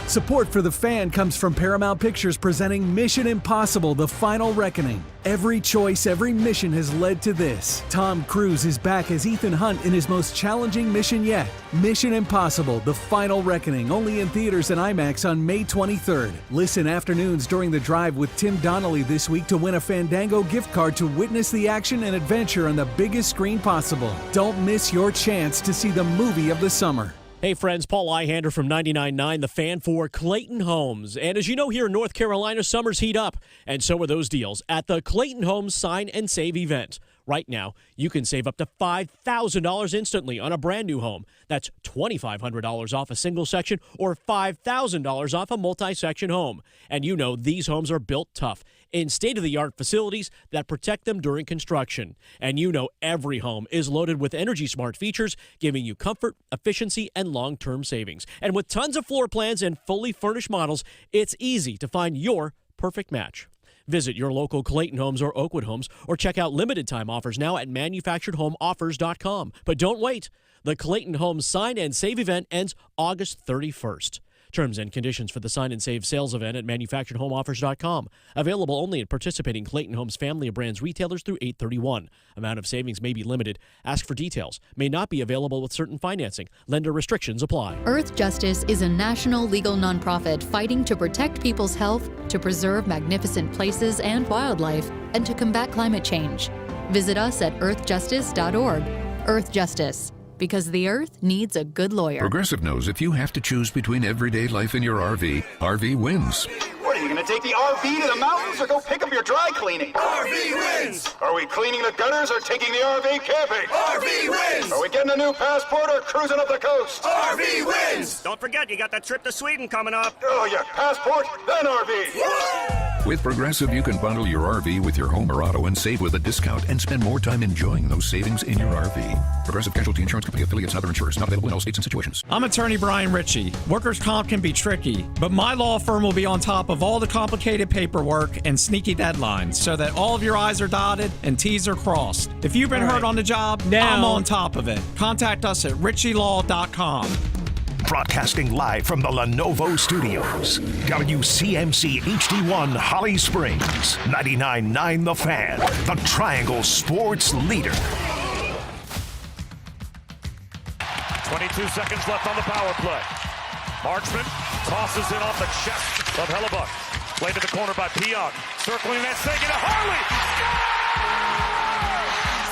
Support for The Fan comes from Paramount Pictures presenting Mission Impossible: The Final Reckoning. Every choice, every mission has led to this. Tom Cruise is back as Ethan Hunt in his most challenging mission yet. Mission Impossible, The Final Reckoning, only in theaters and IMAX on May 23rd. Listen afternoons during The Drive with Tim Donnelly this week to win a Fandango gift card to witness the action and adventure on the biggest screen possible. Don't miss your chance to see the movie of the summer. Hey friends, Paul Ihander from 99.9 The Fan for Clayton Homes. And as you know, here in North Carolina, summer's heat up. And so are those deals at the Clayton Homes Sign and Save event. Right now, you can save up to $5,000 instantly on a brand new home. That's $2,500 off a single section or $5,000 off a multi-section home. And you know these homes are built tough in state-of-the-art facilities that protect them during construction. And you know every home is loaded with Energy Smart features, giving you comfort, efficiency, and long-term savings. And with tons of floor plans and fully furnished models, it's easy to find your perfect match. Visit your local Clayton Homes or Oakwood Homes or check out limited time offers now at manufacturedhomeoffers.com. But don't wait. The Clayton Homes Sign and Save event ends August 31st. Terms and conditions for the Sign and Save sales event at manufacturedhomeoffers.com. Available only at participating Clayton Homes family of brands retailers through 8/31. Amount of savings may be limited. Ask for details. May not be available with certain financing. Lender restrictions apply. Earth Justice is a national legal nonprofit fighting to protect people's health, to preserve magnificent places and wildlife, and to combat climate change. Visit us at earthjustice.org. Earth Justice. Because the Earth needs a good lawyer. Progressive knows if you have to choose between everyday life and your RV wins. What, are you going to take the RV to the mountains or go pick up your dry cleaning? RV wins! Are we cleaning the gutters or taking the RV camping? RV wins! Are we getting a new passport or cruising up the coast? RV wins! Don't forget, you got that trip to Sweden coming up. Oh, yeah, passport, then RV. With Progressive, you can bundle your RV with your home or auto and save with a discount and spend more time enjoying those savings in your RV. Progressive Casualty Insurance Company affiliates and other insurers. Not available in all states and situations. I'm attorney Brian Ritchie. Workers' comp can be tricky, but my law firm will be on top of all the complicated paperwork and sneaky deadlines so that all of your I's are dotted and T's are crossed. If you've been hurt on the job, now I'm on top of it. Contact us at ritchielaw.com. Broadcasting live from the Lenovo Studios. WCMC HD1 Holly Springs. 99.9 The Fan. The Triangle Sports Leader. 22 seconds left on the power play. Marchman tosses it off the chest of Hellebuck. Played to the corner by Pionk. Circling that, taking to Harley.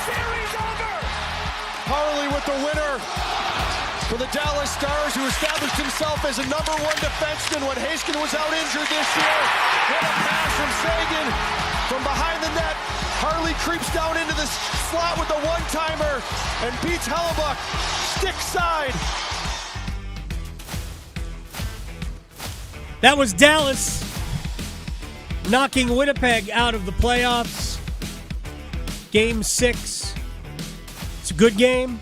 Series over! Harley with the winner for the Dallas Stars, who established himself as a number one defenseman when Haskin was out injured this year. What a pass from Sagan from behind the net. Harley creeps down into the slot with a one-timer and beats Hellebuck stick side. That was Dallas knocking Winnipeg out of the playoffs. Game 6. It's a good game.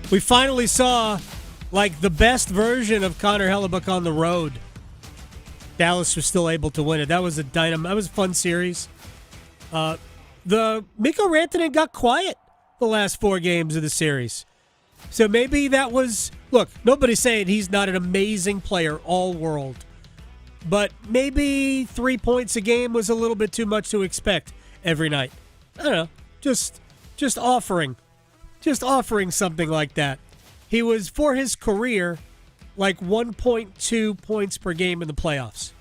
We finally saw the best version of Connor Hellebuck on the road. Dallas was still able to win it. That was a fun series. The Mikko Rantanen got quiet the last 4 games of the series. So maybe that was... Look, nobody's saying he's not an amazing player, all world. But maybe 3 points a game was a little bit too much to expect every night. I don't know. Just offering something like that. He was, for his career, 1.2 points per game in the playoffs,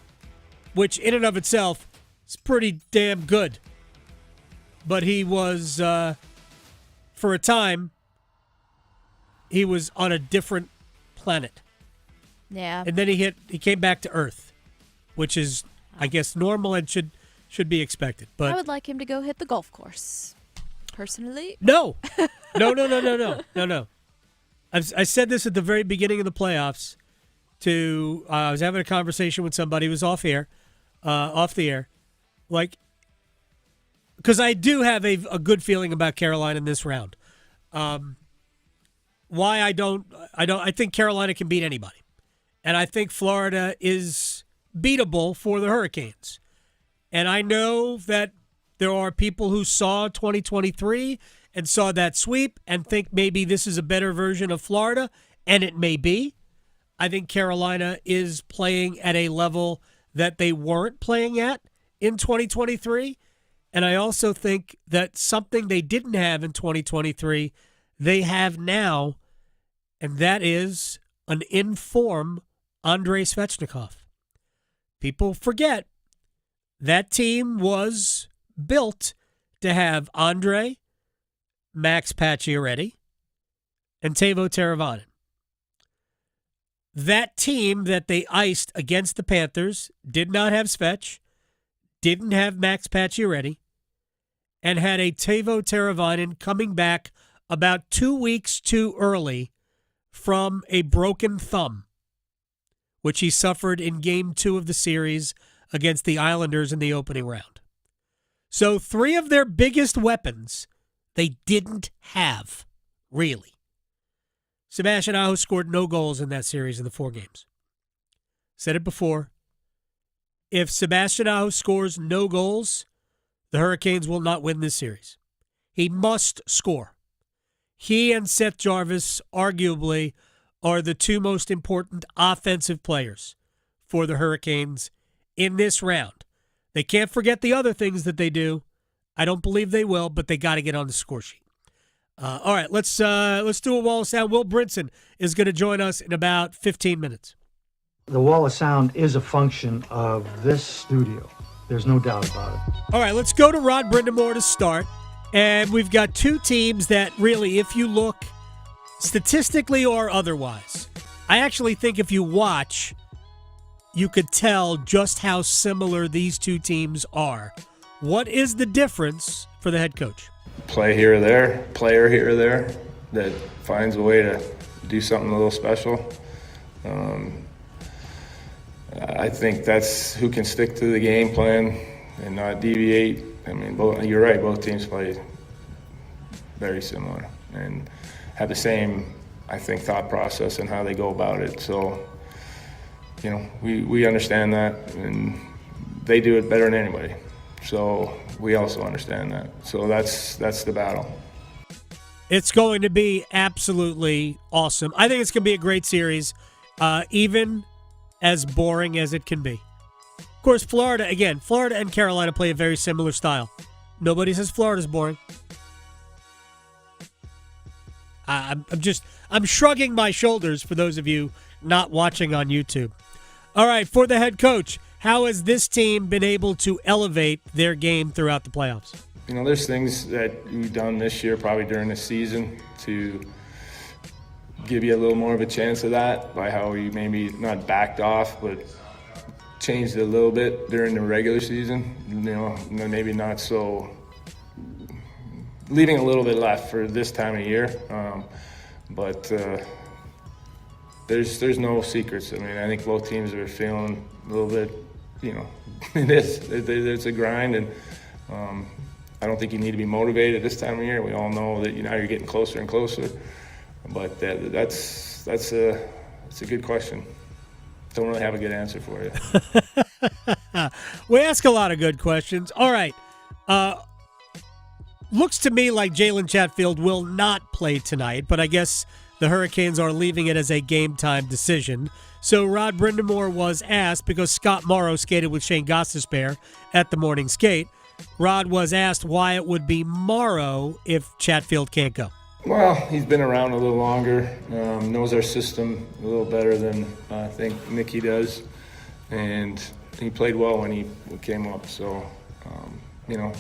which in and of itself is pretty damn good. But he was, for a time, he was on a different planet. Yeah. And then he came back to Earth, which is, I guess, normal and should be expected. But I would like him to go hit the golf course, personally. No. I said this at the very beginning of the playoffs. I was having a conversation with somebody who was off the air, because I do have a good feeling about Carolina in this round. Why I think Carolina can beat anybody, and I think Florida is beatable for the Hurricanes. And I know that there are people who saw 2023 and saw that sweep and think maybe this is a better version of Florida, and it may be. I think Carolina is playing at a level that they weren't playing at in 2023, And I also think that something they didn't have in 2023, they have now, and that is an in-form Andrei Svechnikov. People forget that team was built to have Andrei, Max Pacioretty, and Teuvo Teravainen. That team that they iced against the Panthers did not have Svech, didn't have Max Pacioretty, and had a Teuvo Teravainen coming back about 2 weeks too early from a broken thumb, which he suffered in Game 2 of the series against the Islanders in the opening round. So 3 of their biggest weapons they didn't have, really. Sebastian Aho scored no goals in that series in the 4 games. Said it before. If Sebastian Aho scores no goals, the Hurricanes will not win this series. He must score. He and Seth Jarvis, arguably, are the 2 most important offensive players for the Hurricanes in this round. They can't forget the other things that they do. I don't believe they will, but they got to get on the score sheet. All right, let's do a wall of sound. Will Brinson is going to join us in about 15 minutes. The wall of sound is a function of this studio. There's no doubt about it. All right, let's go to Rod Brindamore to start. And we've got 2 teams that really, if you look statistically or otherwise, I actually think if you watch, you could tell just how similar these 2 teams are. What is the difference for the head coach? Play here or there, player here or there that finds a way to do something a little special. I think that's who can stick to the game plan and not deviate. I mean, you're right, both teams play very similar and have the same, I think, thought process and how they go about it. So, you know, we understand that, and they do it better than anybody. So we also understand that. So that's the battle. It's going to be absolutely awesome. I think it's going to be a great series, even as boring as it can be. Of course, Florida and Carolina play a very similar style. Nobody says Florida's boring. I'm shrugging my shoulders for those of you not watching on YouTube. All right, for the head coach, how has this team been able to elevate their game throughout the playoffs? You know, there's things that we've done this year, probably during the season, to give you a little more of a chance of that by how we maybe not backed off, but changed it a little bit during the regular season. You know, maybe not so, leaving a little bit left for this time of year. But there's no secrets. I mean, I think both teams are feeling a little bit, you know, it's a grind, and I don't think you need to be motivated this time of year. We all know that you're getting closer and closer. But that's a good question. Don't really have a good answer for you. We ask a lot of good questions. All right. Looks to me like Jalen Chatfield will not play tonight, but I guess the Hurricanes are leaving it as a game-time decision. So Rod Brindamore was asked, because Scott Morrow skated with Shane Gostisbehere at the morning skate, Rod was asked why it would be Morrow if Chatfield can't go. Well, he's been around a little longer, knows our system a little better than I think Nicky does, and he played well when he came up. So, you know,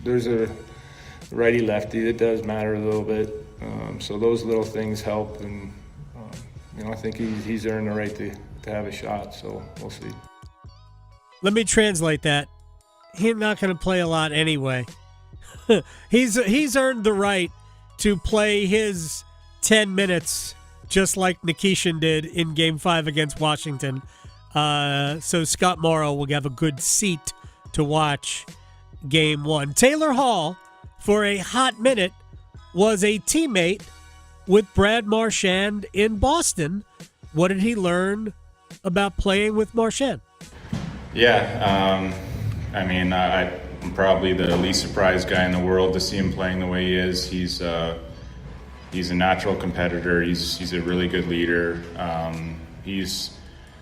there's a righty-lefty. It does matter a little bit. So those little things help, and, you know, I think he's earned the right to have a shot, so we'll see. Let me translate that. He's not going to play a lot anyway. He's earned the right to play his 10 minutes just like Nikishin did in Game 5 against Washington. So Scott Morrow will have a good seat to watch Game 1. Taylor Hall, for a hot minute, was a teammate with Brad Marchand in Boston. What did he learn about playing with Marchand? Yeah, I mean, I'm probably the least surprised guy in the world to see him playing the way he is. He's a natural competitor. He's a really good leader. He's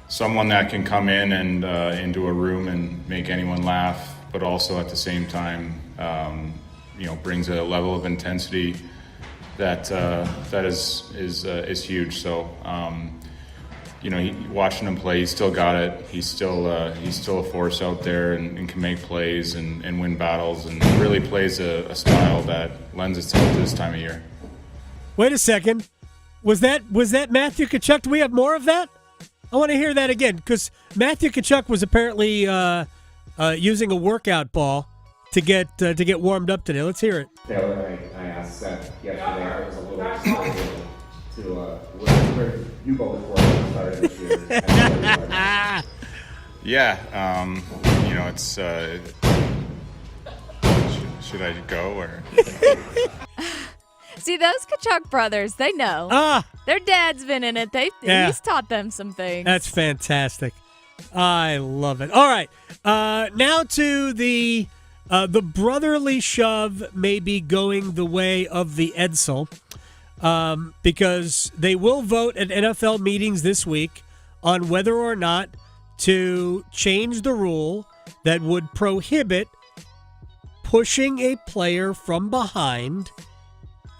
someone that can come in and into a room and make anyone laugh, but also at the same time brings a level of intensity that is huge. So, watching him play, he's still got it. He's still a force out there and can make plays and win battles, and really plays a style that lends itself to this time of year. Wait a second. Was that Matthew Tkachuk? Do we have more of that? I want to hear that again, because Matthew Tkachuk was apparently using a workout ball to get warmed up today. Let's hear it. Taylor, I asked Seth yesterday if it was a little exciting to where you both were started this year. Yeah, it's should I go or? See, those Tkachuk brothers, they know. Their dad's been in it. He's taught them some things. That's fantastic. I love it. All right, now to the brotherly shove may be going the way of the Edsel, because they will vote at NFL meetings this week on whether or not to change the rule that would prohibit pushing a player from behind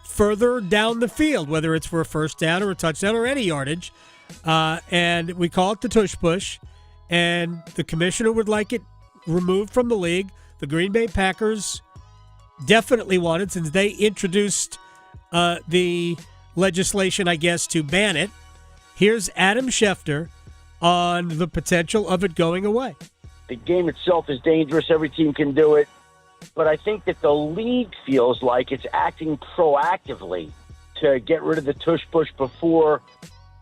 further down the field, whether it's for a first down or a touchdown or any yardage. And we call it the tush push. And the commissioner would like it removed from the league. The Green Bay Packers definitely want it, since they introduced the legislation, I guess, to ban it. Here's Adam Schefter on the potential of it going away. The game itself is dangerous. Every team can do it. But I think that the league feels like it's acting proactively to get rid of the tush-push before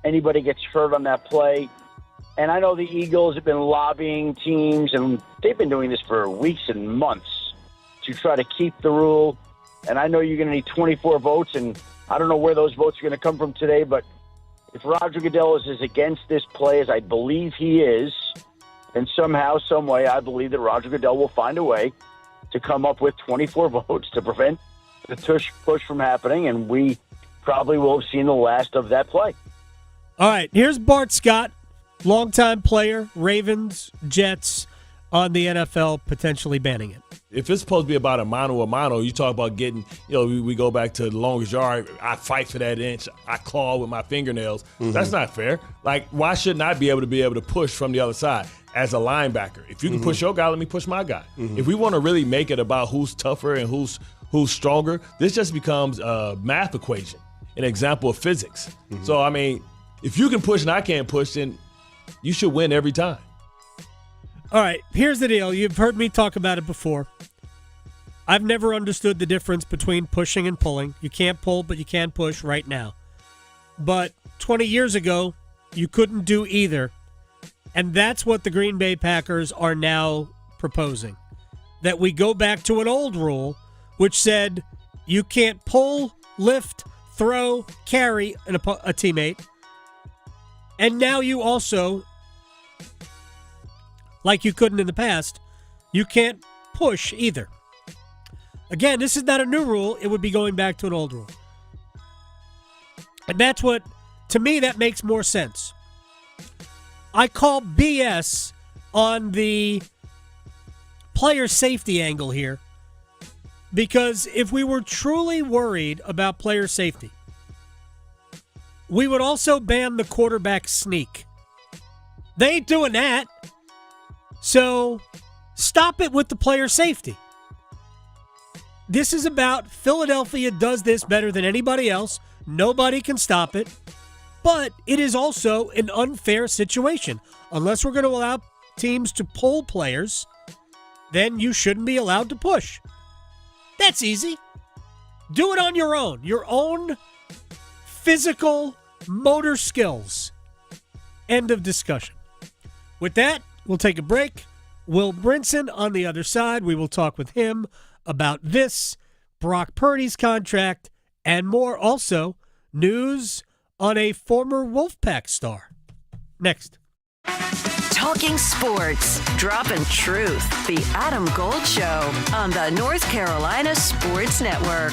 anybody gets hurt on that play. And I know the Eagles have been lobbying teams, and they've been doing this for weeks and months to try to keep the rule. And I know you're going to need 24 votes, and I don't know where those votes are going to come from today, but if Roger Goodell is as against this play as I believe he is, then somehow, some way, I believe that Roger Goodell will find a way to come up with 24 votes to prevent the tush push from happening, and we probably will have seen the last of that play. All right, here's Bart Scott, longtime player, Ravens, Jets, on the NFL potentially banning it. If it's supposed to be about a mano, you talk about getting, we go back to the longest yard. I fight for that inch. I claw with my fingernails. Mm-hmm. That's not fair. Like, why shouldn't I be able to push from the other side as a linebacker? If you can push your guy, let me push my guy. Mm-hmm. If we want to really make it about who's tougher and who's stronger, this just becomes a math equation, an example of physics. Mm-hmm. So, I mean, if you can push and I can't push, then you should win every time. All right, here's the deal. You've heard me talk about it before. I've never understood the difference between pushing and pulling. You can't pull, but you can push right now. But 20 years ago, you couldn't do either. And that's what the Green Bay Packers are now proposing. That we go back to an old rule, which said you can't pull, lift, throw, carry a teammate. And now you also, like you couldn't in the past, you can't push either. Again, this is not a new rule. It would be going back to an old rule. And that's what, to me, that makes more sense. I call BS on the player safety angle here, because if we were truly worried about player safety, we would also ban the quarterback sneak. They ain't doing that. So stop it with the player safety. This is about Philadelphia does this better than anybody else. Nobody can stop it. But it is also an unfair situation. Unless we're going to allow teams to pull players, then you shouldn't be allowed to push. That's easy. Do it on your own physical motor skills. End of discussion. With that, we'll take a break. Will Brinson on the other side. We will talk with him about this, Brock Purdy's contract, and more. Also, news on a former Wolfpack star. Next. Talking sports, dropping truth. The Adam Gold Show on the North Carolina Sports Network.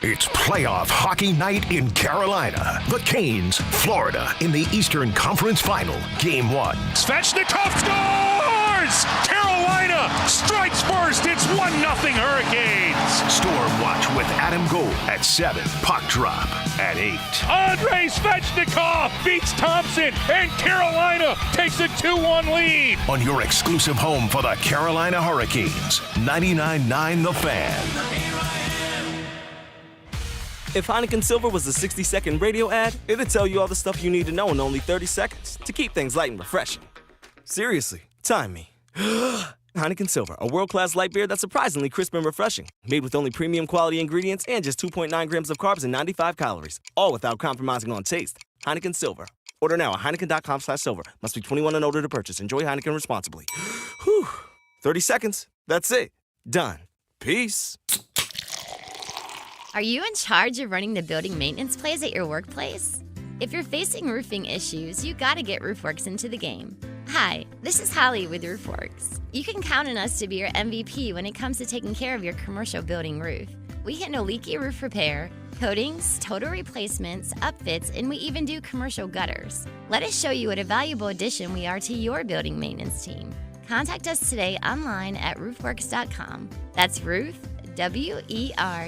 It's playoff hockey night in Carolina. The Canes, Florida, in the Eastern Conference Final, Game 1. Svechnikov scores! is Carolina strikes first. It's 1-0 Hurricanes. Storm Watch with Adam Gold at 7. Puck Drop at 8. Andrei Svechnikov beats Thompson, and Carolina takes a 2-1 lead. On your exclusive home for the Carolina Hurricanes, 99.9 The Fan. If Heineken Silver was a 60-second radio ad, it'd tell you all the stuff you need to know in only 30 seconds to keep things light and refreshing. Seriously, time me. Heineken Silver, a world-class light beer that's surprisingly crisp and refreshing. Made with only premium quality ingredients and just 2.9 grams of carbs and 95 calories. All without compromising on taste. Heineken Silver. Order now at Heineken.com/silver. Must be 21 and older to purchase. Enjoy Heineken responsibly. Whew. 30 seconds. That's it. Done. Peace. Are you in charge of running the building maintenance plays at your workplace? If you're facing roofing issues, you gotta get RoofWorks into the game. Hi, this is Holly with RoofWorks. You can count on us to be your MVP when it comes to taking care of your commercial building roof. We handle leaky roof repair, coatings, total replacements, upfits, and we even do commercial gutters. Let us show you what a valuable addition we are to your building maintenance team. Contact us today online at roofworks.com. That's roof, WERKS.com.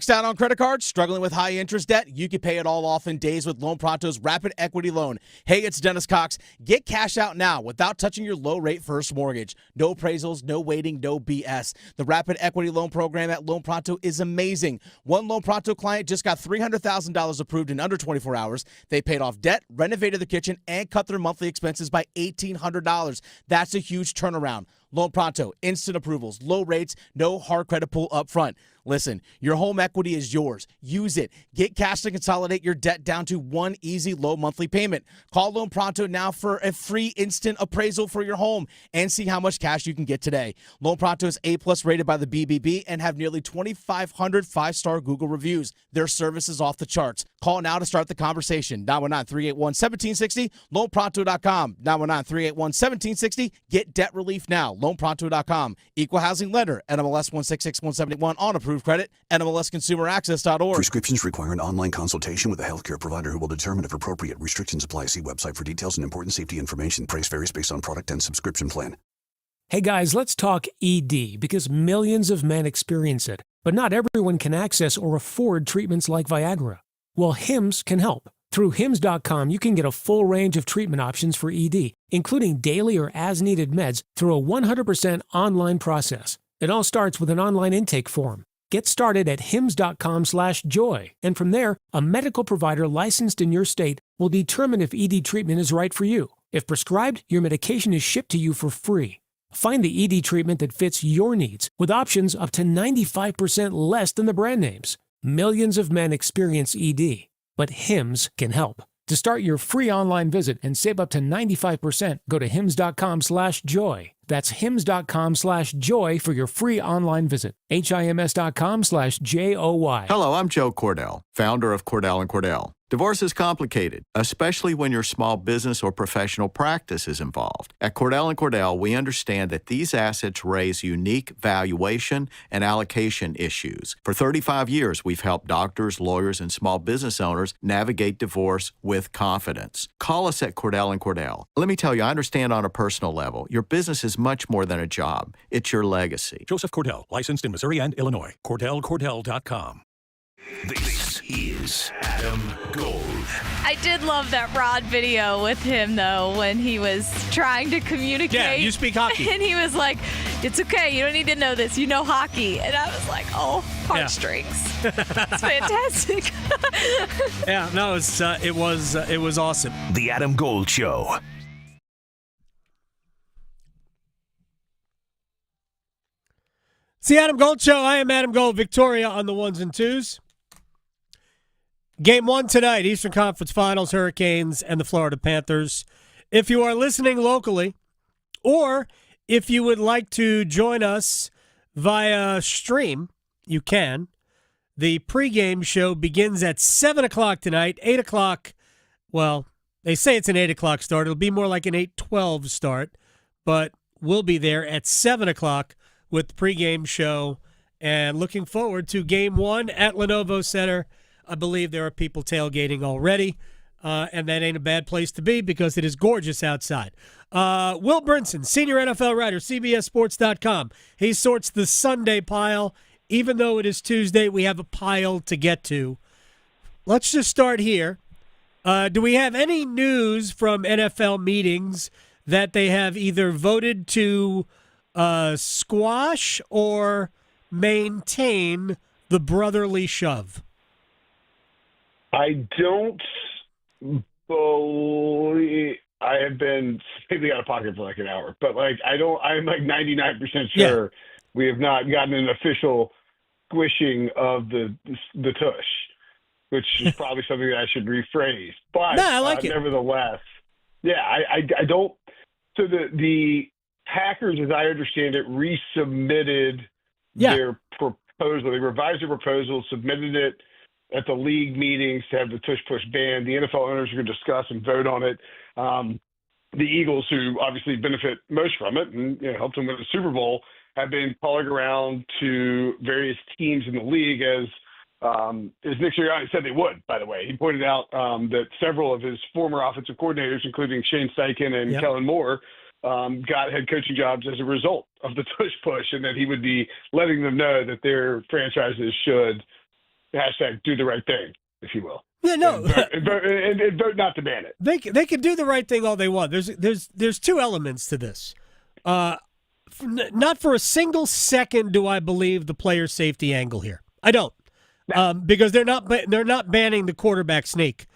Maxed out on credit cards, struggling with high interest debt? You can pay it all off in days with Loan Pronto's Rapid Equity Loan. Hey, it's Dennis Cox. Get cash out now without touching your low rate first mortgage. No appraisals, no waiting, no BS. The Rapid Equity Loan program at Loan Pronto is amazing. One Loan Pronto client just got $300,000 approved in under 24 hours. They paid off debt, renovated the kitchen, and cut their monthly expenses by $1,800. That's a huge turnaround. Loan Pronto, instant approvals, low rates, no hard credit pull up front. Listen, your home equity is yours. Use it. Get cash to consolidate your debt down to one easy low monthly payment. Call Loan Pronto now for a free instant appraisal for your home and see how much cash you can get today. Loan Pronto is A+ rated by the BBB and have nearly 2,500 five-star Google reviews. Their service is off the charts. Call now to start the conversation. 919-381-1760, loanpronto.com. 919-381-1760. Get debt relief now. Loanpronto.com. Equal housing lender. NMLS 166171 on approved credit. NMLSconsumeraccess.org. Prescriptions require an online consultation with a healthcare provider who will determine if appropriate. Restrictions apply. See website for details and important safety information. Price varies based on product and subscription plan. Hey guys, let's talk ED because millions of men experience it, but not everyone can access or afford treatments like Viagra. Well, Hims can help. Through Hims.com, you can get a full range of treatment options for ED, including daily or as-needed meds through a 100% online process. It all starts with an online intake form. Get started at hims.com/joy, and from there, a medical provider licensed in your state will determine if ED treatment is right for you. If prescribed, your medication is shipped to you for free. Find the ED treatment that fits your needs with options up to 95% less than the brand names. Millions of men experience ED, but Hims can help. To start your free online visit and save up to 95%, go to hims.com/joy. That's hims.com/joy for your free online visit. HIMS.com/JOY. Hello, I'm Joe Cordell, founder of Cordell & Cordell. Divorce is complicated, especially when your small business or professional practice is involved. At Cordell & Cordell, we understand that these assets raise unique valuation and allocation issues. For 35 years, we've helped doctors, lawyers, and small business owners navigate divorce with confidence. Call us at Cordell & Cordell. Let me tell you, I understand on a personal level, your business is much more than a job. It's your legacy. Joseph Cordell, licensed in Missouri and Illinois. CordellCordell.com. This is Adam Gold. I did love that Rod video with him, though, when he was trying to communicate. Yeah, you speak hockey. And he was like, it's okay, you don't need to know this, you know hockey. And I was like, oh, heartstrings. It's fantastic. Yeah, no, it was awesome. The Adam Gold Show. It's the Adam Gold Show. I am Adam Gold. Victoria on the ones and twos. Game 1 tonight, Eastern Conference Finals, Hurricanes and the Florida Panthers. If you are listening locally, or if you would like to join us via stream, you can. The pregame show begins at 7 o'clock tonight, 8 o'clock. Well, they say it's an 8 o'clock start. It'll be more like an 8:12 start, but we'll be there at 7 o'clock with the pregame show, and looking forward to Game 1 at Lenovo Center. I believe there are people tailgating already. and that ain't a bad place to be because it is gorgeous outside. Will Brinson, senior NFL writer, CBSSports.com. He sorts the Sunday pile. Even though it is Tuesday, we have a pile to get to. Let's just start here. Do we have any news from NFL meetings that they have either voted to squash or maintain the brotherly shove? I don't believe I have been completely out of pocket for like an hour, but I'm like 99% sure we have not gotten an official squishing of the tush, which is probably something that I should rephrase. But no, I like it. Nevertheless, I don't. So the Packers, as I understand it, resubmitted their proposal. They revised their proposal, submitted it at the league meetings to have the tush-push banned. The NFL owners are going to discuss and vote on it. The Eagles, who obviously benefit most from it and helped them win the Super Bowl, have been calling around to various teams in the league as Nick Sirianni said they would, by the way. He pointed out that several of his former offensive coordinators, including Shane Steichen and Kellen Moore, got head coaching jobs as a result of the tush push, and that he would be letting them know that their franchises should #do the right thing, if you will. Yeah, no. And vote not to ban it. They can do the right thing all they want. There's two elements to this. Not for a single second do I believe the player safety angle here. I don't, because they're not banning the quarterback sneak,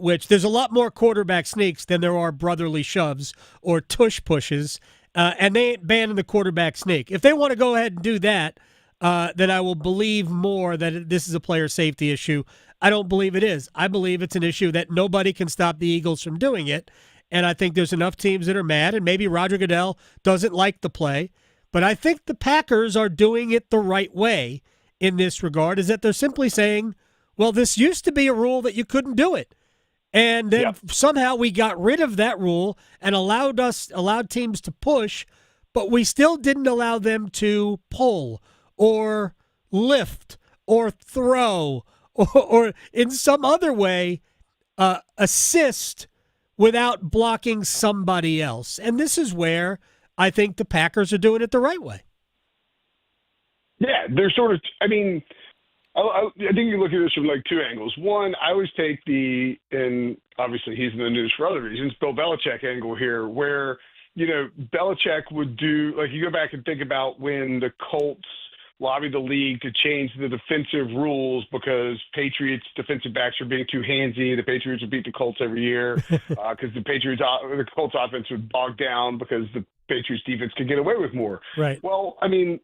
which there's a lot more quarterback sneaks than there are brotherly shoves or tush pushes, and they ain't banning the quarterback sneak. If they want to go ahead and do that, then I will believe more that this is a player safety issue. I don't believe it is. I believe it's an issue that nobody can stop the Eagles from doing it. And I think there's enough teams that are mad, and maybe Roger Goodell doesn't like the play. But I think the Packers are doing it the right way in this regard, is that they're simply saying, well, this used to be a rule that you couldn't do it. And then somehow we got rid of that rule and allowed teams to push, but we still didn't allow them to pull or lift or throw or in some other way assist without blocking somebody else. And this is where I think the Packers are doing it the right way. Yeah, they're sort of, I think you look at this from like two angles. One, I always take and obviously he's in the news for other reasons, Bill Belichick angle here, where, Belichick would do, like you go back and think about when the Colts lobbied the league to change the defensive rules because Patriots defensive backs are being too handsy. The Patriots would beat the Colts every year because the Colts offense would bog down because the Patriots defense could get away with more. Right. Well, obviously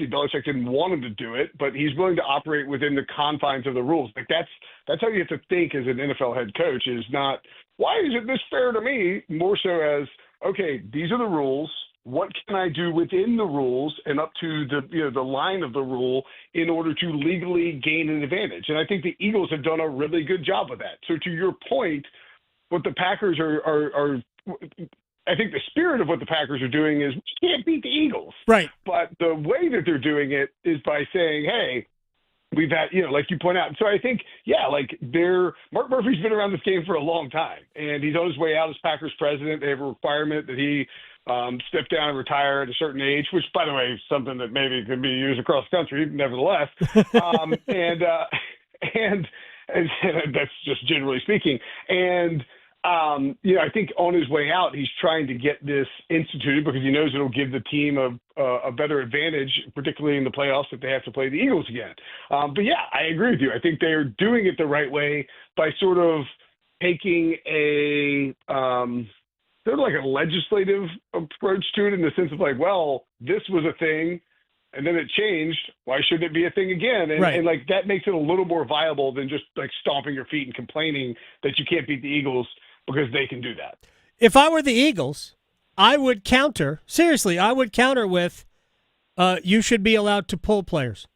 Belichick didn't want him to do it, but he's willing to operate within the confines of the rules. Like that's how you have to think as an NFL head coach, is not, why isn't this fair to me? More so as, okay, these are the rules. What can I do within the rules and up to the line of the rule in order to legally gain an advantage? And I think the Eagles have done a really good job of that. So to your point, what the Packers are I think the spirit of what the Packers are doing is we can't beat the Eagles. Right. But the way that they're doing it is by saying, hey, we've had, like you point out. So I think, Mark Murphy's been around this game for a long time, and he's on his way out as Packers president. They have a requirement that he step down and retire at a certain age, which, by the way, is something that maybe could be used across the country, nevertheless. And that's just generally speaking. And, I think on his way out, he's trying to get this instituted because he knows it'll give the team a better advantage, particularly in the playoffs if they have to play the Eagles again. But I agree with you. I think they're doing it the right way by sort of taking sort of like a legislative approach to it, in the sense of like, well, this was a thing and then it changed. Why shouldn't it be a thing again? And like that makes it a little more viable than just like stomping your feet and complaining that you can't beat the Eagles because they can do that. If I were the Eagles, I would counter. Seriously, I would counter with you should be allowed to pull players.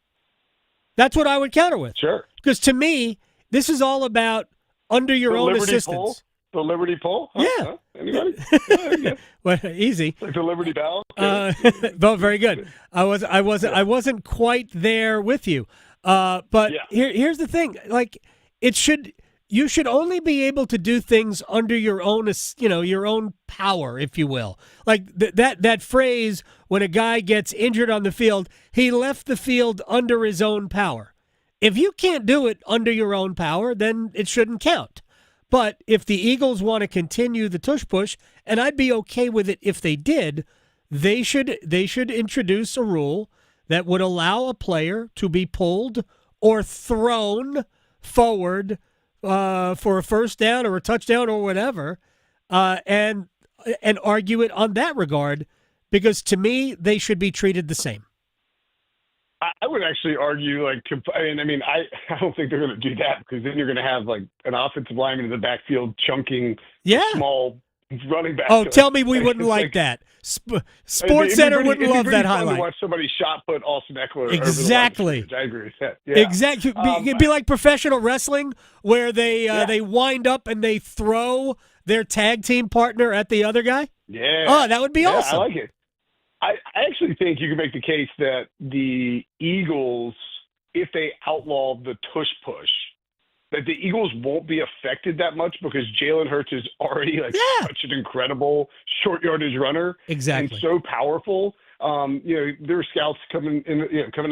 That's what I would counter with. Sure. Because to me, this is all about under your own assistance. Pull? The Liberty Pole? Yeah. Huh? Anybody? Well, easy. Like the Liberty Bell? Well, very good. I wasn't quite there with you. But here's the thing. Like, it should, you should only be able to do things under your own, your own power, if you will. Like that phrase, when a guy gets injured on the field, he left the field under his own power. If you can't do it under your own power, then it shouldn't count. But if the Eagles want to continue the tush push, and I'd be okay with it if they did, they should introduce a rule that would allow a player to be pulled or thrown forward for a first down or a touchdown or whatever, and argue it on that regard, because to me they should be treated the same. I would actually argue, I don't think they're going to do that, because then you're going to have like an offensive lineman in the backfield chunking small running back. Oh, tell me we wouldn't like that. Sports Center wouldn't love that highlight. To watch somebody shot put Austin Eckler. Exactly. Over the line. I agree with that. Yeah. Exactly. It'd be like professional wrestling, where they wind up and they throw their tag team partner at the other guy. Yeah. Oh, that would be awesome. I like it. I actually think you can make the case that the Eagles, if they outlaw the tush push, that the Eagles won't be affected that much, because Jalen Hurts is already such an incredible short yardage runner. Exactly. And so powerful. There were scouts coming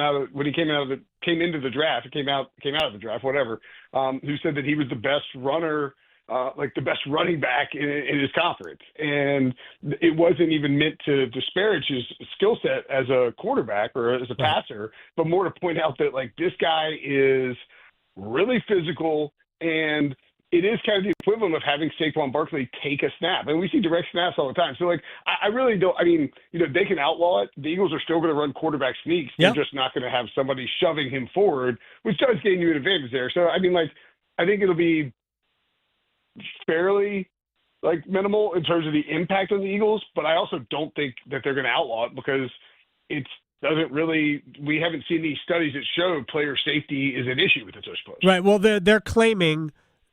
out of when he came into the draft, came out of the draft, whatever, who said that he was the best runner, the best running back in his conference. And it wasn't even meant to disparage his skill set as a quarterback or as a passer, but more to point out that this guy is really physical, and it is kind of the equivalent of having Saquon Barkley take a snap. And we see direct snaps all the time. So, I really don't – they can outlaw it. The Eagles are still going to run quarterback sneaks. They're just not going to have somebody shoving him forward, which does gain you an advantage there. So, I think it'll be fairly minimal in terms of the impact on the Eagles, but I also don't think that they're going to outlaw it, because we haven't seen any studies that show player safety is an issue with the tush push. Right. Well, they're claiming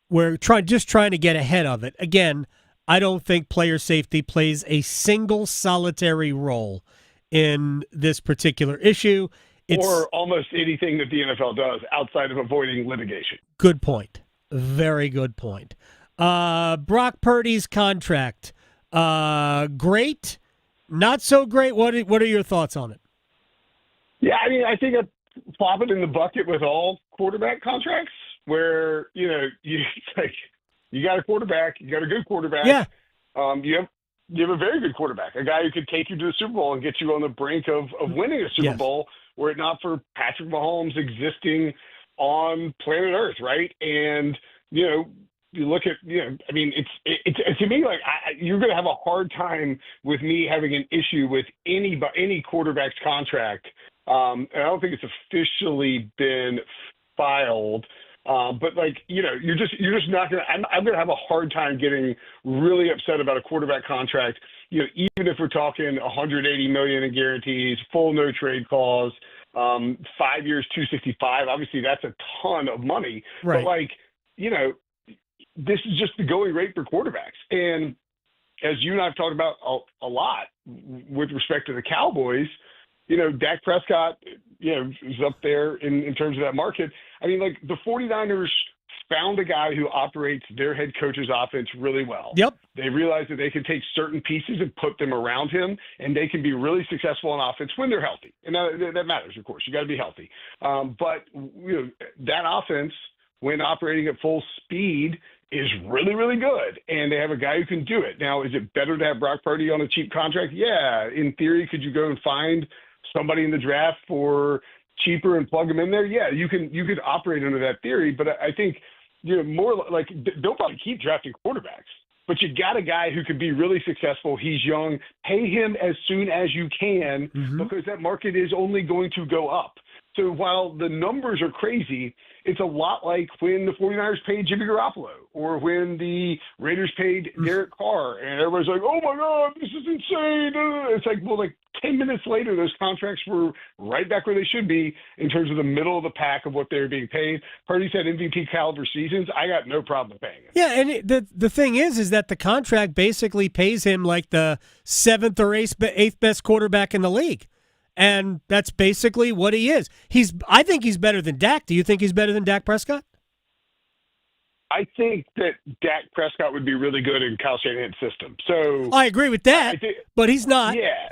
we're trying to get ahead of it. Again, I don't think player safety plays a single solitary role in this particular issue. Or almost anything that the NFL does outside of avoiding litigation. Good point. Very good point. Brock Purdy's contract, great, not so great. What are your thoughts on it? Yeah, I think I plop it in the bucket with all quarterback contracts, where you got a quarterback, you got a good quarterback. Yeah. You have a very good quarterback, a guy who could take you to the Super Bowl and get you on the brink of winning a Super Bowl, were it not for Patrick Mahomes existing on planet Earth, right? And you look at it's to me you're going to have a hard time with me having an issue with any quarterback's contract. And I don't think it's officially been filed, but you're just not going to. I'm going to have a hard time getting really upset about a quarterback contract. Even if we're talking $180 million in guarantees, full no trade clause, 5 years, $265. Obviously, that's a ton of money. Right. But this is just the going rate for quarterbacks. And as you and I have talked about a lot with respect to the Cowboys, Dak Prescott, is up there in terms of that market. The 49ers found a guy who operates their head coach's offense really well. Yep. They realized that they can take certain pieces and put them around him, and they can be really successful on offense when they're healthy. And that matters, of course. You got to be healthy. But that offense, when operating at full speed, is really, really good, and they have a guy who can do it. Now, is it better to have Brock Purdy on a cheap contract? Yeah. In theory, could you go and find somebody in the draft for cheaper and plug them in there? Yeah, you could operate under that theory, but I think more don't probably keep drafting quarterbacks, but you got a guy who could be really successful. He's young. Pay him as soon as you can, because that market is only going to go up. So while the numbers are crazy, it's a lot like when the 49ers paid Jimmy Garoppolo, or when the Raiders paid Derek Carr, and everybody's like, oh my God, this is insane. It's 10 minutes later, those contracts were right back where they should be in terms of the middle of the pack of what they're being paid. Purdy's had MVP caliber seasons. I got no problem paying him. Yeah, and the thing is that the contract basically pays him like the 7th or 8th best quarterback in the league. And that's basically what he is. I think he's better than Dak. Do you think he's better than Dak Prescott? I think that Dak Prescott would be really good in Kyle Shanahan's system. So I agree with that, but he's not. Yeah.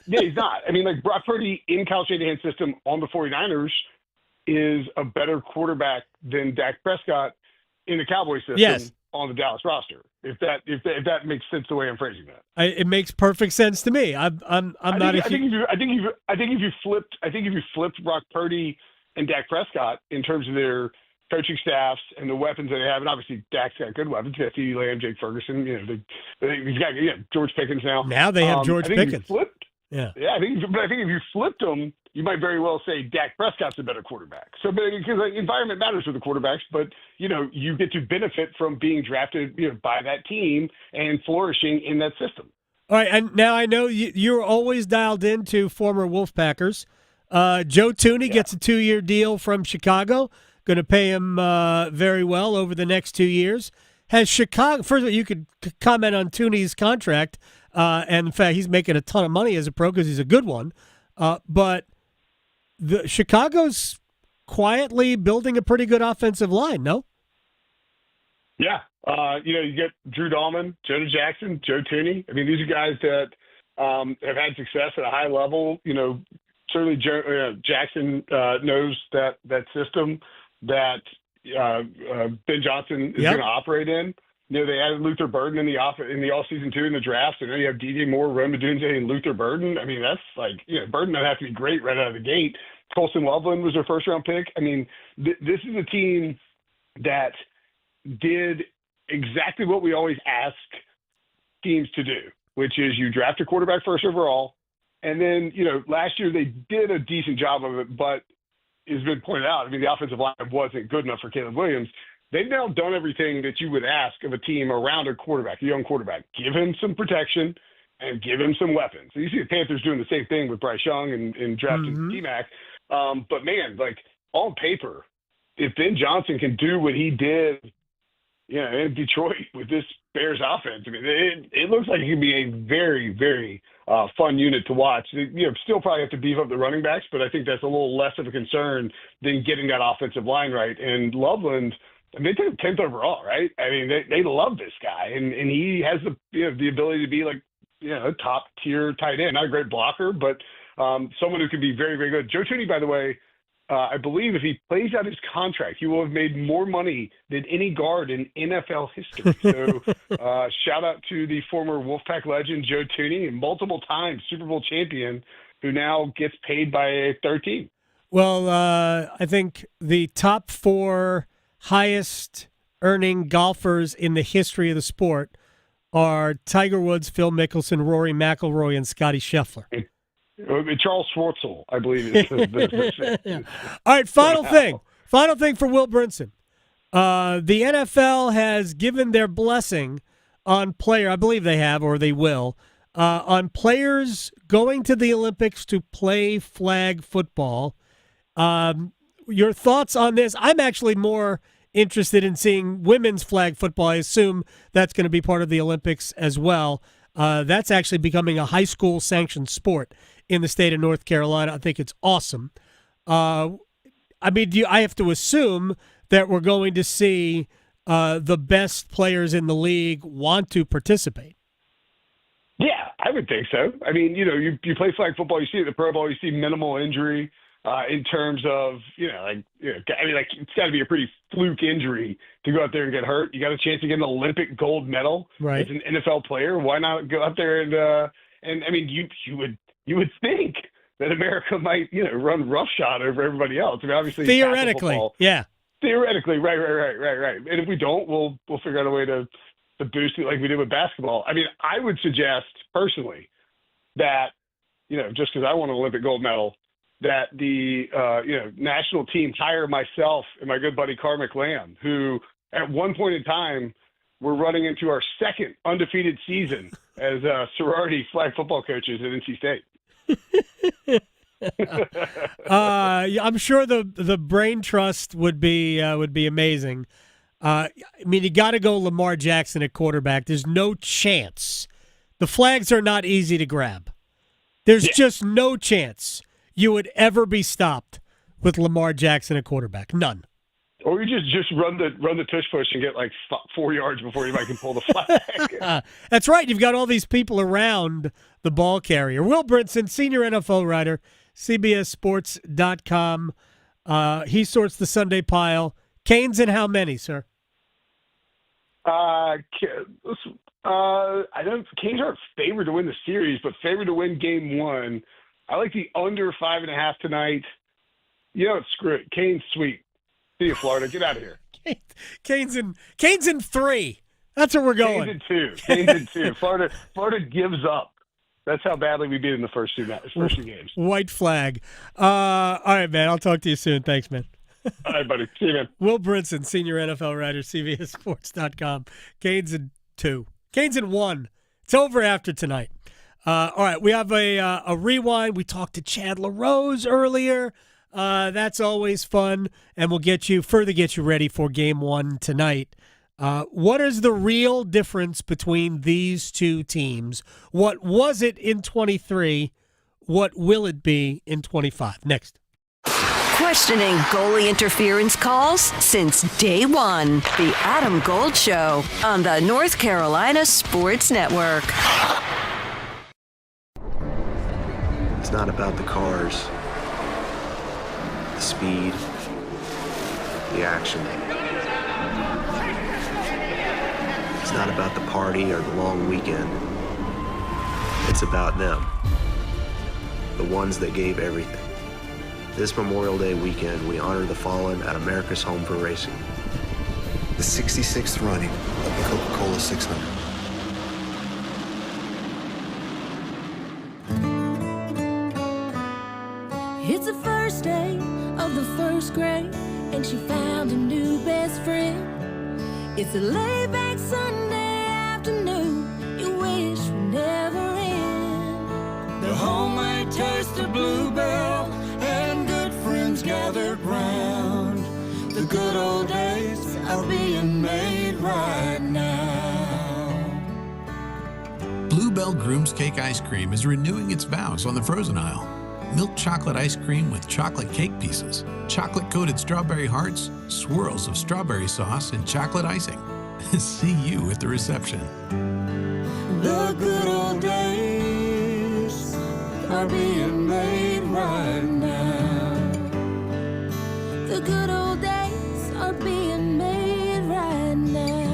Yeah, he's not. I mean, like Brock Purdy in Kyle Shanahan's system on the 49ers is a better quarterback than Dak Prescott in the Cowboys system on the Dallas roster. If that makes sense the way I'm phrasing that. It makes perfect sense to me. I think if you flipped Brock Purdy and Dak Prescott in terms of their coaching staffs and the weapons that they have, and obviously Dak's got good weapons. He's got CeeDee Lamb, Jake Ferguson. He's got George Pickens now. Now they have George Pickens. I think if you flipped them, you might very well say Dak Prescott's a better quarterback. So, because environment matters with the quarterbacks, but you get to benefit from being drafted by that team and flourishing in that system. All right, and now I know you're always dialed into former Wolfpackers. Joe Thuney gets a 2-year deal from Chicago. Going to pay him very well over the next 2 years. Has Chicago? First of all, you could comment on Thuney's contract, and in fact, he's making a ton of money as a pro because he's a good one. But the Chicago's quietly building a pretty good offensive line. No. Yeah, you get Drew Dahlman, Jonah Jackson, Joe Thuney. I mean, these are guys that have had success at a high level. Certainly Jackson knows that system that Ben Johnson is going to operate in. They added Luther Burden in the offseason too in the draft. So now you have DJ Moore, Rome Odunze, and Luther Burden. I mean, that's Burden doesn't have to be great right out of the gate. Colson Loveland was their first-round pick. I mean, this is a team that did exactly what we always ask teams to do, which is you draft a quarterback first overall, and then last year they did a decent job of it, but it's been pointed out, I mean, the offensive line wasn't good enough for Caleb Williams. They've now done everything that you would ask of a team around a quarterback, a young quarterback. Give him some protection and give him some weapons. So you see the Panthers doing the same thing with Bryce Young and drafting T-Mac. But, man, on paper, if Ben Johnson can do what he did in Detroit with this Bears offense, I mean, it looks like it could be a very, very fun unit to watch. Still probably have to beef up the running backs, but I think that's a little less of a concern than getting that offensive line right. And Loveland, I mean, they took him 10th overall, right? I mean, they love this guy, and he has the ability to be a top tier tight end. Not a great blocker, but someone who could be very, very good. Joe Thuney, by the way, I believe if he plays out his contract, he will have made more money than any guard in NFL history. So shout out to the former Wolfpack legend, Joe Thuney, and multiple times Super Bowl champion, who now gets paid by a third team. Well, I think the top 4 highest earning golfers in the history of the sport are Tiger Woods, Phil Mickelson, Rory McIlroy, and Scotty Scheffler. Charles Schwartzel, I believe. Is All right, final thing for Will Brinson. The NFL has given their blessing on I believe they have, or they will, on players going to the Olympics to play flag football. Your thoughts on this? I'm actually more interested in seeing women's flag football. I assume that's going to be part of the Olympics as well. That's actually becoming a high school sanctioned sport in the state of North Carolina. I think it's awesome. I mean, I have to assume that we're going to see the best players in the league want to participate. Yeah, I would think so. I mean, you play flag football, you see it at the Pro Bowl, you see minimal injury in terms of, it's got to be a pretty fluke injury to go out there and get hurt. You got a chance to get an Olympic gold medal as an NFL player. Why not go out there and I mean, you would think that America might, run roughshod over everybody else. I mean, obviously, theoretically, yeah. Theoretically, right. And if we don't, we'll figure out a way to boost it like we did with basketball. I mean, I would suggest personally that, just because I want an Olympic gold medal, that the national team hire myself and my good buddy Carmick Lamb, who at one point in time we're running into our second undefeated season as sorority flag football coaches at NC State. I'm sure the brain trust would be amazing. I mean, you got to go Lamar Jackson at quarterback. There's no chance. The flags are not easy to grab. There's just no chance you would ever be stopped with Lamar Jackson at quarterback. None. Or you just run the tush push and get like 4 yards before anybody can pull the flag. That's right. You've got all these people around the ball carrier. Will Brinson, senior NFL writer, CBSSports.com. He sorts the Sunday pile. Canes in how many, sir? Canes aren't favored to win the series, but favored to win game 1. I like the under 5.5 tonight. Screw it. Canes sweep. See you, Florida. Get out of here. Canes in 3. That's where we're going. Canes in 2. Florida gives up. That's how badly we beat in the first two games. White flag. All right, man. I'll talk to you soon. Thanks, man. All right, buddy. See you, man. Will Brinson, senior NFL writer, CBSSports.com. Canes in 2. Canes in 1. It's over after tonight. All right, we have a rewind. We talked to Chad LaRose earlier. That's always fun, and we'll get you ready for game 1 tonight. What is the real difference between these two teams? What was it in 23? What will it be in 25? Next. Questioning goalie interference calls since day one. The Adam Gold Show on the North Carolina Sports Network. It's not about the cars, the speed, the action. It's not about the party or the long weekend. It's about them, the ones that gave everything. This Memorial Day weekend, we honor the fallen at America's Home for Racing. The 66th running of the Coca-Cola 600. It's the first day of the first grade, and she found a new best friend. It's a laid-back Sunday afternoon you wish would never end. The homemade taste of Bluebell and good friends gathered round. The good old days are being made right now. Bluebell Groom's Cake Ice Cream is renewing its vows on the frozen aisle. Milk chocolate ice cream with chocolate cake pieces, chocolate-coated strawberry hearts, swirls of strawberry sauce, and chocolate icing. See you at the reception. The good old days are being made right now. The good old days are being made right now.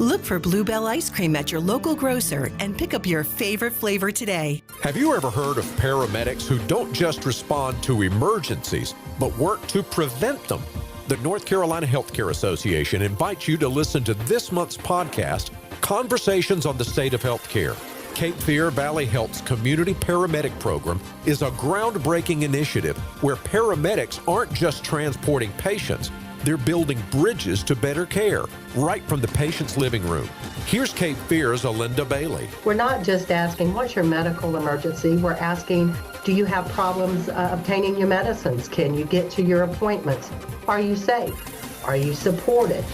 Look for Bluebell ice cream at your local grocer and pick up your favorite flavor today. Have you ever heard of paramedics who don't just respond to emergencies, but work to prevent them? The North Carolina Healthcare Association invites you to listen to this month's podcast, Conversations on the State of Healthcare. Cape Fear Valley Health's Community Paramedic Program is a groundbreaking initiative where paramedics aren't just transporting patients, they're building bridges to better care, right from the patient's living room. Here's Cape Fear's Alinda Bailey. We're not just asking, what's your medical emergency? We're asking, do you have problems obtaining your medicines? Can you get to your appointments? Are you safe? Are you supported?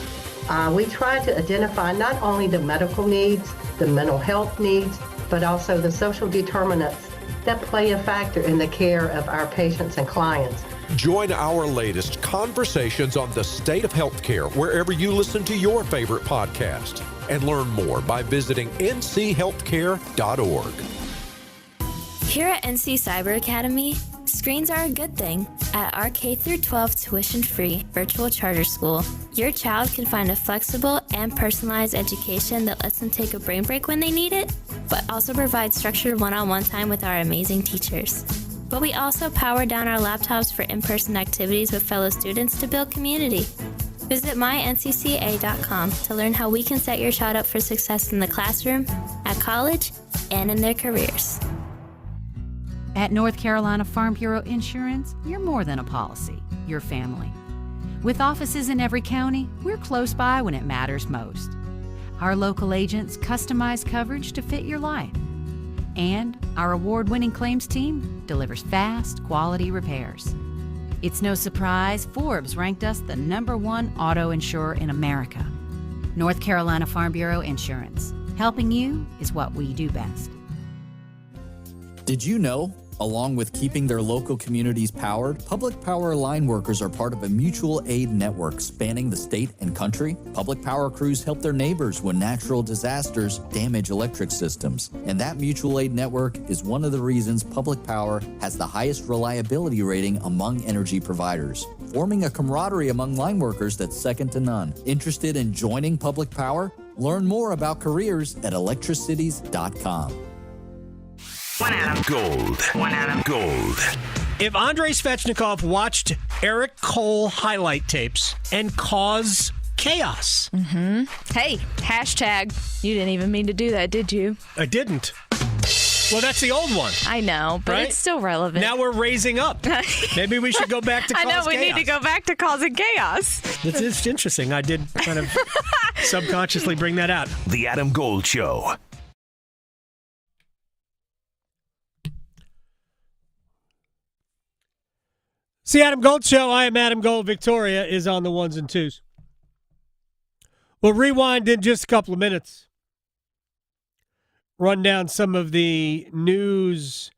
We try to identify not only the medical needs, the mental health needs, but also the social determinants that play a factor in the care of our patients and clients. Join our latest Conversations on the State of Healthcare wherever you listen to your favorite podcast. And learn more by visiting nchealthcare.org. Here at NC Cyber Academy, screens are a good thing. At our K-12 tuition-free virtual charter school, your child can find a flexible and personalized education that lets them take a brain break when they need it, but also provides structured one-on-one time with our amazing teachers. But we also power down our laptops for in-person activities with fellow students to build community. Visit myncca.com to learn how we can set your child up for success in the classroom, at college, and in their careers. At North Carolina Farm Bureau Insurance, you're more than a policy, you're family. With offices in every county, we're close by when it matters most. Our local agents customize coverage to fit your life. And our award-winning claims team delivers fast, quality repairs. It's no surprise Forbes ranked us the #1 auto insurer in America. North Carolina Farm Bureau Insurance. Helping you is what we do best. Did you know Along with keeping their local communities powered, public power line workers are part of a mutual aid network spanning the state and country. Public power crews help their neighbors when natural disasters damage electric systems. And that mutual aid network is one of the reasons public power has the highest reliability rating among energy providers, forming a camaraderie among line workers that's second to none. Interested in joining public power? Learn more about careers at electricities.com. One Adam Gold. One Adam Gold. If Andrei Svechnikov watched Eric Cole highlight tapes and cause chaos. Mm-hmm. Hey, hashtag, you didn't even mean to do that, did you? I didn't. Well, that's the old one. I know, but right? It's still relevant. Now we're raising up. Maybe we should go back to cause chaos. I know, we need to go back to causing chaos. It's interesting. I did kind of subconsciously bring that out. The Adam Gold Show. It's the Adam Gold Show. I am Adam Gold. Victoria is on the ones and twos. We'll rewind in just a couple of minutes. Run down some of the news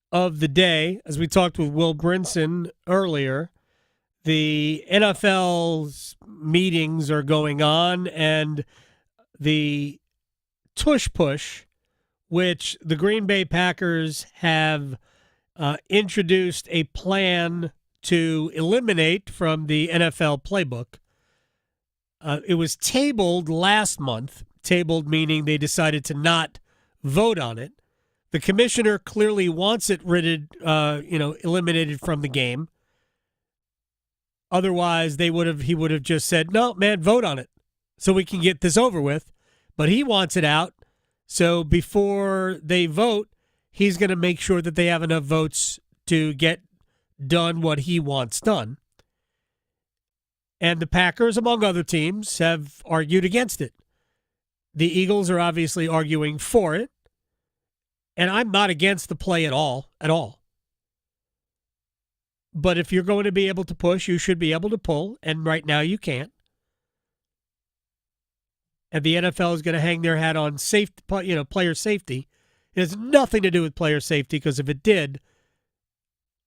of the day. As we talked with Will Brinson earlier, the NFL's meetings are going on, and the tush push, which the Green Bay Packers have introduced a plan to eliminate from the NFL playbook. It was tabled last month, tabled meaning they decided to not vote on it. The commissioner clearly wants it eliminated from the game. Otherwise, he would have just said, "No, man, vote on it so we can get this over with." But he wants it out. So before they vote, he's going to make sure that they have enough votes to get done what he wants done. And the Packers, among other teams, have argued against it. The Eagles are obviously arguing for it. And I'm not against the play at all. But if you're going to be able to push, you should be able to pull. And right now you can't. And the NFL is going to hang their hat on player safety. It has nothing to do with player safety, because if it did,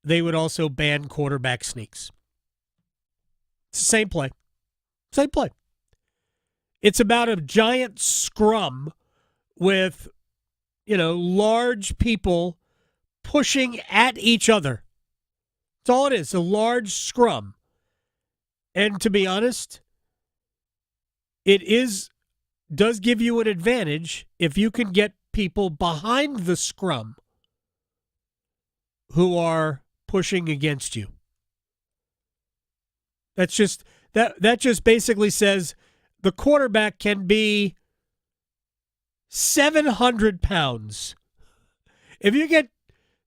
they would also ban quarterback sneaks. It's the same play. Same play. It's about a giant scrum with, large people pushing at each other. That's all it is, a large scrum. And to be honest, it does give you an advantage if you can get people behind the scrum who are pushing against you. That just basically says the quarterback can be 700 pounds. If you get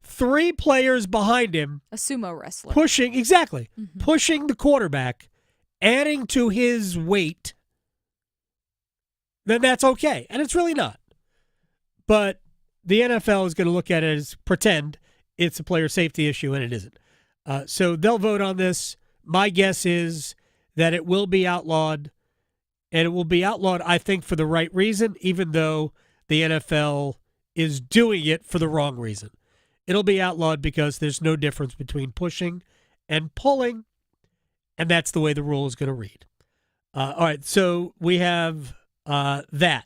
3 players behind him, a sumo wrestler pushing the quarterback, adding to his weight, then that's okay. And it's really not. But the NFL is going to look at it as pretend it's a player safety issue, and it isn't. So they'll vote on this. My guess is that it will be outlawed, and it will be outlawed, I think, for the right reason, even though the NFL is doing it for the wrong reason. It'll be outlawed because there's no difference between pushing and pulling, and that's the way the rule is going to read. All right, so we have that.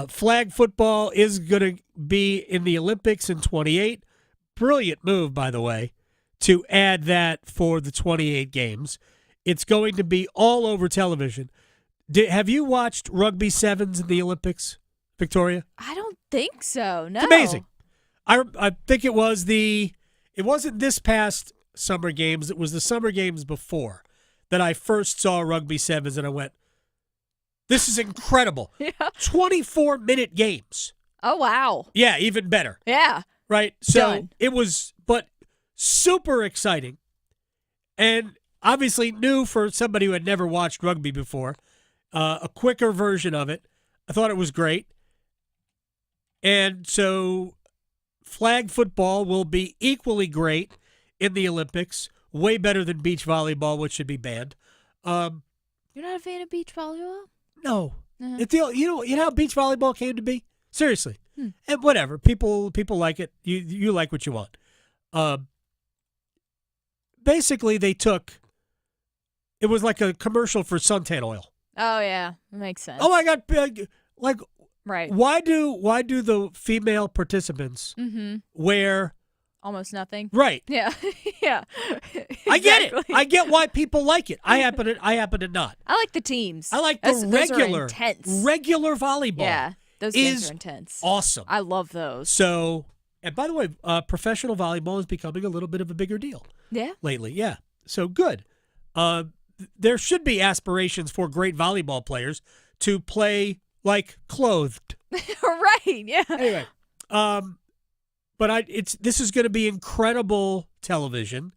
Flag football is going to be in the Olympics in 28. Brilliant move, by the way, to add that for the 28 games. It's going to be all over television. Have you watched rugby sevens in the Olympics, Victoria? I don't think so, no. It's amazing. I think it wasn't this past summer games. It was the summer games before that I first saw rugby sevens, and I went, this is incredible. Yeah. 24-minute games. Oh, wow. Yeah, even better. Yeah. Right? So Done. It was, but super exciting. And obviously new for somebody who had never watched rugby before. A quicker version of it. I thought it was great. And so flag football will be equally great in the Olympics. Way better than beach volleyball, which should be banned. You're not a fan of beach volleyball? No. Uh-huh. It's you know how beach volleyball came to be? Seriously. And whatever. People like it. You like what you want. basically they took, it was like a commercial for suntan oil. Oh, yeah. That makes sense. Oh, my God. Like, right. Why do the female participants wear almost nothing? Right. Yeah. Yeah. I get it. I get why people like it. I happen to not. I like the teams. I like those regular are intense. regular volleyball. Yeah. Those games are intense. Awesome. I love those. So, and by the way, professional volleyball is becoming a little bit of a bigger deal. Yeah. Lately, yeah. So good. There should be aspirations for great volleyball players to play like clothed. Right. Yeah. Anyway, but this is going to be incredible television,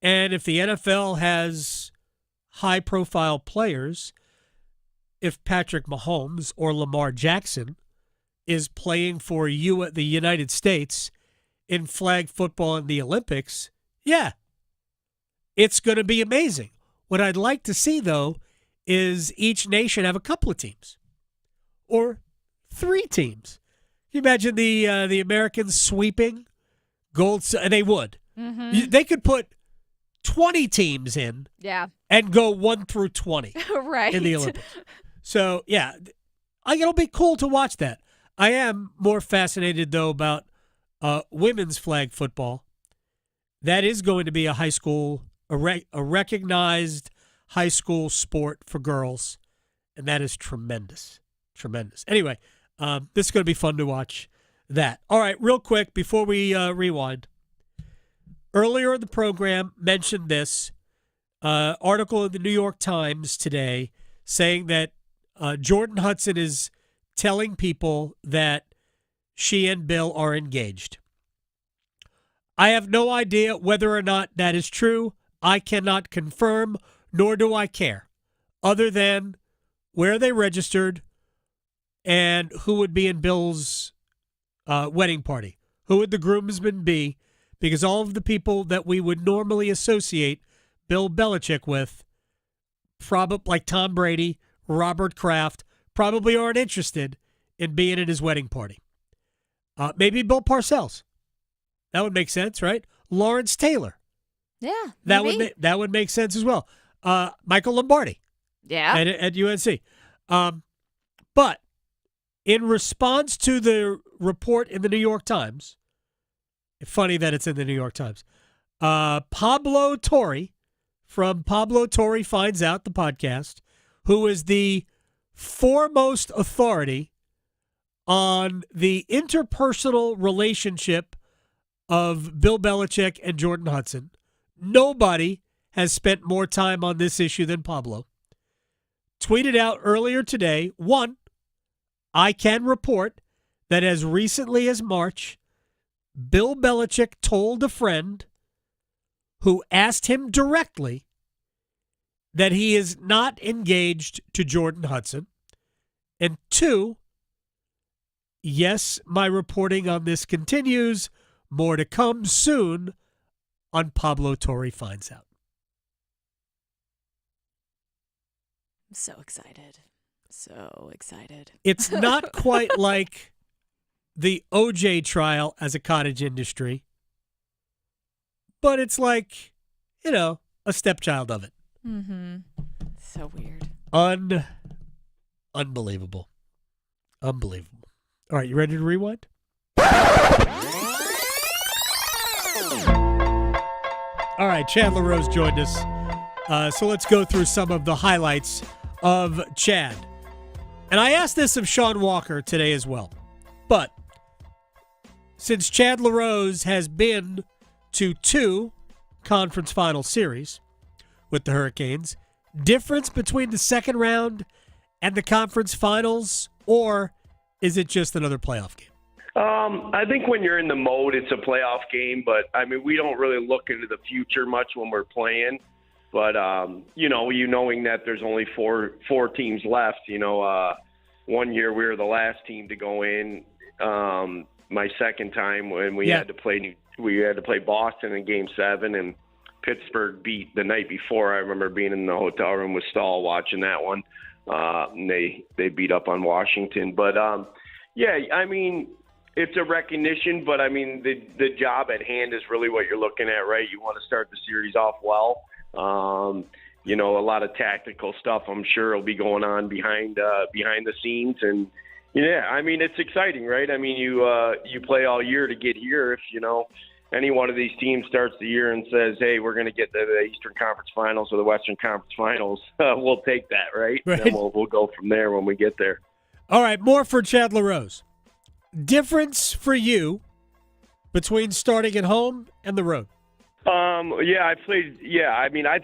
and if the NFL has high-profile players, if Patrick Mahomes or Lamar Jackson is playing for the United States in flag football in the Olympics, yeah, it's going to be amazing. What I'd like to see, though, is each nation have a couple of teams or 3 teams. Can you imagine the Americans sweeping gold? And they would. Mm-hmm. They could put 20 teams in and go 1 through 20 right. in the Olympics. So, yeah, it'll be cool to watch that. I am more fascinated, though, about women's flag football. That is going to be a high school, a recognized high school sport for girls, and that is tremendous. Tremendous. Anyway, this is going to be fun to watch that. All right, real quick before we rewind. Earlier in the program, mentioned this article in the New York Times today saying that Jordan Hudson is telling people that she and Bill are engaged. I have no idea whether or not that is true. I cannot confirm, nor do I care, other than where they registered and who would be in Bill's wedding party. Who would the groomsmen be? Because all of the people that we would normally associate Bill Belichick with, probably like Tom Brady, Robert Kraft, probably aren't interested in being at his wedding party. Maybe Bill Parcells. That would make sense, right? Lawrence Taylor. Yeah, maybe. That would make sense as well. Michael Lombardi. Yeah. At UNC. But in response to the report in the New York Times, funny that it's in the New York Times, Pablo Torre from Pablo Torre Finds Out, the podcast, who is the foremost authority on the interpersonal relationship of Bill Belichick and Jordan Hudson. Nobody has spent more time on this issue than Pablo. Tweeted out earlier today, 1, I can report that as recently as March, Bill Belichick told a friend who asked him directly that he is not engaged to Jordan Hudson. And 2, yes, my reporting on this continues. More to come soon on Pablo Torre Finds Out. I'm so excited. So excited. It's not quite like the OJ trial as a cottage industry, but it's like, a stepchild of it. Mm-hmm. So weird. Unbelievable. Unbelievable. All right, you ready to rewind? All right, Chad LaRose joined us. So let's go through some of the highlights of Chad. And I asked this of Sean Walker today as well. But since Chad LaRose has been to 2 conference final series with the Hurricanes, difference between the second round and the conference finals, or is it just another playoff game? I think when you're in the mode, it's a playoff game. But, we don't really look into the future much when we're playing. But, you knowing that there's only four teams left, 1 year we were the last team to go in. My second time when we had to play Boston in Game 7, and Pittsburgh beat the night before. I remember being in the hotel room with Stahl watching that one. And they beat up on Washington. But, it's a recognition, but I mean, the job at hand is really what you're looking at, right? You want to start the series off well. You know, a lot of tactical stuff I'm sure will be going on behind the scenes, and yeah, I mean, it's exciting, right? I mean, you play all year to get here. If any one of these teams starts the year and says, "Hey, we're going to get to the Eastern Conference Finals or the Western Conference Finals," we'll take that, right? And then we'll go from there when we get there. All right, more for Chad LaRose. Difference for you between starting at home and the road? I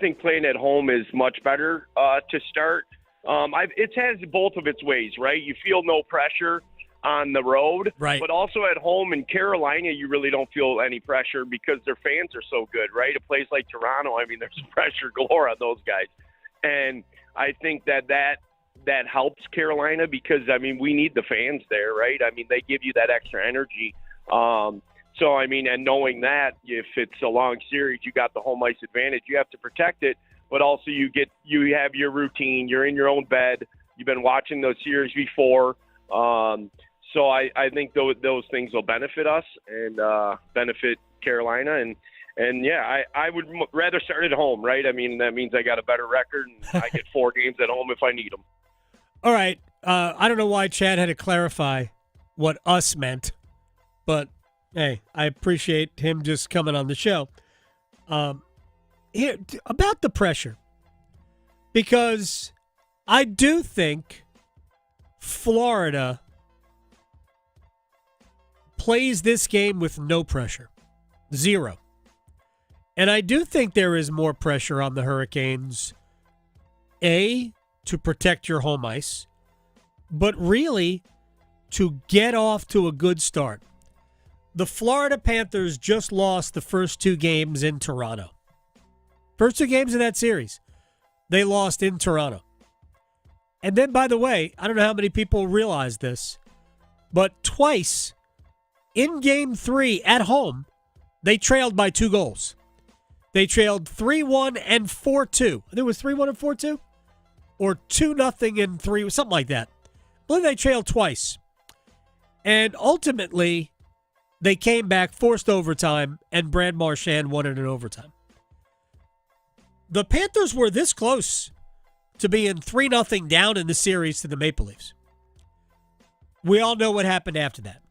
think playing at home is much better to start. It has both of its ways, right? You feel no pressure on the road, right? But also at home in Carolina, you really don't feel any pressure because their fans are so good, right? A place like Toronto, I mean, there's pressure galore on those guys, and I think that helps Carolina because, I mean, we need the fans there, right? I mean, they give you that extra energy. So, I mean, and knowing that if it's a long series, you got the home ice advantage. You have to protect it, but also you have your routine. You're in your own bed. You've been watching those series before. So I think those things will benefit us and benefit Carolina. And yeah, I would rather start at home, right? I mean, that means I got a better record and I get 4 games at home if I need them. All right. I don't know why Chad had to clarify what us meant, but hey, I appreciate him just coming on the show. Here about the pressure, because I do think Florida plays this game with no pressure, 0. And I do think there is more pressure on the Hurricanes, A, to protect your home ice, but really to get off to a good start. The Florida Panthers just lost the first 2 games in Toronto. First 2 games of that series, they lost in Toronto. And then, by the way, I don't know how many people realize this, but twice in Game 3 at home, they trailed by 2 goals. They trailed 3-1 and 4-2. I think it was 3-1 and 4-2? Or 2-0 and 3, something like that. I believe they trailed twice. And ultimately, they came back, forced overtime, and Brad Marchand won it in overtime. The Panthers were this close to being 3-0 down in the series to the Maple Leafs. We all know what happened after that.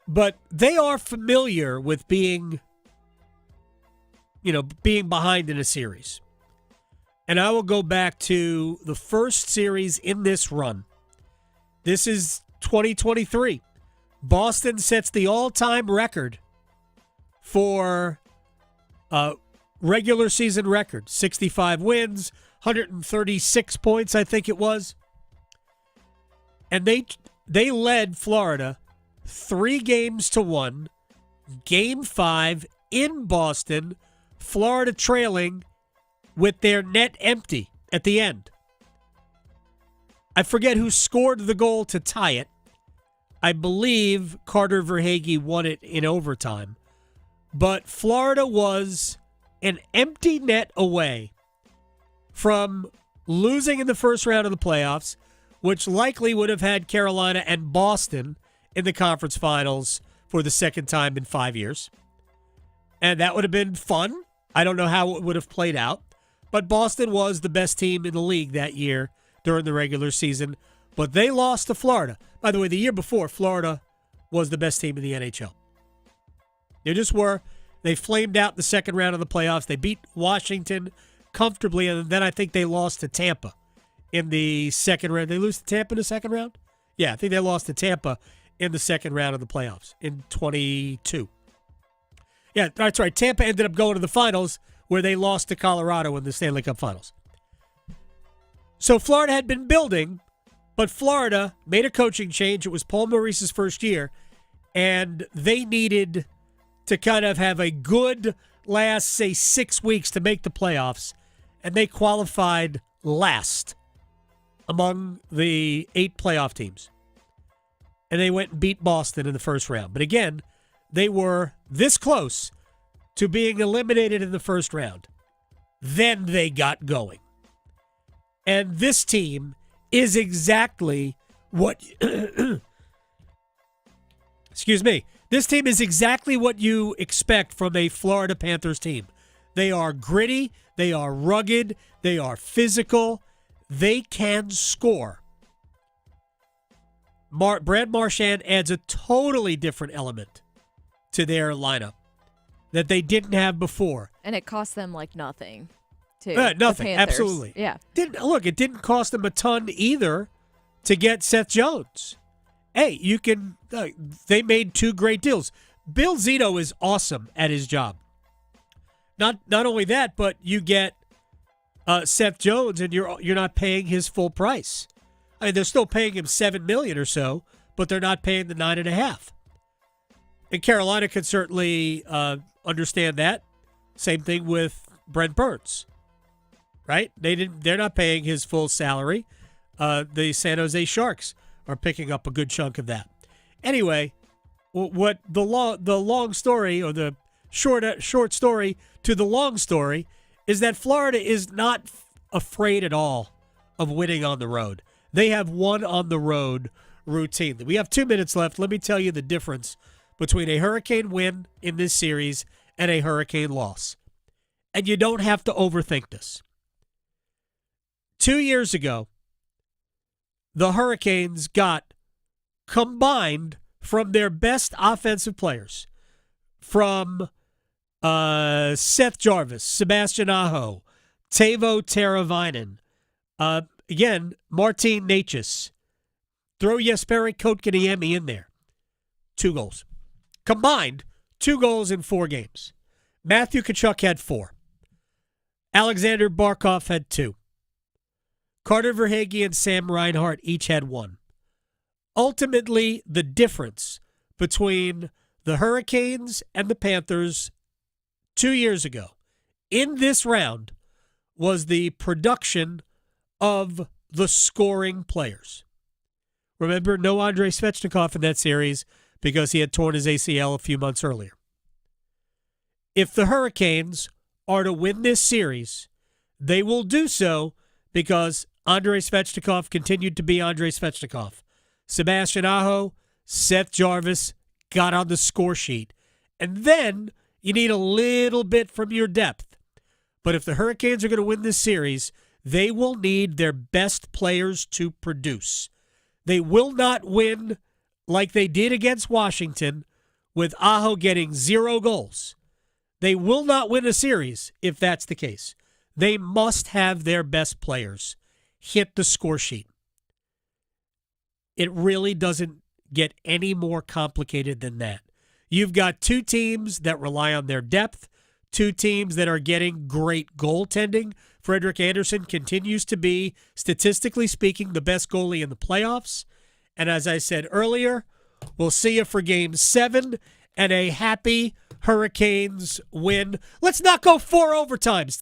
But they are familiar with being behind in a series. And I will go back to the first series in this run. This is 2023. Boston sets the all-time record for regular season record. 65 wins, 136 points, I think it was. And they led Florida 3-1. Game 5 in Boston, Florida trailing with their net empty at the end. I forget who scored the goal to tie it. I believe Carter Verhaeghe won it in overtime. But Florida was an empty net away from losing in the first round of the playoffs, which likely would have had Carolina and Boston in the conference finals for the second time in 5 years. And that would have been fun. I don't know how it would have played out. But Boston was the best team in the league that year during the regular season. But they lost to Florida. By the way, the year before, Florida was the best team in the NHL. They just were. They flamed out the second round of the playoffs. They beat Washington comfortably, and then I think they lost to Tampa in the second round. Did they lose to Tampa in the second round? Yeah, I think they lost to Tampa in the second round of the playoffs in 22. Yeah, that's right. Tampa ended up going to the finals where they lost to Colorado in the Stanley Cup Finals. So Florida had been building, but Florida made a coaching change. It was Paul Maurice's first year, and they needed to kind of have a good last, say, 6 weeks to make the playoffs, and they qualified last among the 8 playoff teams. And they went and beat Boston in the first round. But again, they were this close to being eliminated in the first round. Then they got going. And this team is exactly what Excuse me. This team is exactly what you expect from a Florida Panthers team. They are gritty. They are rugged. They are physical. They can score. Brad Marchand adds a totally different element to their lineup that they didn't have before. And it cost them like nothing, too. Nothing, absolutely. Yeah. It didn't cost them a ton either to get Seth Jones. Hey, you can. They made 2 great deals. Bill Zito is awesome at his job. Not only that, but you get Seth Jones, and you're not paying his full price. I mean, they're still paying him $7 million or so, but they're not paying the $9.5 million. And Carolina could certainly understand that. Same thing with Brent Burns, right? They're not paying his full salary. The San Jose Sharks are picking up a good chunk of that. Anyway, what the long story, or the short story to the long story, is that Florida is not afraid at all of winning on the road. They have won on the road routinely. We have 2 minutes left. Let me tell you the difference between a Hurricane win in this series and a Hurricane loss. And you don't have to overthink this. 2 years ago, the Hurricanes got combined from their best offensive players, from Seth Jarvis, Sebastian Aho, Teuvo Teravainen, again, Martin Necas. Throw Jesperi Kotkaniemi in there. 2 goals. Combined, 2 goals in 4 games. Matthew Tkachuk had 4. Alexander Barkov had 2. Carter Verhaeghe and Sam Reinhart each had 1. Ultimately, the difference between the Hurricanes and the Panthers 2 years ago in this round was the production of the scoring players. Remember, no Andrei Svechnikov in that series because he had torn his ACL a few months earlier. If the Hurricanes are to win this series, they will do so because Andrei Svechnikov continued to be Andrei Svechnikov. Sebastian Aho, Seth Jarvis got on the score sheet. And then you need a little bit from your depth. But if the Hurricanes are going to win this series, they will need their best players to produce. They will not win like they did against Washington with Aho getting 0 goals. They will not win a series if that's the case. They must have their best players hit the score sheet. It really doesn't get any more complicated than that. You've got 2 teams that rely on their depth, 2 teams that are getting great goaltending. Frederik Andersen continues to be, statistically speaking, the best goalie in the playoffs. And as I said earlier, we'll see you for Game 7 and a happy Hurricanes win. Let's not go 4 overtimes.